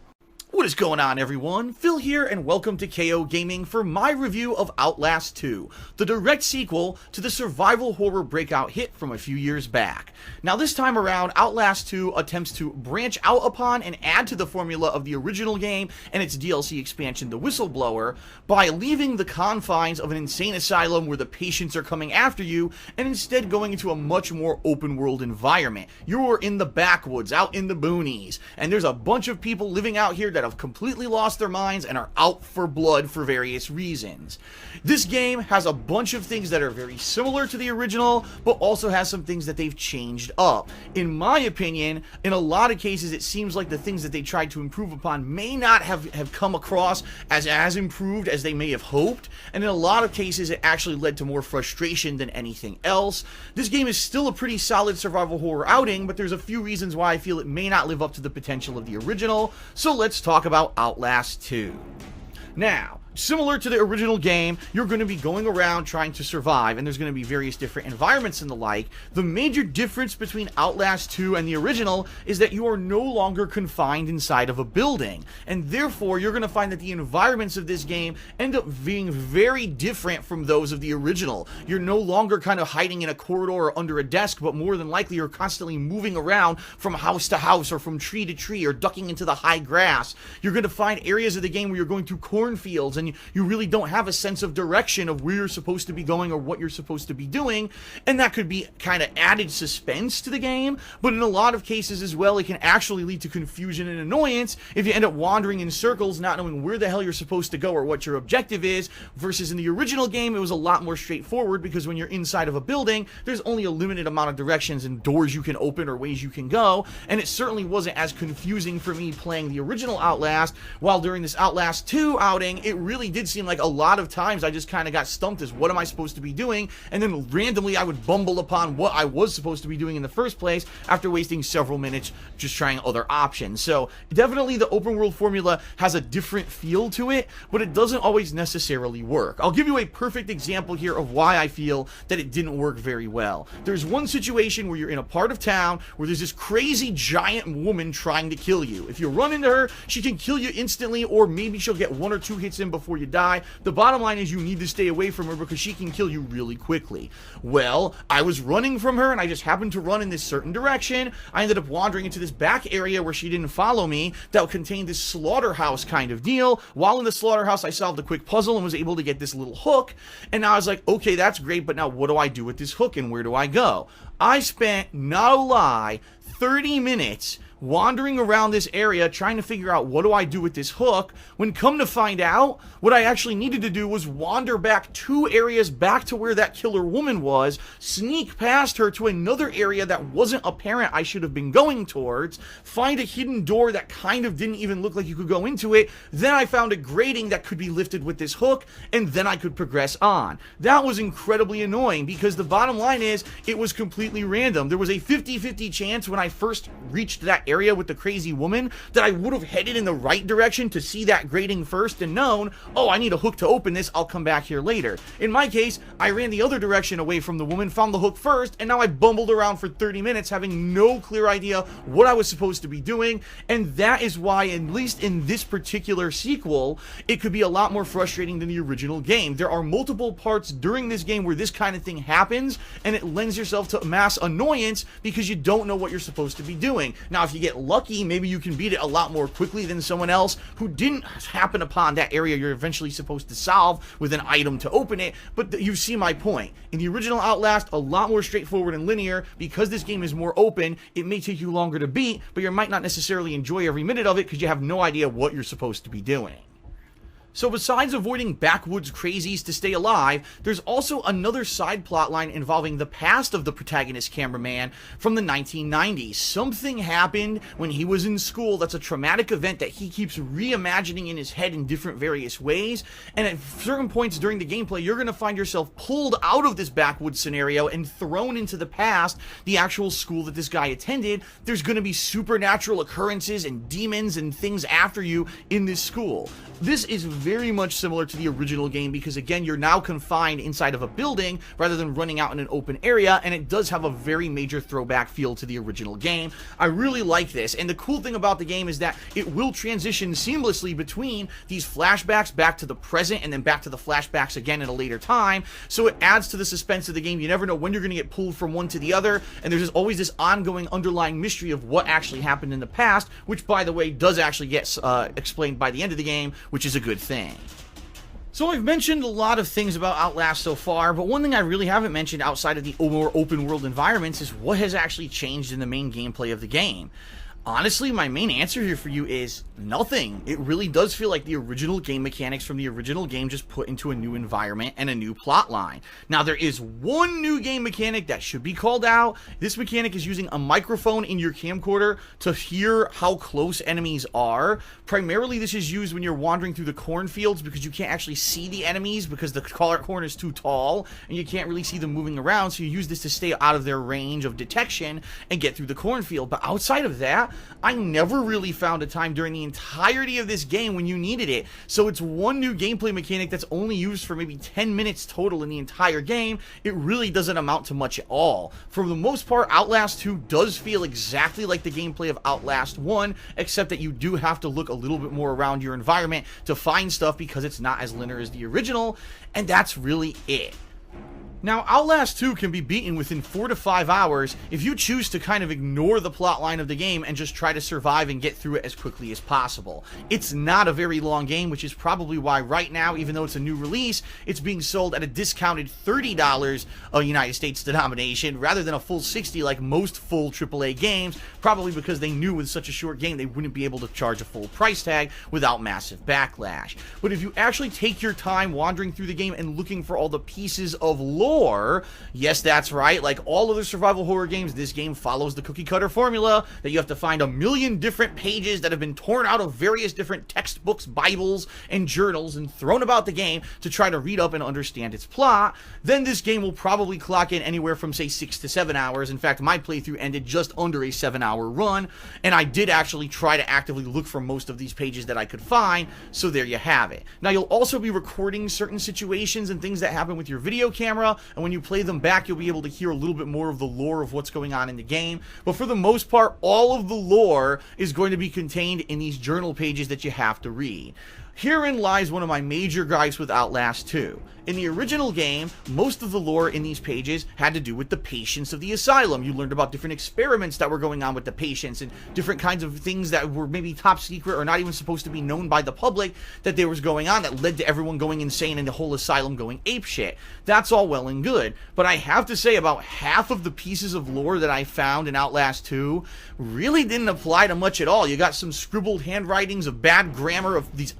What is going on, everyone? Phil here, and welcome to KOGaming for my review of Outlast 2, the direct sequel to the survival horror breakout hit from a few years back. Now this time around, Outlast 2 attempts to branch out upon and add to the formula of the original game and its DLC expansion, The Whistleblower, by leaving the confines of an insane asylum where the patients are coming after you, and instead going into a much more open-world environment. You're in the backwoods, out in the boonies, and there's a bunch of people living out here that have completely lost their minds and are out for blood for various reasons. This game has a bunch of things that are very similar to the original, but also has some things that they've changed up. In my opinion, in a lot of cases, it seems like the things that they tried to improve upon may not have come across as improved as they may have hoped, and in a lot of cases, it actually led to more frustration than anything else. This game is still a pretty solid survival horror outing, but there's a few reasons why I feel it may not live up to the potential of the original, so let's talk about Outlast 2. Now, similar to the original game, you're going to be going around trying to survive, and there's going to be various different environments and the like. The major difference between Outlast 2 and the original is that you are no longer confined inside of a building, and therefore you're going to find that the environments of this game end up being very different from those of the original. You're no longer kind of hiding in a corridor or under a desk, but more than likely you're constantly moving around from house to house or from tree to tree or ducking into the high grass. You're going to find areas of the game where you're going through cornfields and you really don't have a sense of direction of where you're supposed to be going or what you're supposed to be doing, and that could be kind of added suspense to the game, but in a lot of cases as well, it can actually lead to confusion and annoyance if you end up wandering in circles, not knowing where the hell you're supposed to go or what your objective is, versus in the original game, it was a lot more straightforward because when you're inside of a building, there's only a limited amount of directions and doors you can open or ways you can go, and it certainly wasn't as confusing for me playing the original Outlast, while during this Outlast 2 outing, it really did seem like a lot of times I just kind of got stumped as what am I supposed to be doing, and then randomly I would bumble upon what I was supposed to be doing in the first place after wasting several minutes just trying other options. So definitely the open world formula has a different feel to it, but it doesn't always necessarily work. I'll give you a perfect example here of why I feel that it didn't work very well. There's one situation where you're in a part of town where there's this crazy giant woman trying to kill you. If you run into her, she can kill you instantly, or maybe she'll get one or two hits in before you die. The bottom line is you need to stay away from her because she can kill you really quickly. Well, I was running from her and I just happened to run in this certain direction. I ended up wandering into this back area where she didn't follow me that contained this slaughterhouse kind of deal. While in the slaughterhouse, I solved a quick puzzle and was able to get this little hook. And now I was like, okay, that's great, but now what do I do with this hook and where do I go? I spent, not a lie, 30 minutes wandering around this area trying to figure out what do I do with this hook, when come to find out, what I actually needed to do was wander back 2 areas back to where that killer woman was, sneak past her to another area that wasn't apparent I should have been going towards, find a hidden door that kind of didn't even look like you could go into it, then I found a grating that could be lifted with this hook, and then I could progress on. That was incredibly annoying because the bottom line is it was completely random. There was a 50-50 chance when I first reached that area with the crazy woman that I would have headed in the right direction to see that grating first and known, oh, I need a hook to open this, I'll come back here later. In my case, I ran the other direction away from the woman, found the hook first, and now I bumbled around for 30 minutes having no clear idea what I was supposed to be doing, and that is why, at least in this particular sequel, it could be a lot more frustrating than the original game. There are multiple parts during this game where this kind of thing happens, and it lends yourself to mass annoyance because you don't know what you're supposed to be doing. Now, if you get lucky, maybe you can beat it a lot more quickly than someone else who didn't happen upon that area you're eventually supposed to solve with an item to open it, but you see my point. In the original Outlast, a lot more straightforward and linear. Because this game is more open, it may take you longer to beat, but you might not necessarily enjoy every minute of it because you have no idea what you're supposed to be doing. So besides avoiding backwoods crazies to stay alive, there's also another side plotline involving the past of the protagonist cameraman from the 1990s. Something happened when he was in school that's a traumatic event that he keeps reimagining in his head in different various ways, and at certain points during the gameplay, you're going to find yourself pulled out of this backwoods scenario and thrown into the past, the actual school that this guy attended. There's going to be supernatural occurrences and demons and things after you in this school. This is very much similar to the original game because, again, you're now confined inside of a building rather than running out in an open area, and it does have a very major throwback feel to the original game. I really like this, and the cool thing about the game is that it will transition seamlessly between these flashbacks back to the present and then back to the flashbacks again at a later time, so it adds to the suspense of the game. You never know when you're going to get pulled from one to the other, and there's always this ongoing underlying mystery of what actually happened in the past, which, by the way, does actually get explained by the end of the game, which is a good thing. So I've mentioned a lot of things about Outlast so far, but one thing I really haven't mentioned outside of the more open world environments is what has actually changed in the main gameplay of the game. Honestly, my main answer here for you is nothing. It really does feel like the original game mechanics from the original game just put into a new environment and a new plot line. Now, there is one new game mechanic that should be called out. This mechanic is using a microphone in your camcorder to hear how close enemies are. Primarily, this is used when you're wandering through the cornfields because you can't actually see the enemies because the corn is too tall and you can't really see them moving around, so you use this to stay out of their range of detection and get through the cornfield. But outside of that, I never really found a time during the entirety of this game when you needed it. So it's one new gameplay mechanic that's only used for maybe 10 minutes total in the entire game. It really doesn't amount to much at all. For the most part, Outlast 2 does feel exactly like the gameplay of Outlast 1, except that you do have to look a little bit more around your environment to find stuff because it's not as linear as the original, and that's really it. Now, Outlast 2 can be beaten within 4 to 5 hours if you choose to kind of ignore the plot line of the game and just try to survive and get through it as quickly as possible. It's not a very long game, which is probably why right now, even though it's a new release, it's being sold at a discounted $30 United States denomination rather than a full $60 like most full AAA games, probably because they knew with such a short game they wouldn't be able to charge a full price tag without massive backlash. But if you actually take your time wandering through the game and looking for all the pieces of lore, yes, that's right, like all other survival horror games, this game follows the cookie cutter formula that you have to find a million different pages that have been torn out of various different textbooks, Bibles, and journals and thrown about the game to try to read up and understand its plot. Then this game will probably clock in anywhere from, say, 6 to 7 hours. In fact, my playthrough ended just under a 7-hour run, and I did actually try to actively look for most of these pages that I could find, so there you have it. Now, you'll also be recording certain situations and things that happen with your video camera, and when you play them back, you'll be able to hear a little bit more of the lore of what's going on in the game. But for the most part, all of the lore is going to be contained in these journal pages that you have to read. Herein lies one of my major gripes with Outlast 2. In the original game, most of the lore in these pages had to do with the patients of the asylum. You learned about different experiments that were going on with the patients and different kinds of things that were maybe top secret or not even supposed to be known by the public that there was going on that led to everyone going insane and the whole asylum going apeshit. That's all well and good, but I have to say about half of the pieces of lore that I found in Outlast 2 really didn't apply to much at all. You got some scribbled handwritings of bad grammar of these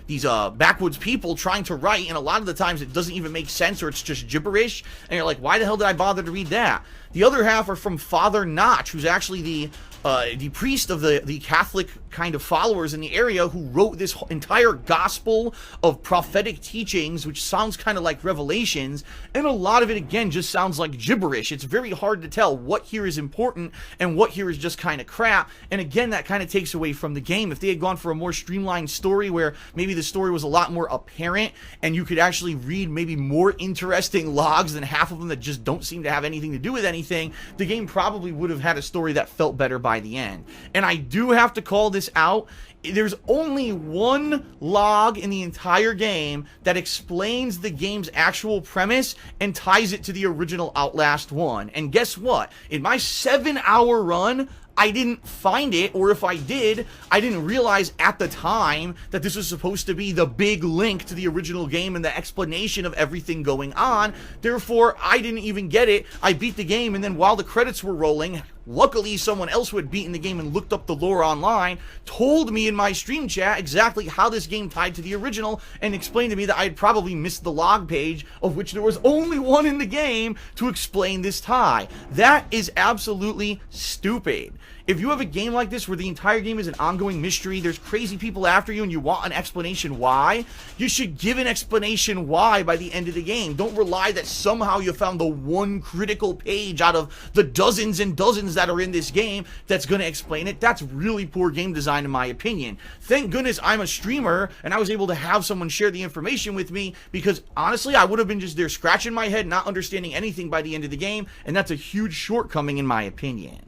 these backwoods people trying to write, and a lot of the times it doesn't even make sense or it's just gibberish, and you're like, why the hell did I bother to read that? The other half are from Father Notch, who's actually the priest of the Catholic kind of followers in the area who wrote this entire gospel of prophetic teachings, which sounds kind of like revelations, and a lot of it, again, just sounds like gibberish. It's very hard to tell what here is important and what here is just kind of crap, and again, that kind of takes away from the game. If they had gone for a more streamlined story where maybe the story was a lot more apparent and you could actually read maybe more interesting logs than half of them that just don't seem to have anything to do with anything, the game probably would have had a story that felt better by the end. And I do have to call this out. There's only one log in the entire game that explains the game's actual premise and ties it to the original Outlast 1. And guess what? In my 7-hour run, I didn't find it, or if I did, I didn't realize at the time that this was supposed to be the big link to the original game and the explanation of everything going on. Therefore, I didn't even get it. I beat the game, and then while the credits were rolling, luckily someone else who had beaten the game and looked up the lore online told me in my stream chat exactly how this game tied to the original and explained to me that I had probably missed the log page, of which there was only one in the game, to explain this tie. That is absolutely stupid. If you have a game like this where the entire game is an ongoing mystery, there's crazy people after you and you want an explanation why, you should give an explanation why by the end of the game. Don't rely that somehow you found the one critical page out of the dozens and dozens that are in this game that's going to explain it. That's really poor game design in my opinion. Thank goodness I'm a streamer and I was able to have someone share the information with me, because honestly I would have been just there scratching my head not understanding anything by the end of the game, and that's a huge shortcoming in my opinion.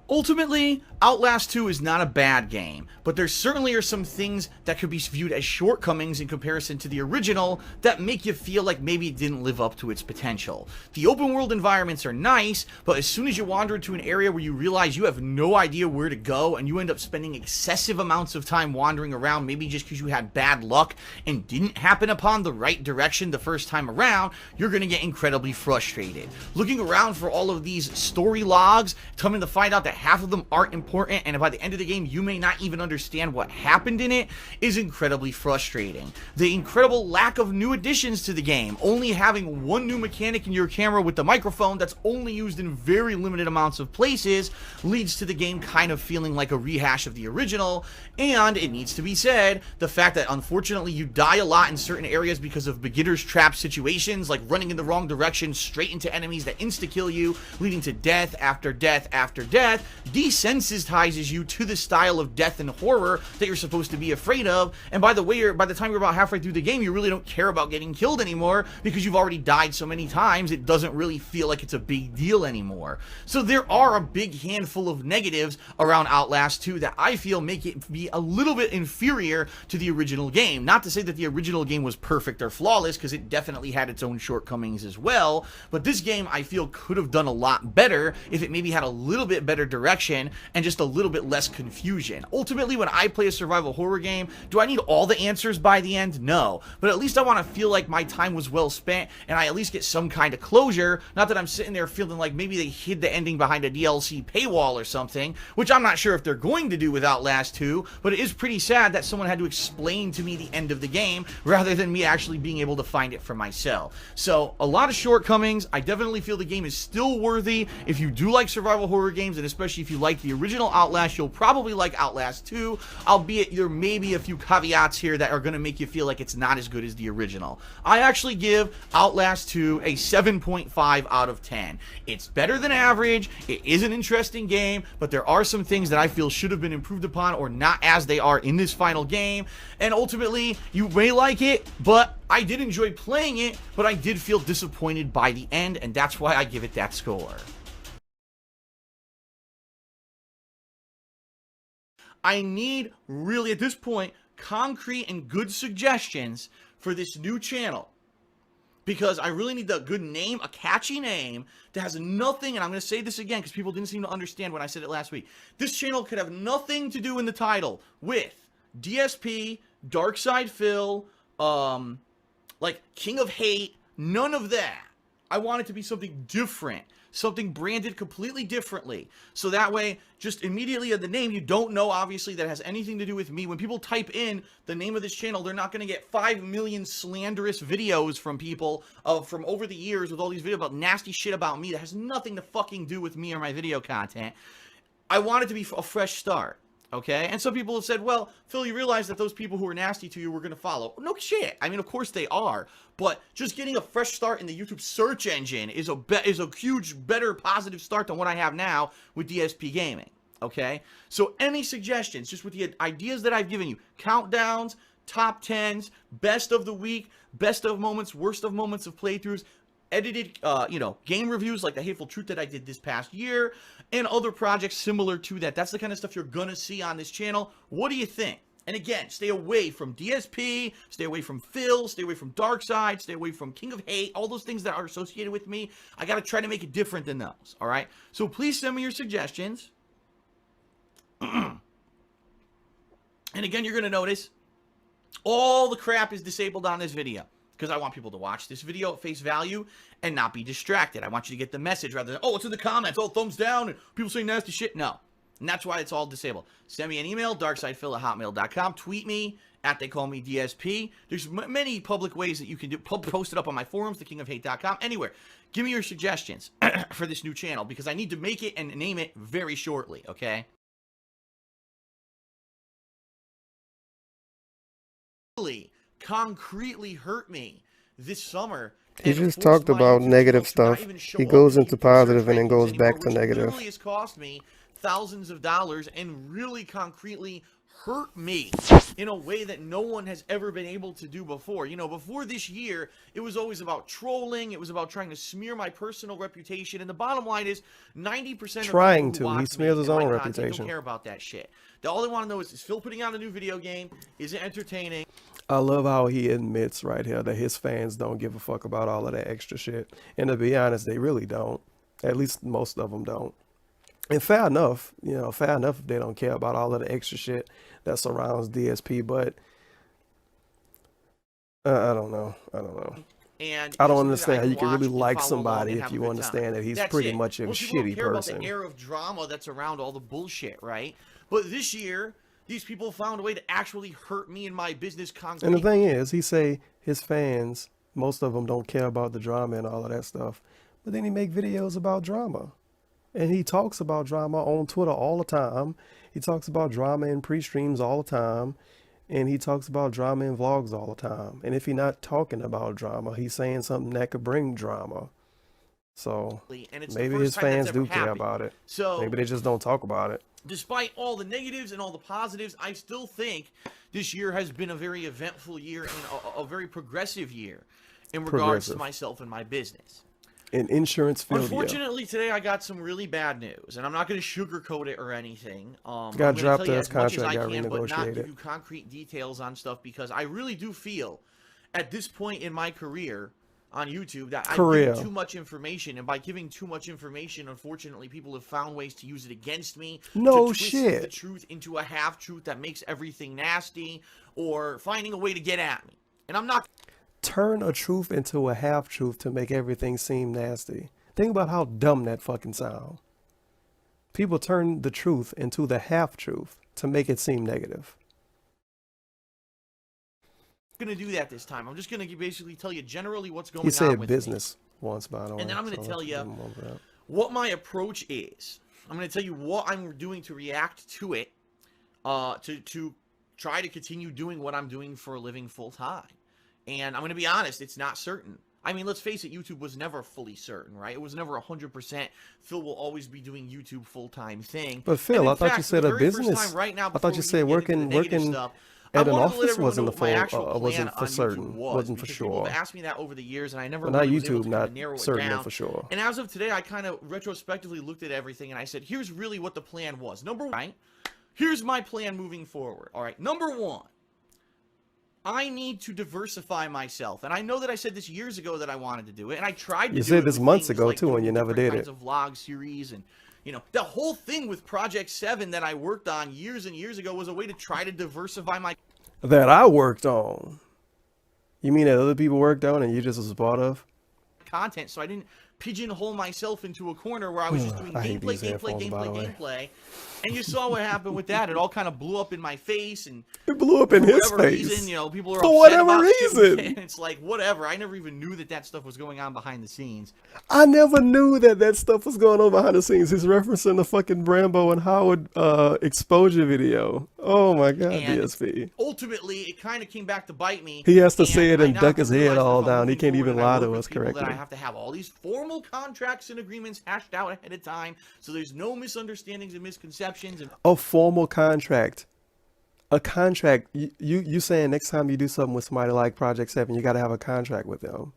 Ultimately, Outlast 2 is not a bad game, but there certainly are some things that could be viewed as shortcomings in comparison to the original that make you feel like maybe it didn't live up to its potential. The open world environments are nice, but as soon as you wander into an area where you realize you have no idea where to go and you end up spending excessive amounts of time wandering around, maybe just because you had bad luck and didn't happen upon the right direction the first time around, you're going to get incredibly frustrated. Looking around for all of these story logs, coming to find out that half of them aren't important, and by the end of the game you may not even understand what happened in it, is incredibly frustrating. The incredible lack of new additions to the game, only having one new mechanic in your camera with the microphone that's only used in very limited amounts of places, leads to the game kind of feeling like a rehash of the original. And it needs to be said, the fact that unfortunately you die a lot in certain areas because of beginner's trap situations, like running in the wrong direction straight into enemies that insta-kill you, leading to death after death after death, desensitizes you to the style of death and horror that you're supposed to be afraid of. And by the time you're about halfway through the game, you really don't care about getting killed anymore because you've already died so many times, it doesn't really feel like it's a big deal anymore. So there are a big handful of negatives around Outlast 2 that I feel make it be a little bit inferior to the original game. Not to say that the original game was perfect or flawless, because it definitely had its own shortcomings as well, but this game I feel could have done a lot better if it maybe had a little bit better direction and just a little bit less confusion. Ultimately, when I play a survival horror game, do I need all the answers by the end? No. But at least I want to feel like my time was well spent and I at least get some kind of closure. Not that I'm sitting there feeling like maybe they hid the ending behind a DLC paywall or something, which I'm not sure if they're going to do with Outlast 2, but it is pretty sad that someone had to explain to me the end of the game rather than me actually being able to find it for myself. So, a lot of shortcomings. I definitely feel the game is still worthy. If you do like survival horror games, and especially if you like the original Outlast, you'll probably like Outlast 2, albeit there may be a few caveats here that are going to make you feel like it's not as good as the original. I actually give Outlast 2 a 7.5 out of 10. It's better than average, it is an interesting game, but there are some things that I feel should have been improved upon or not as they are in this final game, and ultimately, you may like it, but I did enjoy playing it, but I did feel disappointed by the end, and that's why I give it that score. I need, really at this point, concrete and good suggestions for this new channel. Because I really need a good name, a catchy name that has nothing, and I'm going to say this again because people didn't seem to understand when I said it last week. This channel could have nothing to do in the title with DSP, Darkside Phil, like King of Hate, none of that. I want it to be something different, something branded completely differently. So that way, just immediately at the name, you don't know, obviously, that has anything to do with me. When people type in the name of this channel, they're not going to get 5 million slanderous videos from people from over the years with all these videos about nasty shit about me that has nothing to fucking do with me or my video content. I want it to be a fresh start. Okay, and some people have said, well, Phil, you realize that those people who are nasty to you were going to follow. No shit. I mean, of course they are. But just getting a fresh start in the YouTube search engine is a huge, better, positive start than what I have now with DSP Gaming. Okay, so any suggestions, just with the ideas that I've given you, countdowns, top 10s, best of the week, best of moments, worst of moments of playthroughs, edited, game reviews like the Hateful Truth that I did this past year, and other projects similar to that. That's the kind of stuff you're gonna see on this channel. What do you think? And again, stay away from DSP, stay away from Phil, stay away from Darkside, stay away from King of Hate, all those things that are associated with me. I gotta try to make it different than those, alright? So please send me your suggestions. And again, you're gonna notice all the crap is disabled on this video, because I want people to watch this video at face value and not be distracted. I want you to get the message rather than, oh, it's in the comments, oh, thumbs down, and people say nasty shit. No. And that's why it's all disabled. Send me an email, darksidephil@hotmail.com. Tweet me at They Call Me DSP. There's many public ways that you can do. Post it up on my forums, thekingofhate.com, anywhere. Give me your suggestions for this new channel, because I need to make it and name it very shortly, okay? Really concretely hurt me this summer. He just talked about negative stuff. He goes into positive and then goes back to negative. Literally has cost me thousands of dollars and really concretely hurt me in a way that no one has ever been able to do before. You know, before this year, it was always about trolling. It was about trying to smear my personal reputation. And the bottom line is 90% trying to. He smears his own reputation. Don't care about that shit. All they want to know is Phil putting out a new video game? Is it entertaining? I love how he admits right here that his fans don't give a fuck about all of that extra shit. And to be honest, they really don't. At least most of them don't. And fair enough, you know, fair enough if they don't care about all of the extra shit that surrounds DSP, but I don't know. And I don't understand how you can really like somebody if you understand that he's pretty much a shitty person. About the air of drama that's around all the bullshit, right? But this year, these people found a way to actually hurt me in my business concretely. And the thing is, he say his fans, most of them don't care about the drama and all of that stuff. But then he make videos about drama. And he talks about drama on Twitter all the time. He talks about drama in pre-streams all the time. And he talks about drama in vlogs all the time. And if he's not talking about drama, he's saying something that could bring drama. So maybe his fans do care about it. So maybe they just don't talk about it. Despite all the negatives and all the positives, I still think this year has been a very eventful year and a very progressive year in regards to myself and my business. In insurance field, unfortunately, today I got some really bad news, and I'm not going to sugarcoat it or anything. Got dropped as contract, got renegotiated. But not give you concrete details on stuff, because I really do feel at this point in my career on YouTube that I'm giving too much information, and by giving too much information, unfortunately, people have found ways to use it against me. No to shit. The truth into a half-truth that makes everything nasty, or finding a way to get at me. And I'm not... Turn a truth into a half-truth to make everything seem nasty. Think about how dumb that fucking sound. People turn the truth into the half-truth to make it seem negative. Going to do that this time. I'm just going to basically tell you generally what's going on. He said business once, by the way. And then I'm going to tell you what my approach is. I'm going to tell you what I'm doing to react to it, to try to continue doing what I'm doing for a living full time. And I'm going to be honest, it's not certain. I mean, let's face it, YouTube was never fully certain, right? It was never 100%. Phil will always be doing YouTube full-time thing. But Phil, I thought you said a business. Right now, I thought you said working at an office wasn't for certain, wasn't for sure. People have asked me that over the years, and I never. But not YouTube, not certain for sure. And as of today, I kind of retrospectively looked at everything, and I said, "Here's really what the plan was. Number one, right? Here's my plan moving forward. All right, number one." I need to diversify myself, and I know that I said this years ago that I wanted to do it, and I tried to do it. You said this months ago too, and you never did it. Of vlog series, and you know, the whole thing with Project 7 that I worked on years and years ago was a way to try to diversify my. That I worked on. You mean that other people worked on and you just was a part of? Content, so I didn't pigeonhole myself into a corner where I was just doing gameplay. And you saw what happened with that. It all kind of blew up in my face, and it blew up in his face. Reason, you know, people are for whatever reason. And it's like whatever. I never even knew that that stuff was going on behind the scenes. I never knew that that stuff was going on behind the scenes. He's referencing the fucking Brambo and Howard exposure video. Oh my god, and DSP. Ultimately, it kind of came back to bite me. He has to say it and duck his head all down. He can't even lie to us correctly. That I have to have all these formal contracts and agreements hashed out ahead of time, so there's no misunderstandings and misconceptions. A formal contract. A contract. You saying next time you do something with somebody like Project 7, you got to have a contract with them.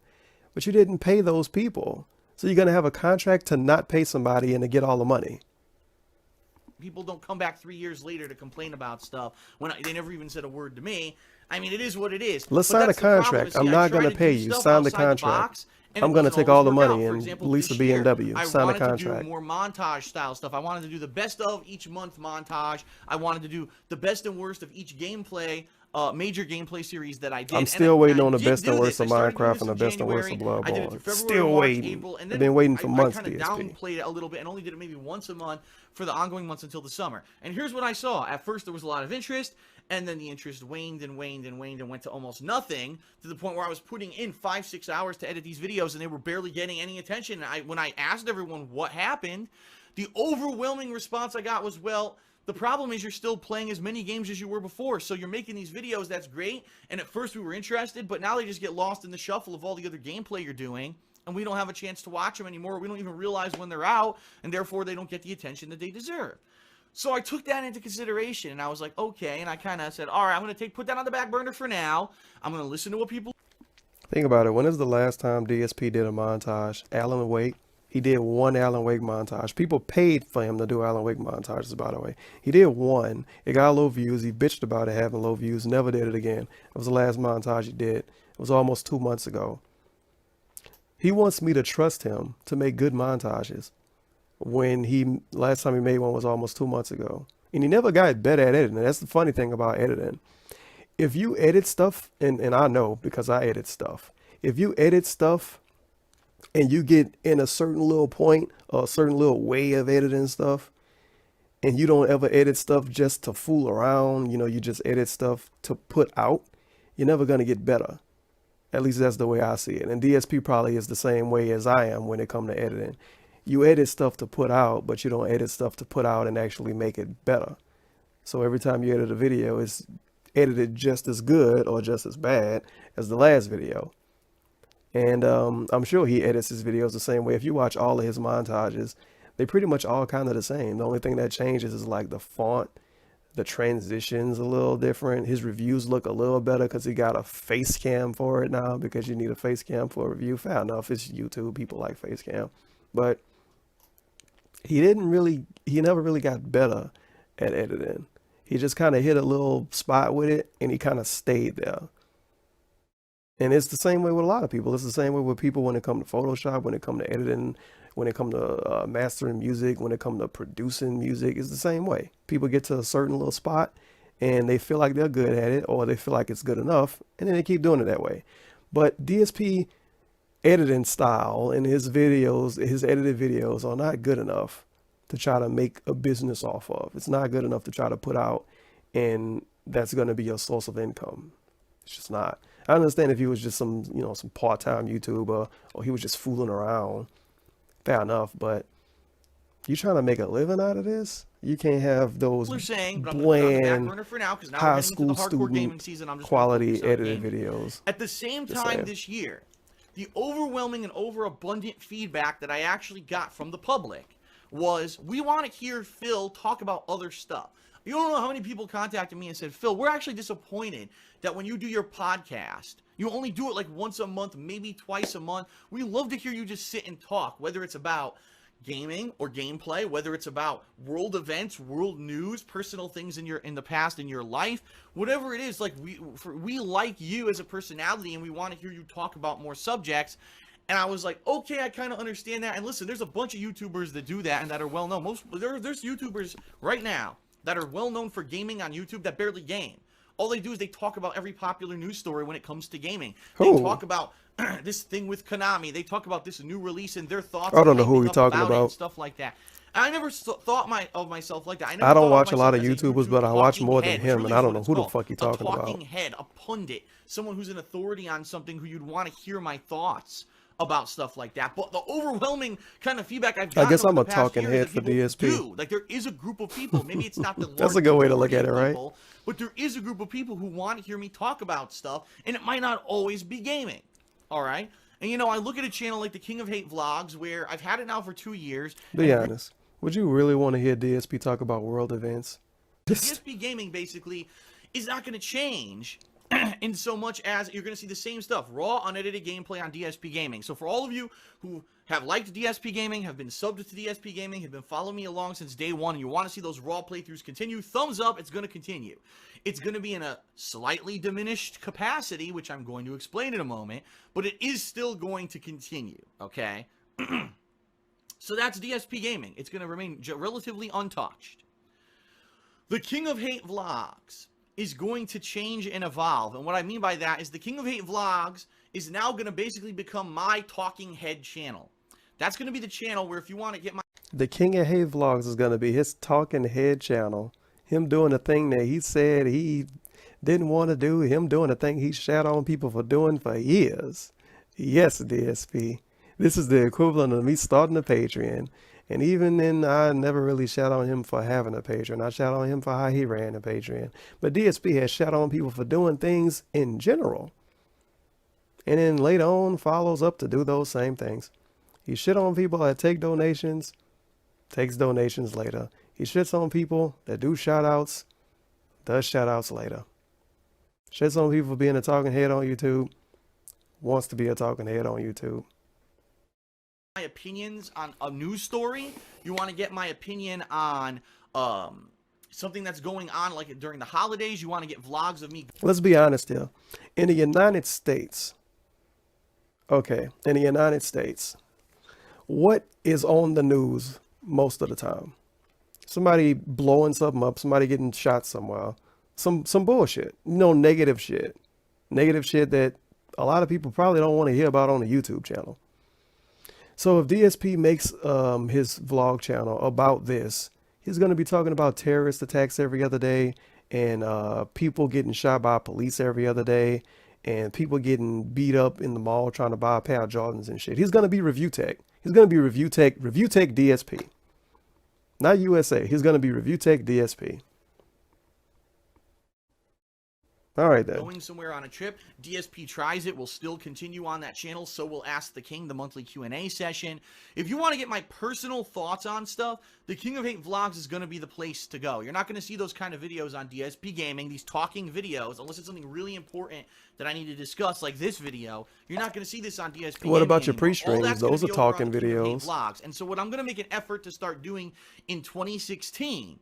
But you didn't pay those people. So you're going to have a contract to not pay somebody and to get all the money. People don't come back 3 years later to complain about stuff when they never even said a word to me. I mean, it is what it is. Let's sign a contract. I'm not going to pay you. Sign the contract. I'm going to take all the money and lease a BMW. Sign a contract. I wanted to do more montage style stuff. I wanted to do the best of each month montage. I wanted to do the best and worst of each gameplay, major gameplay series that I did. I'm still waiting on the best and worst of Minecraft and the best and worst of Bloodborne. Still waiting. I've been waiting for months. I kind of downplayed it a little bit and only did it maybe once a month for the ongoing months until the summer. And here's what I saw. At first, there was a lot of interest, And then the interest waned and waned and waned and went to almost nothing, to the point where I was putting in 5-6 hours to edit these videos and they were barely getting any attention. And when I asked everyone what happened, the overwhelming response I got was, well, the problem is you're still playing as many games as you were before. So you're making these videos, that's great. And at first we were interested, but now they just get lost in the shuffle of all the other gameplay you're doing. And we don't have a chance to watch them anymore. We don't even realize when they're out, and therefore they don't get the attention that they deserve. So I took that into consideration, and I was like, okay, and I kind of said, all right, I'm going to put that on the back burner for now. I'm going to listen to what people... Think about it. When is the last time DSP did a montage? Alan Wake. He did one Alan Wake montage. People paid for him to do Alan Wake montages, by the way. He did one. It got low views. He bitched about it having low views. Never did it again. It was the last montage he did. It was almost 2 months ago. He wants me to trust him to make good montages. When last time he made one was almost 2 months ago. And he never got better at editing. That's the funny thing about editing. If you edit stuff, and I know because I edit stuff. If you edit stuff and you get in a certain little point or a certain little way of editing stuff, and you don't ever edit stuff just to fool around, you just edit stuff to put out, you're never going to get better. At least that's the way I see it. And DSP probably is the same way as I am when it comes to editing. You edit stuff to put out, but you don't edit stuff to put out and actually make it better. So every time you edit a video, it's edited just as good or just as bad as the last video. And I'm sure he edits his videos the same way. If you watch all of his montages, they pretty much all kind of the same. The only thing that changes is like the font, the transitions a little different. His reviews look a little better because he got a face cam for it now, because you need a face cam for a review. Fair enough, it's YouTube, people like face cam. But he never really got better at editing. He just kind of hit a little spot with it and he kind of stayed there. And it's the same way with a lot of people. It's the same way with people when it comes to Photoshop, when it comes to editing, when it comes to mastering music, when it comes to producing music. It's the same way. People get to a certain little spot and they feel like they're good at it, or they feel like it's good enough, and then they keep doing it that way. But DSP editing style and his videos, his edited videos, are not good enough to try to make a business off of. It's not good enough to try to put out and that's going to be your source of income. It's just not. I understand if he was just some part-time YouTuber, or he was just fooling around. Fair enough, but you trying to make a living out of this? You can't have those bland high school student quality edited videos. At the same time this year, the overwhelming and overabundant feedback that I actually got from the public was, we want to hear Phil talk about other stuff. You don't know how many people contacted me and said, Phil, we're actually disappointed that when you do your podcast, you only do it like once a month, maybe twice a month. We love to hear you just sit and talk, whether it's about gaming or gameplay, whether it's about world events, world news, personal things in the past in your life, whatever it is. Like we like you as a personality, and we want to hear you talk about more subjects. And I was like, okay, I kind of understand that. And listen, there's a bunch of YouTubers that do that and that are well known. There's YouTubers right now that are well known for gaming on YouTube that barely game. All they do is they talk about every popular news story when it comes to gaming. They talk about this thing with Konami. They talk about this new release and their thoughts. I don't know who we're talking about. And stuff like that. And I never thought of myself like that. I don't watch a lot of YouTubers, but I watch more than him, and I don't know who the fuck you're talking about. A talking head, a pundit, someone who's an authority on something who you'd want to hear my thoughts about stuff like that. But the overwhelming kind of feedback I've gotten, I guess I'm a talking talking head for DSP. Like, there is a group of people, maybe it's not the that's a good way to look at it, right? People, but there is a group of people who want to hear me talk about stuff, and it might not always be gaming. All right? And I look at a channel like the King of Hate Vlogs, where I've had it now for 2 years. Be honest. Would you really want to hear DSP talk about world events? DSP gaming basically is not going to change in so much as you're going to see the same stuff, raw, unedited gameplay on DSP Gaming. So for all of you who have liked DSP Gaming, have been subbed to DSP Gaming, have been following me along since day one, and you want to see those raw playthroughs continue, thumbs up, it's going to continue. It's going to be in a slightly diminished capacity, which I'm going to explain in a moment, but it is still going to continue, okay? So that's DSP Gaming. It's going to remain relatively untouched. The King of Hate Vlogs is going to change and evolve. And what I mean by that is the King of Hate Vlogs is now going to basically become my talking head channel. That's going to be the channel where if you want to get my... The King of Hate Vlogs is going to be his talking head channel. him doing the thing that he said he didn't want to do, him doing the thing he shat on people for doing for years. Yes, DSP. This is the equivalent of me starting a Patreon. And even then, I never really shat on him for having a Patreon. I shat on him for how he ran a Patreon. But DSP has shat on people for doing things in general. And then later on follows up to do those same things. He shit on people that take donations, takes donations later. He shits on people that do shout outs, does shout outs later. Shits on people for being a talking head on YouTube, wants to be a talking head on YouTube. My opinions on a news story, you want to get my opinion on something that's going on like during the holidays, you want to get vlogs of me. Let's be honest here. In the United States, what is on the news most of the time? Somebody blowing something up, somebody getting shot somewhere, some bullshit, negative shit that a lot of people probably don't want to hear about on the YouTube channel. So if DSP makes his vlog channel about this, he's going to be talking about terrorist attacks every other day, and people getting shot by police every other day, and people getting beat up in the mall trying to buy a pair of Jordans and shit. He's going to be review tech. He's going to be review tech DSP. Not USA. He's going to be review tech DSP. All right, then. Going somewhere on a trip, DSP tries it. We'll still continue on that channel. So we'll Ask the King, the monthly Q&A session. If you want to get my personal thoughts on stuff, the King of Hate Vlogs is going to be the place to go. You're not going to see those kind of videos on DSP Gaming, these talking videos, unless it's something really important that I need to discuss, like this video. You're not going to see this on DSP What Gaming about your anymore. pre-streams? Those are talking videos. Vlogs. And so what I'm going to make an effort to start doing in 2016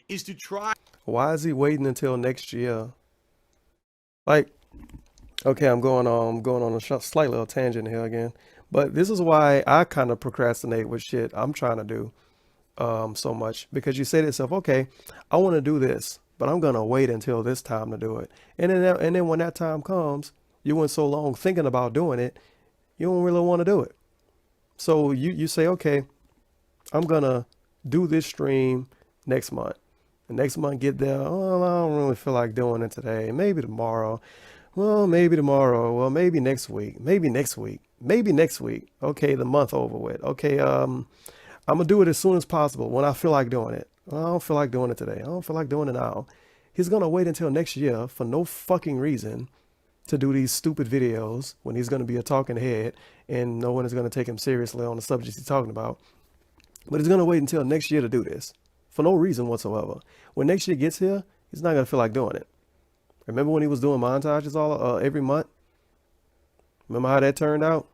is to try. Why is he waiting until next year? Like, okay, I'm going on a slight little tangent here again, but this is why I kind of procrastinate with shit I'm trying to do so much, because you say to yourself, okay, I want to do this, but I'm gonna wait until this time to do it, and then when that time comes, you went so long thinking about doing it, you don't really want to do it. So you say, okay, I'm gonna do this stream next month. The next month get there, oh, I don't really feel like doing it today. Maybe tomorrow. Well, maybe tomorrow. Well, maybe next week. Maybe next week. Maybe next week. Okay, the month over with. Okay, I'm gonna do it as soon as possible when I feel like doing it. I don't feel like doing it today. I don't feel like doing it now. He's gonna wait until next year for no fucking reason to do these stupid videos when he's gonna be a talking head and no one is gonna take him seriously on the subjects he's talking about. But he's gonna wait until next year to do this. For no reason whatsoever. When next year gets here, he's not gonna feel like doing it. Remember when he was doing montages all every month? Remember how that turned out?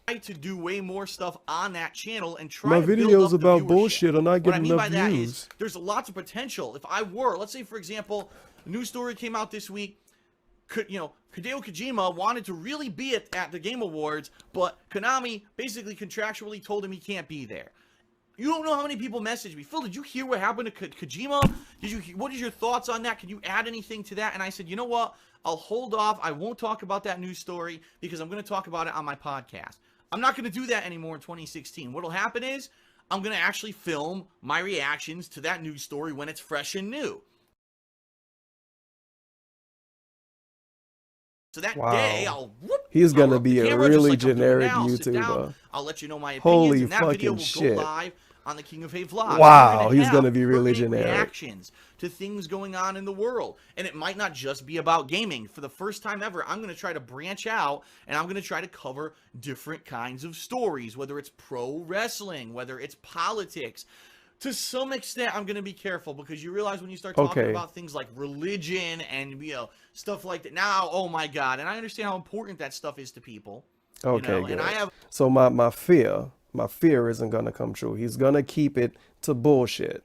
To do way more stuff on that channel and try my to build videos up the about viewership. bullshit are not What I getting mean enough by that views. is there's lots of potential. If I were, let's say for example, a news story came out this week, Hideo Kojima wanted to really be at the Game Awards, but Konami basically contractually told him he can't be there. You don't know how many people messaged me. Phil, did you hear what happened to Kojima? What is your thoughts on that? Can you add anything to that? And I said, you know what? I'll hold off. I won't talk about that news story because I'm going to talk about it on my podcast. I'm not going to do that anymore in 2016. What'll happen is I'm going to actually film my reactions to that news story when it's fresh and new. So that day, he's going to be a really like generic now, YouTuber. I'll let you know my opinions, Holy and that fucking video will shit. go live on the King of Hate Vlog. Wow, he's gonna be really generic. Reactions to things going on in the world, and it might not just be about gaming. For the first time ever, I'm going to try to branch out, and I'm going to try to cover different kinds of stories, whether it's pro wrestling, whether it's politics. To some extent, I'm going to be careful because you realize when you start talking about things like religion and stuff like that. Now, oh my God, and I understand how important that stuff is to people. Okay, good. And I have so my fear isn't gonna come true. He's gonna keep it to bullshit,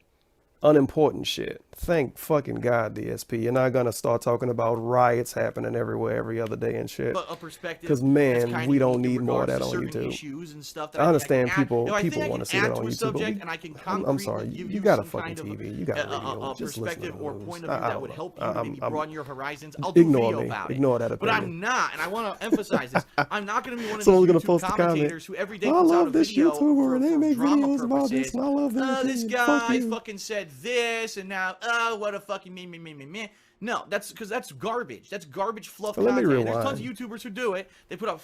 unimportant shit. Thank fucking God, DSP. You're not gonna start talking about riots happening everywhere every other day and shit. A perspective Because that's man, kind we of don't unique in need more of regards that to on certain YouTube. issues and stuff that I I think I can understand add. people I think I want can to see that add on to a YouTube, but subject, and I can I'm concretely sorry, give you you got a some fucking kind of TV, you got a radio, a just listen perspective to the or news. point of view I that don't would know. help you to maybe I'm broaden your horizons. I'll do a ignore video me, about it. ignore that But opinion. I'm not, and I want to emphasize this. I'm not going to be one of these Someone's gonna YouTube post a comment. commentators who every day I puts out a love this video YouTuber, and they for make drama videos about this, purposes. and I love their This opinion. Fuck guy you. fucking said this, and now, what a fucking me. No, that's because that's garbage. That's garbage fluff Let me content. And there's tons of rewind. YouTubers who do it. They put up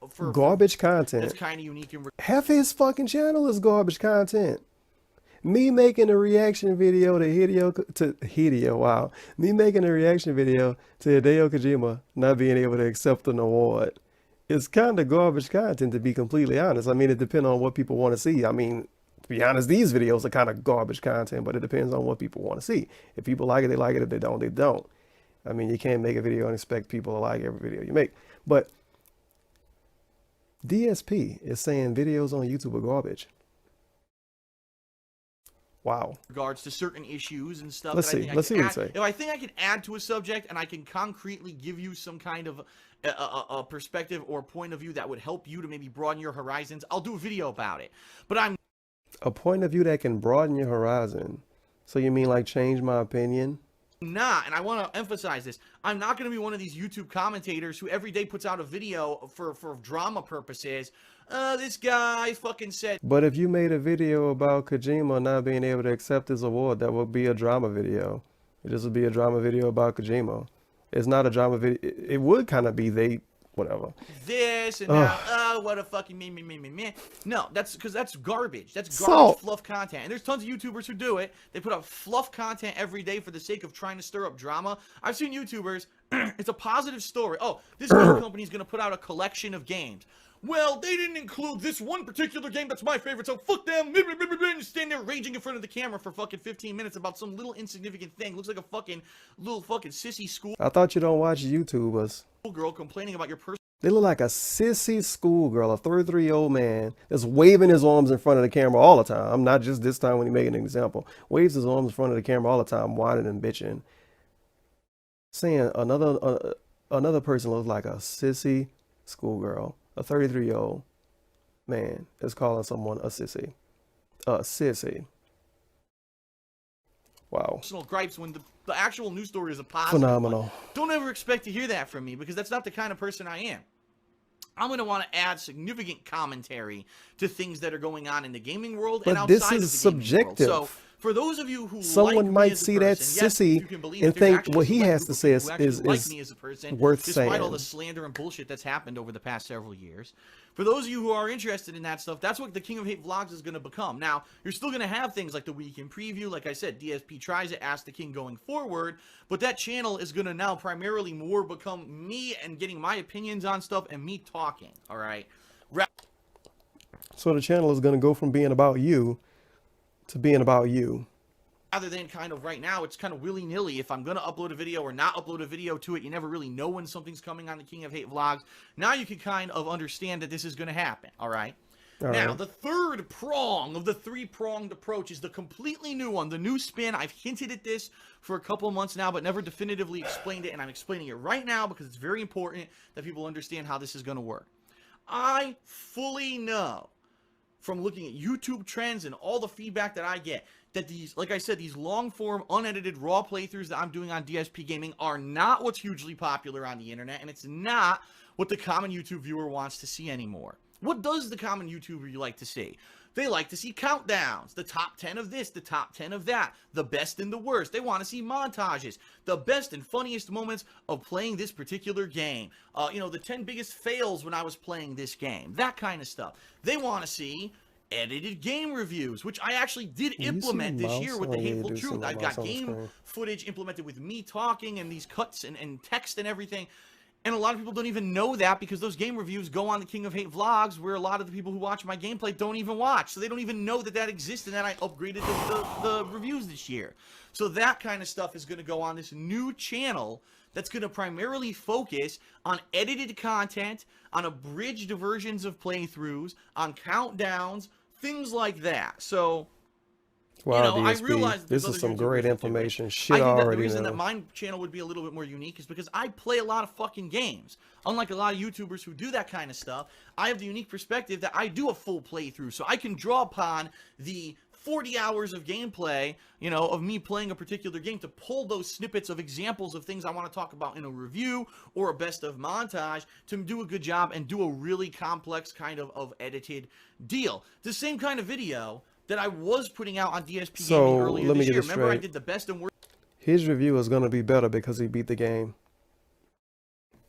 for Garbage that's content. kind of unique and Half his fucking channel is garbage content. Me making a reaction video to Hideo, wow. Me making a reaction video to Hideo Kojima not being able to accept an award. It's kind of garbage content, to be completely honest. I mean, it depends on what people want to see. I mean, to be honest, these videos are kind of garbage content, but it depends on what people want to see. If people like it, they like it. If they don't, they don't. I mean, you can't make a video and expect people to like every video you make. But DSP is saying videos on YouTube are garbage. Wow. regards to certain issues and stuff. Let's that I see. think Let's see I what can you add. say. If I think I can add to a subject and I can concretely give you some kind of a perspective or point of view that would help you to maybe broaden your horizons, I'll do a video about it. But I'm A point of view that can broaden your horizon. So you mean like change my opinion? not, and I want to emphasize this, I'm not going to be one of these YouTube commentators who every day puts out a video for drama purposes. This guy fucking said But if you made a video about Kojima not being able to accept his award, that would be a drama video. This would be a drama video about Kojima. It's not a drama video. It would kind of be whatever. this and now, what a fucking me. No, that's because that's garbage. That's So- garbage fluff content. And there's tons of YouTubers who do it. They put up fluff content every day for the sake of trying to stir up drama. I've seen YouTubers, it's a positive story. Oh, this game company is going to put out a collection of games. Well, they didn't include this one particular game that's my favorite, so fuck them. Stand there raging in front of the camera for fucking 15 minutes about some little insignificant thing. Looks like a fucking little fucking sissy I thought you don't watch YouTubers. schoolgirl complaining about your personal They look like a sissy schoolgirl, a 33-year-old man that's waving his arms in front of the camera all the time. Not just this time when he making an example. Waves his arms in front of the camera all the time, whining and bitching. Saying another person looks like a sissy schoolgirl. A 33-year-old man is calling someone a sissy. A sissy. Wow. gripes when the actual news story is a positive Phenomenal. one. Don't ever expect to hear that from me because that's not the kind of person I am. I'm going to want to add significant commentary to things that are going on in the gaming world and But outside this of the is gaming world. subjective. So, for those of you who Someone like me might as a see that person, yes, sissy you can believe and that there's think actually what a he select has group to of say people who actually like me as a person, worth despite all the saying. slander and bullshit that's happened over the past several years. For those of you who are interested in that stuff, that's what the King of Hate Vlogs is going to become. Now, you're still going to have things like the weekend preview. Like I said, DSP tries to Ask the King going forward, but that channel is going to now primarily more become me and getting my opinions on stuff and me talking, all right? So the channel is going to go from being about you to being about you. Rather than kind of right now, it's kind of willy-nilly. If I'm going to upload a video or not upload a video to it, you never really know when something's coming on the King of Hate Vlogs. Now you can kind of understand that this is going to happen, all right? Now, the third prong of the three-pronged approach is the completely new one, the new spin. I've hinted at this for a couple months now, but never definitively explained it, and I'm explaining it right now because it's very important that people understand how this is going to work. I fully know from looking at YouTube trends and all the feedback that I get that these, like I said, these long-form, unedited, raw playthroughs that I'm doing on DSP Gaming are not what's hugely popular on the internet, and it's not what the common YouTube viewer wants to see anymore. What does the common YouTuber like to see? They like to see countdowns, the top 10 of this, the top 10 of that, the best and the worst. They want to see montages, the best and funniest moments of playing this particular game. You know, the 10 biggest fails when I was playing this game, that kind of stuff. They want to see edited game reviews, which I actually did implement this year with the Hateful Truth. I've got game footage implemented with me talking and these cuts and text and everything. And a lot of people don't even know that because those game reviews go on the King of Hate Vlogs where a lot of the people who watch my gameplay don't even watch. So they don't even know that that exists and that I upgraded the reviews this year. So that kind of stuff is going to go on this new channel that's going to primarily focus on edited content, on abridged versions of playthroughs, on countdowns, things like that. So Wow, I DSP, realize that there's this is other some great YouTubers that do it. information. I Shit, I think that the already reason that know. my channel would be a little bit more unique is because I play a lot of fucking games. Unlike a lot of YouTubers who do that kind of stuff, I have the unique perspective that I do a full playthrough, so I can draw upon the 40 hours of gameplay, of me playing a particular game to pull those snippets of examples of things I want to talk about in a review or a best of montage to do a good job and do a really complex kind of edited deal. The same kind of video that I was putting out on DSP So Gaming earlier let me this get year. this Remember, I straight. did the best and worst His review is going to be better because he beat the game.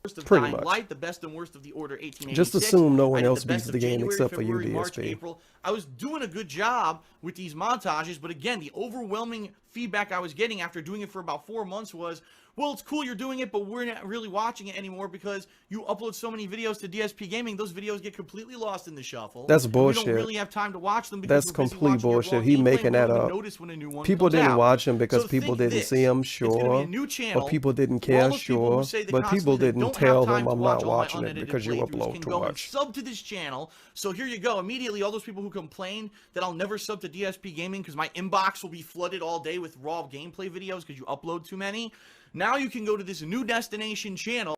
of Pretty Dying much. Light, the best and worst of the Order 1886. Just assume no I one did else the best beats of the game January, except for you, February, March, DSP. April. I was doing a good job with these montages, but again, the overwhelming feedback I was getting after doing it for about 4 months was, well, it's cool you're doing it, but we're not really watching it anymore because you upload so many videos to DSP Gaming, those videos get completely lost in the shuffle. That's We bullshit. don't really have time to watch them because That's we're busy complete watching your raw bullshit. He gameplay. making We that don't even up. notice when a new one People comes didn't out. watch him because So people think didn't this. see him, It's going to be a sure. new channel. Or people didn't For all care, those people who sure. say they But people constantly didn't don't tell have time them to I'm watch not all my watching it unedited because you playthroughs upload can too go and much. sub to this channel. So here you go. Immediately, all those people who complained that I'll never sub to DSP Gaming because my inbox will be flooded all day with raw gameplay videos because you upload too many. Now you can go to this new destination channel.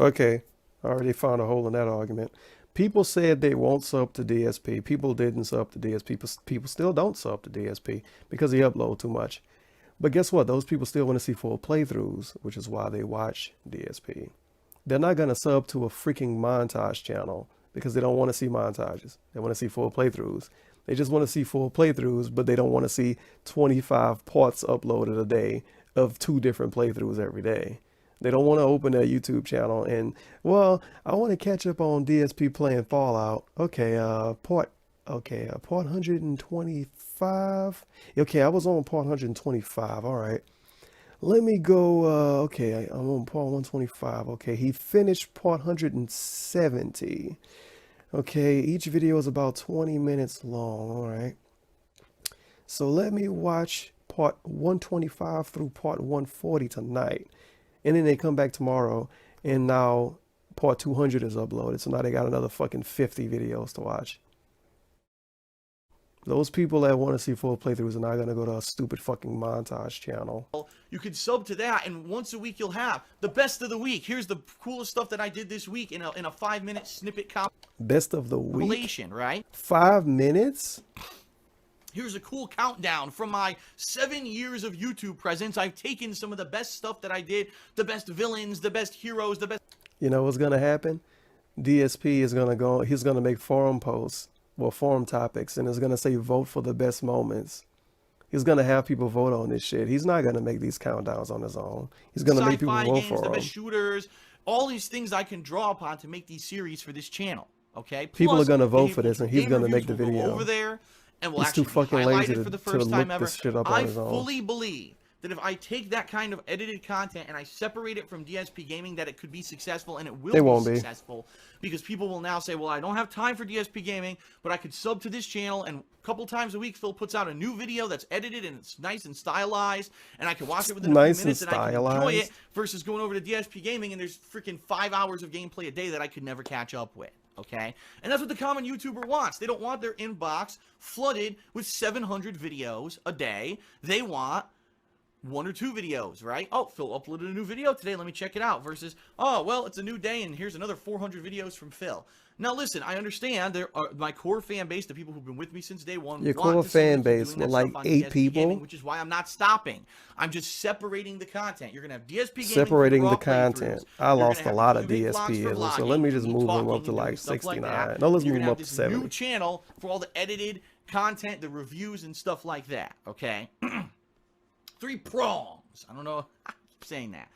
Okay, I already found a hole in that argument. People said they won't sub to DSP. People didn't sub to DSP. People still don't sub to DSP because he upload too much. But guess what? Those people still want to see full playthroughs, which is why they watch DSP. They're not going to sub to a freaking montage channel because they don't want to see montages. They want to see full playthroughs. They just want to see full playthroughs, but they don't want to see 25 parts uploaded a day of 2 different playthroughs every day. They don't want to open their YouTube channel and, well, I want to catch up on DSP playing Fallout. Okay, part 125. Okay, I was on part 125. All right. Let me go, okay, I'm on part 125. Okay, he finished part 170. Okay, each video is about 20 minutes long. All right. So let me watch part 125 through part 140 tonight. And then they come back tomorrow, and now part 200 is uploaded. So now they got another fucking 50 videos to watch. Those people that want to see full playthroughs are not going to go to a stupid fucking montage channel. You could sub to that, and once a week you'll have the best of the week. Here's the coolest stuff that I did this week in a 5-minute snippet Best of the week? compilation, right? 5 minutes? Here's a cool countdown from my 7 years of YouTube presence. I've taken some of the best stuff that I did, the best villains, the best heroes, the best... You know what's going to happen? DSP is going to go, he's going to make forum posts, well, forum topics, and it's going to say vote for the best moments. He's going to have people vote on this shit. He's not going to make these countdowns on his own. He's going to make people vote for the him. best shooters, all these things I can draw upon to make these series for this channel, okay? People Plus, are going to vote the for this, and Hateful he's going to Game make the Reviews will go video. over there, and will He's too actually fucking be lazy highlighted for the to first look time ever. this shit up on I his own. fully believe that if I take that kind of edited content and I separate it from DSP Gaming, that it could be successful, and it will be successful, because people will now say, well, I don't have time for DSP Gaming, but I could sub to this channel, and a couple times a week Phil puts out a new video that's edited and it's nice and stylized, and I can watch it within a few minutes and I can enjoy it, versus going over to DSP Gaming and there's freaking 5 hours of gameplay a day that I could never catch up with. Okay, and that's what the common YouTuber wants. They don't want their inbox flooded with 700 videos a day. They want 1 or 2 videos, right? Oh, Phil uploaded a new video today, let me check it out, versus, oh, well, it's a new day and here's another 400 videos from Phil. Now listen, I understand there are my core fan base, the people who've been with me since day one. Your core fan base with like 8 people, Gaming, which is why I'm not stopping. I'm just separating the content. You're gonna have DSP Gaming separating for the raw content. I lost a lot of DSP, so let me just move him up to like 69. No, let's move him up to 70. New channel for all the edited content, the reviews and stuff like that. Okay, 3 prongs. I don't know. I keep saying that.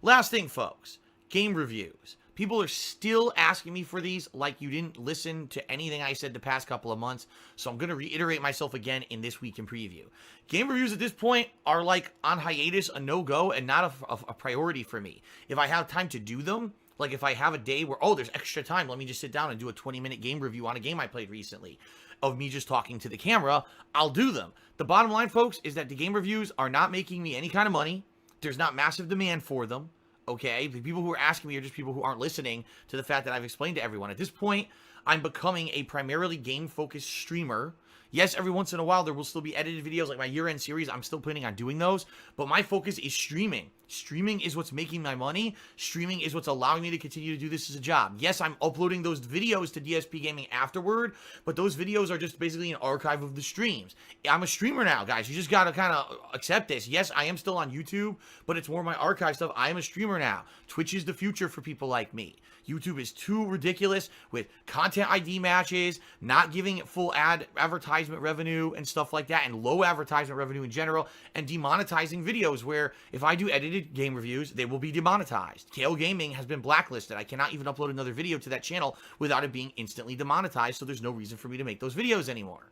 Last thing, folks, game reviews. People are still asking me for these like you didn't listen to anything I said the past couple of months, so I'm going to reiterate myself again in this week in preview. Game reviews at this point are like on hiatus, a no-go, and not a priority for me. If I have time to do them, like if I have a day where, oh, there's extra time, let me just sit down and do a 20-minute game review on a game I played recently of me just talking to the camera, I'll do them. The bottom line, folks, is that the game reviews are not making me any kind of money. There's not massive demand for them, okay? The people who are asking me are just people who aren't listening to the fact that I've explained to everyone. At this point, I'm becoming a primarily game-focused streamer. Yes, every once in a while there will still be edited videos like my year-end series. I'm still planning on doing those, but my focus is streaming. Streaming is what's making my money. Streaming is what's allowing me to continue to do this as a job. Yes, I'm uploading those videos to DSP Gaming afterward, but those videos are just basically an archive of the streams. I'm a streamer now, guys. You just gotta kind of accept this. Yes, I am still on YouTube, but it's more my archive stuff. I am a streamer now. Twitch is the future for people like me. YouTube is too ridiculous with content ID matches, not giving it full advertisement revenue and stuff like that, and low advertisement revenue in general, and demonetizing videos where if I do edited game reviews, they will be demonetized. KOGaming has been blacklisted. I cannot even upload another video to that channel without it being instantly demonetized, so there's no reason for me to make those videos anymore.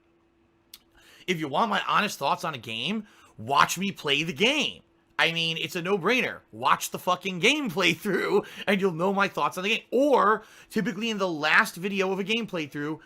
If you want my honest thoughts on a game, watch me play the game. I mean, it's a no-brainer. Watch the fucking game playthrough, and you'll know my thoughts on the game. Or, typically in the last video of a game playthrough,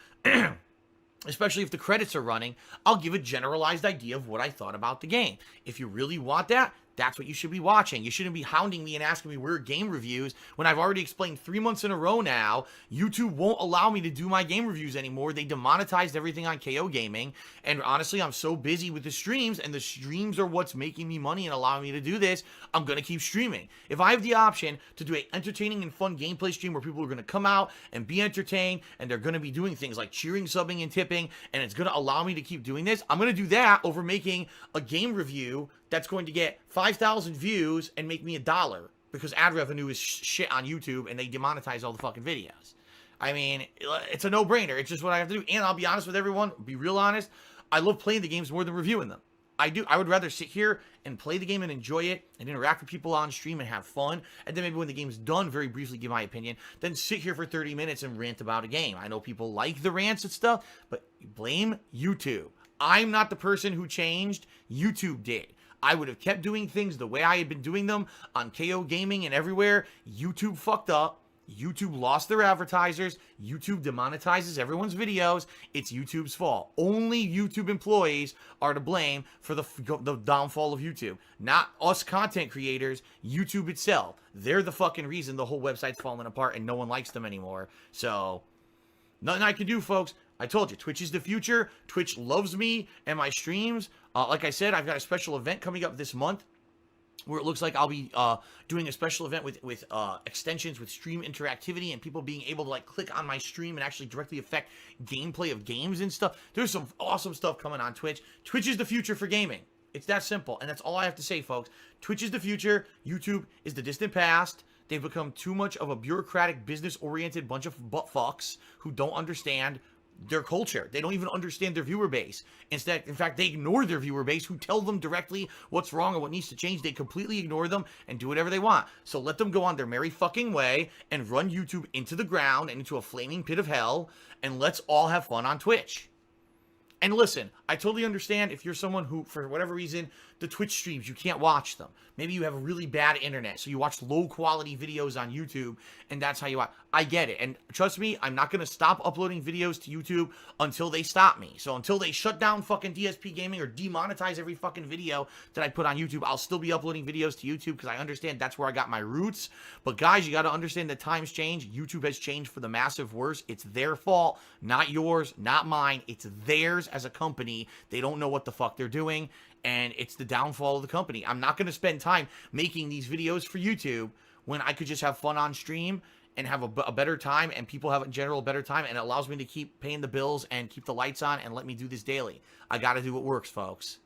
especially if the credits are running, I'll give a generalized idea of what I thought about the game. If you really want that, that's what you should be watching. You shouldn't be hounding me and asking me where are game reviews when I've already explained 3 months in a row now. YouTube won't allow me to do my game reviews anymore. They demonetized everything on KOGaming. And honestly, I'm so busy with the streams, and the streams are what's making me money and allowing me to do this. I'm going to keep streaming. If I have the option to do an entertaining and fun gameplay stream where people are going to come out and be entertained, and they're going to be doing things like cheering, subbing, and tipping, and it's going to allow me to keep doing this, I'm going to do that over making a game review that's going to get 5,000 views and make me $1 because ad revenue is shit on YouTube and they demonetize all the fucking videos. I mean, it's a no-brainer. It's just what I have to do. And I'll be honest with everyone, be real honest, I love playing the games more than reviewing them. I do. I would rather sit here and play the game and enjoy it and interact with people on stream and have fun. And then maybe when the game's done, very briefly give my opinion, then sit here for 30 minutes and rant about a game. I know people like the rants and stuff, but blame YouTube. I'm not the person who changed. YouTube did. I would have kept doing things the way I had been doing them on KOGaming and everywhere. YouTube fucked up. YouTube lost their advertisers. YouTube demonetizes everyone's videos. It's YouTube's fault. Only YouTube employees are to blame for the downfall of YouTube. Not us content creators, YouTube itself. They're the fucking reason the whole website's falling apart and no one likes them anymore. So, nothing I can do, folks. I told you, Twitch is the future. Twitch loves me and my streams. Like I said, I've got a special event coming up this month where it looks like I'll be doing a special event with extensions with stream interactivity and people being able to like click on my stream and actually directly affect gameplay of games and stuff. There's some awesome stuff coming on Twitch. Twitch is the future for gaming. It's that simple, and that's all I have to say, folks. Twitch is the future. YouTube is the distant past. They've become too much of a bureaucratic, business-oriented bunch of butt-fucks who don't understand their culture. They don't even understand their viewer base. In fact, they ignore their viewer base who tell them directly what's wrong or what needs to change. They completely ignore them and do whatever they want. So let them go on their merry fucking way and run YouTube into the ground and into a flaming pit of hell, and let's all have fun on Twitch. And listen, I totally understand if you're someone who, for whatever reason, the Twitch streams, you can't watch them. Maybe you have a really bad internet, so you watch low-quality videos on YouTube, and that's how you watch. I get it. And trust me, I'm not going to stop uploading videos to YouTube until they stop me. So until they shut down fucking DSP Gaming or demonetize every fucking video that I put on YouTube, I'll still be uploading videos to YouTube because I understand that's where I got my roots. But guys, you got to understand that times change. YouTube has changed for the massive worse. It's their fault, not yours, not mine. It's theirs as a company. They don't know what the fuck they're doing, and it's the downfall of the company. I'm not going to spend time making these videos for YouTube when I could just have fun on stream and have a better time, and people have in general a better time, and it allows me to keep paying the bills and keep the lights on and let me do this daily. I got to do what works, folks.